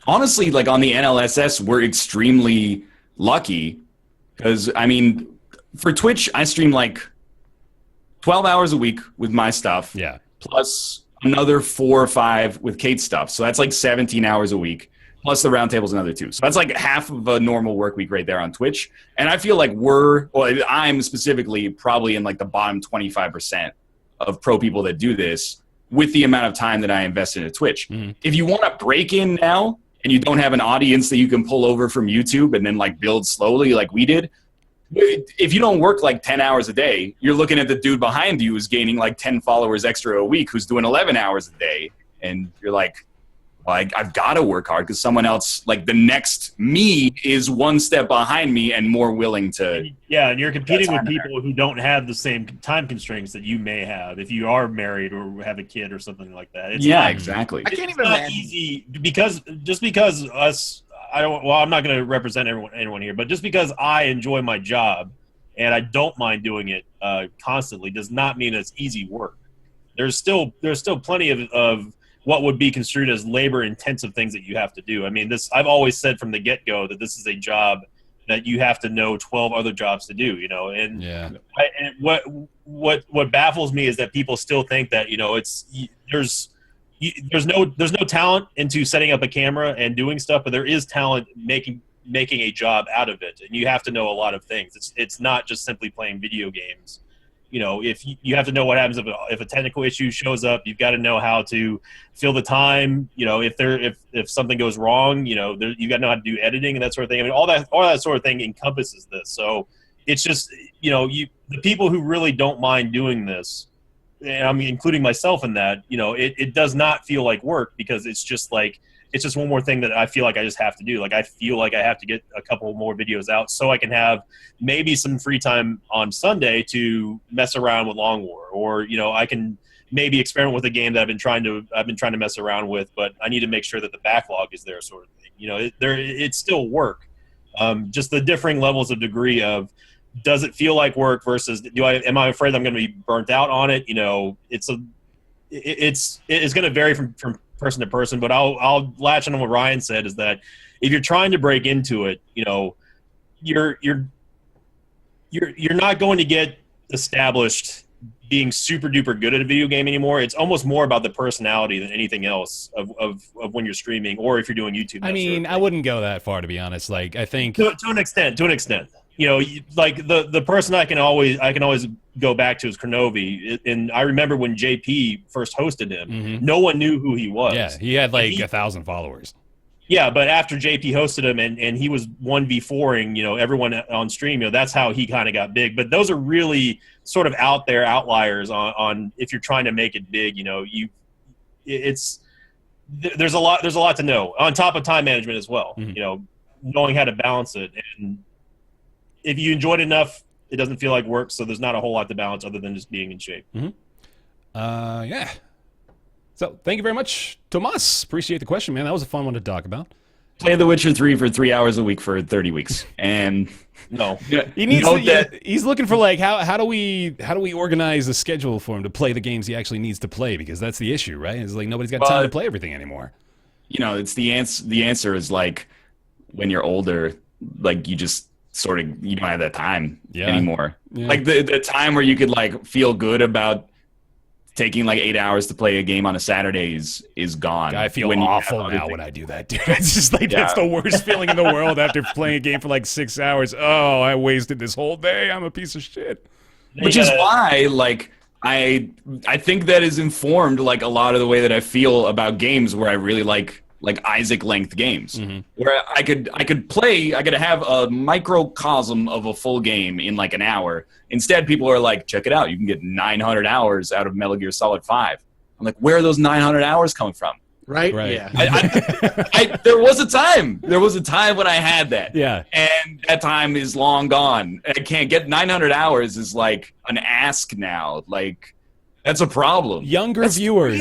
Honestly, like on the NLSS, we're extremely lucky because I mean, for Twitch, I stream like 12 hours a week with my stuff. Yeah. Plus another 4 or 5 with Kate's stuff. So that's like 17 hours a week. Plus the roundtable's another 2. So that's like half of a normal work week right there on Twitch. And I feel like I'm specifically probably in like the bottom 25% of pro people that do this with the amount of time that I invest into Twitch. Mm-hmm. If you want to break in now and you don't have an audience that you can pull over from YouTube and then like build slowly like we did, if you don't work like 10 hours a day, you're looking at the dude behind you who's gaining like 10 followers extra a week, who's doing 11 hours a day. And you're like, well, I've got to work hard because someone else, like the next me, is one step behind me and more willing to. Yeah, and you're competing with people who don't have the same time constraints that you may have if you are married or have a kid or something like that. It's exactly. I can't even not imagine. easy because us. I'm not going to represent anyone here, but just because I enjoy my job and I don't mind doing it constantly does not mean it's easy work. There's still plenty of what would be construed as labor-intensive things that you have to do. I mean, I've always said from the get-go that this is a job that you have to know 12 other jobs to do. You know, and what baffles me is that people still think that there's no talent into setting up a camera and doing stuff, but there is talent making a job out of it, and you have to know a lot of things. It's not just simply playing video games. You know, if you have to know what happens if a technical issue shows up, you've got to know how to fill the time. You know, if something goes wrong, you know, you got to know how to do editing and that sort of thing. I mean, all that sort of thing encompasses this. So it's just, you know, the people who really don't mind doing this, and I mean, including myself in that, you know, it does not feel like work because it's just one more thing that I feel like I just have to do. Like I feel like I have to get a couple more videos out so I can have maybe some free time on Sunday to mess around with Long War, or you know, I can maybe experiment with a game that I've been trying to mess around with, but I need to make sure that the backlog is there, sort of thing. You know, it's still work. Just the differing levels of degree of, does it feel like work versus am I afraid I'm going to be burnt out on it? You know, it's going to vary from person to person, but I'll latch on what Ryan said, is that if you're trying to break into it, you know, you're not going to get established being super duper good at a video game anymore. It's almost more about the personality than anything else of when you're streaming or if you're doing YouTube. I mean, I wouldn't go that far, to be honest. Like, I think to an extent, you know, like the person I can always go back to is Kronovi. And I remember when JP first hosted him, no one knew who he was. Yeah, he had like 1,000 followers. Yeah, but after JP hosted him and he was 1v4ing, you know, everyone on stream, you know, that's how he kind of got big. But those are really sort of out there outliers on if you're trying to make it big, you know, there's a lot to know on top of time management as well, you know, knowing how to balance it. And if you enjoyed it enough, it doesn't feel like work. So there's not a whole lot to balance other than just being in shape. Yeah. So thank you very much, Thomaz. Appreciate the question, man. That was a fun one to talk about. Play The Witcher 3 for 3 hours a week for 30 weeks, and no, he needs to, he's looking for like how do we organize a schedule for him to play the games he actually needs to play, because that's the issue, right? It's like nobody's got time to play everything anymore. You know, it's the answer is like when you're older, like you just sort of you don't have that time anymore. Yeah. Like the time where you could like feel good about taking like 8 hours to play a game on a Saturday is gone. I feel awful now when I do that, dude. It's just like that's the worst feeling in the world after playing a game for like 6 hours. Oh, I wasted this whole day. I'm a piece of shit. Which is why, like, I think that is informed like a lot of the way that I feel about games where I really like Isaac length games, where I could have a microcosm of a full game in like an hour. Instead, people are like, check it out, you can get 900 hours out of Metal Gear Solid 5. I'm like, where are those 900 hours coming from? Right. Yeah. There was a time when I had that. Yeah. And that time is long gone. I can't get 900 hours is like an ask now. Like, that's a problem. Younger viewers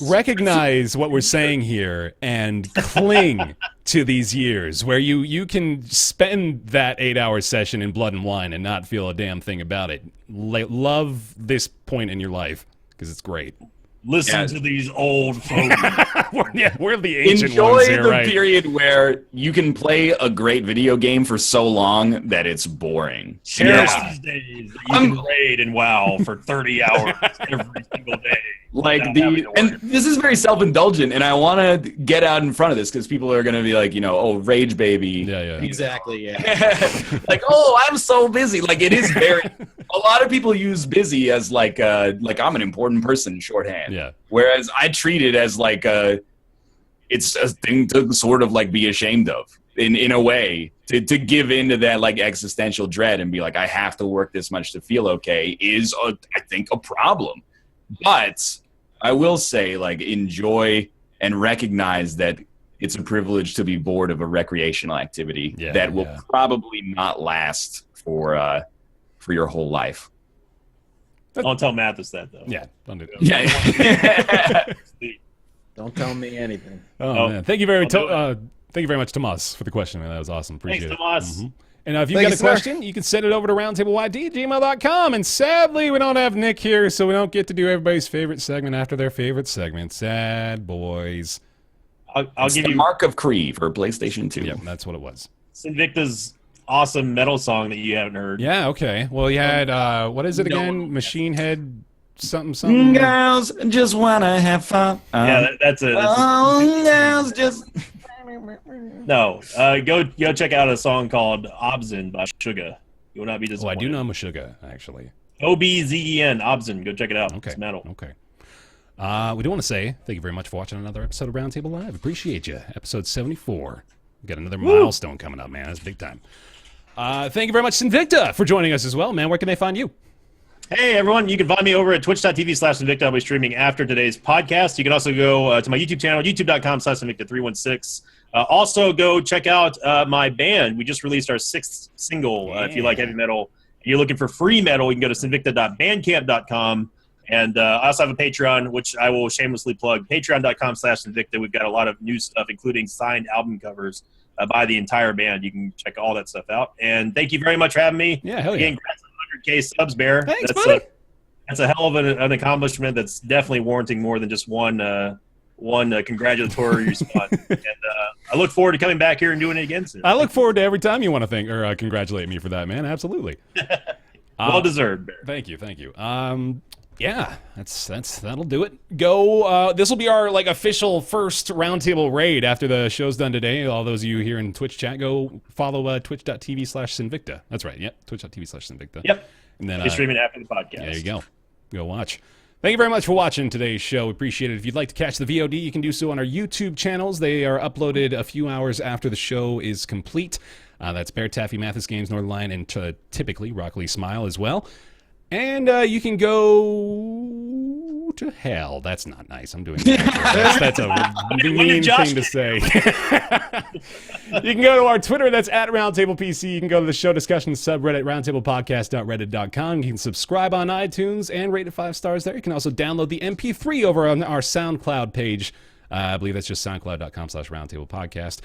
recognize what we're saying here and cling to these years where you can spend that 8-hour session in Blood and Wine and not feel a damn thing about it. Love this point in your life because it's great. Listen to these old folks. we're the ancient Enjoy ones here, the right? period where you can play a great video game for so long that it's boring. Cherish these days that you can raid and WoW for 30 hours every single day. Like and this is very self-indulgent, and I want to get out in front of this because people are going to be like, you know, oh, rage baby. Yeah. Exactly. Yeah. Like, oh, I'm so busy. Like, it is very. A lot of people use busy as like I'm an important person shorthand. Yeah. Whereas I treat it as like it's a thing to sort of like be ashamed of in a way to give into that like existential dread and be like, I have to work this much to feel okay is I think a problem. But I will say, like, enjoy and recognize that it's a privilege to be bored of a recreational activity that will probably not last for your whole life. Don't tell Mathis that, though. Yeah, don't do that. Yeah. Don't tell me anything. Oh, man. Thank you very much, Thomaz, for the question, man. That was awesome. Appreciate Thanks, it. Thomaz. And if you've got a question, you can send it over to roundtableyt@gmail.com. And sadly, we don't have Nick here, so we don't get to do everybody's favorite segment after their favorite segment. Sad boys. I'll give the you Mark of Kree for PlayStation 2. Yeah, that's what it was. Sinvicta's awesome metal song that you haven't heard. Yeah, okay. Well, you had, what is it again? Machine Head something. Girls just want to have fun. That's a... girls just... No, go check out a song called Obzen by Suga. You will not be disappointed. Oh, I do know Meshuggah, actually. Obzen, Obzen. Go check it out. Okay. It's metal. Okay. We do want to say thank you very much for watching another episode of Roundtable Live. Appreciate you. Episode 74. We got another milestone coming up, man. That's big time. Thank you very much, Sinvicta, for joining us as well, man. Where can they find you? Hey, everyone. You can find me over at twitch.tv/Sinvicta. I'll be streaming after today's podcast. You can also go to my YouTube channel, youtube.com/Sinvicta316. Also, go check out my band. We just released our 6th single. If you like heavy metal and you're looking for free metal, you can go to sinvicta.bandcamp.com. And I also have a Patreon, which I will shamelessly plug, patreon.com/Sinvicta. We've got a lot of new stuff, including signed album covers by the entire band. You can check all that stuff out. And thank you very much for having me. Yeah, hell yeah. Again, congrats on 100K subs, Bear. Thanks, buddy. That's a hell of an accomplishment that's definitely warranting more than just one one congratulatory response. And I look forward to coming back here and doing it again soon. I look forward to every time you want to thank or congratulate me for that, man. Absolutely. Well deserved, Bear. Thank you. Yeah, that'll do it. Go. This will be our official first roundtable raid after the show's done today. All those of you here in Twitch chat, go follow twitch.tv/Sinvicta. That's right. Yep, twitch.tv/Sinvicta. Yep. And then Be streaming after the podcast. there you go. Go watch. Thank you very much for watching today's show. We appreciate it. If you'd like to catch the VOD, you can do so on our YouTube channels. They are uploaded a few hours after the show is complete. That's BaerTaffy, Mathis Games, Northernlion, and typically Rockly Smile as well. And you can go to hell. That's not nice. I'm doing that. That's a mean thing to say. You can go to our Twitter. That's at RoundtablePC. You can go to the show discussion subreddit, roundtablepodcast.reddit.com. You can subscribe on iTunes and rate it 5 stars there. You can also download the MP3 over on our SoundCloud page. I believe that's just soundcloud.com/roundtablepodcast.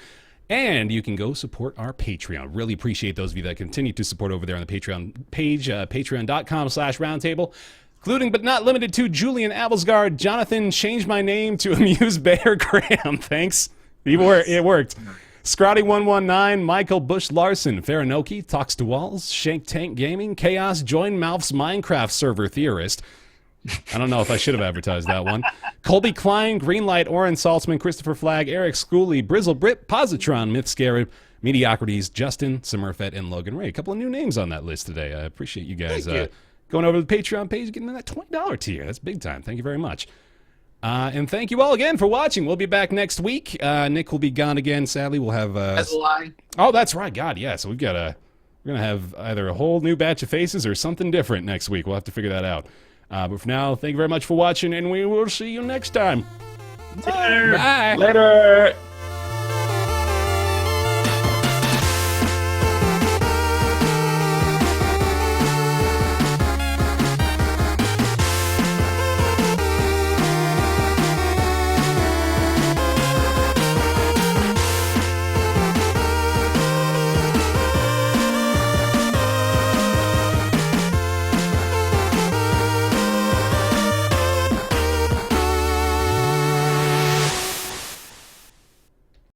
And you can go support our Patreon. Really appreciate those of you that continue to support over there on the Patreon page, patreon.com/roundtable, including but not limited to Julian Avelsgaard, Jonathan, changed my name to Amuse Bear Graham. Thanks. It worked. Scrotty119, Michael Bush Larson, Faranoki, Talks to Walls, Shank Tank Gaming, Chaos, Join Mouth's Minecraft server theorist. I don't know if I should have advertised that one. Colby Klein, Greenlight, Oren Saltzman, Christopher Flagg, Eric Schooley, Brizzle Brit, Positron, Myth Scarab, Mediocrities, Justin, Smurfette, and Logan Ray. A couple of new names on that list today. I appreciate you guys going over to the Patreon page, getting that $20 tier. That's big time. Thank you very much. And thank you all again for watching. We'll be back next week. Nick will be gone again. Sadly, we'll have. That's a lie. Oh, that's right. God, yeah. So we're gonna have either a whole new batch of faces or something different next week. We'll have to figure that out. But for now, thank you very much for watching, and we will see you next time. Later. Bye. Later.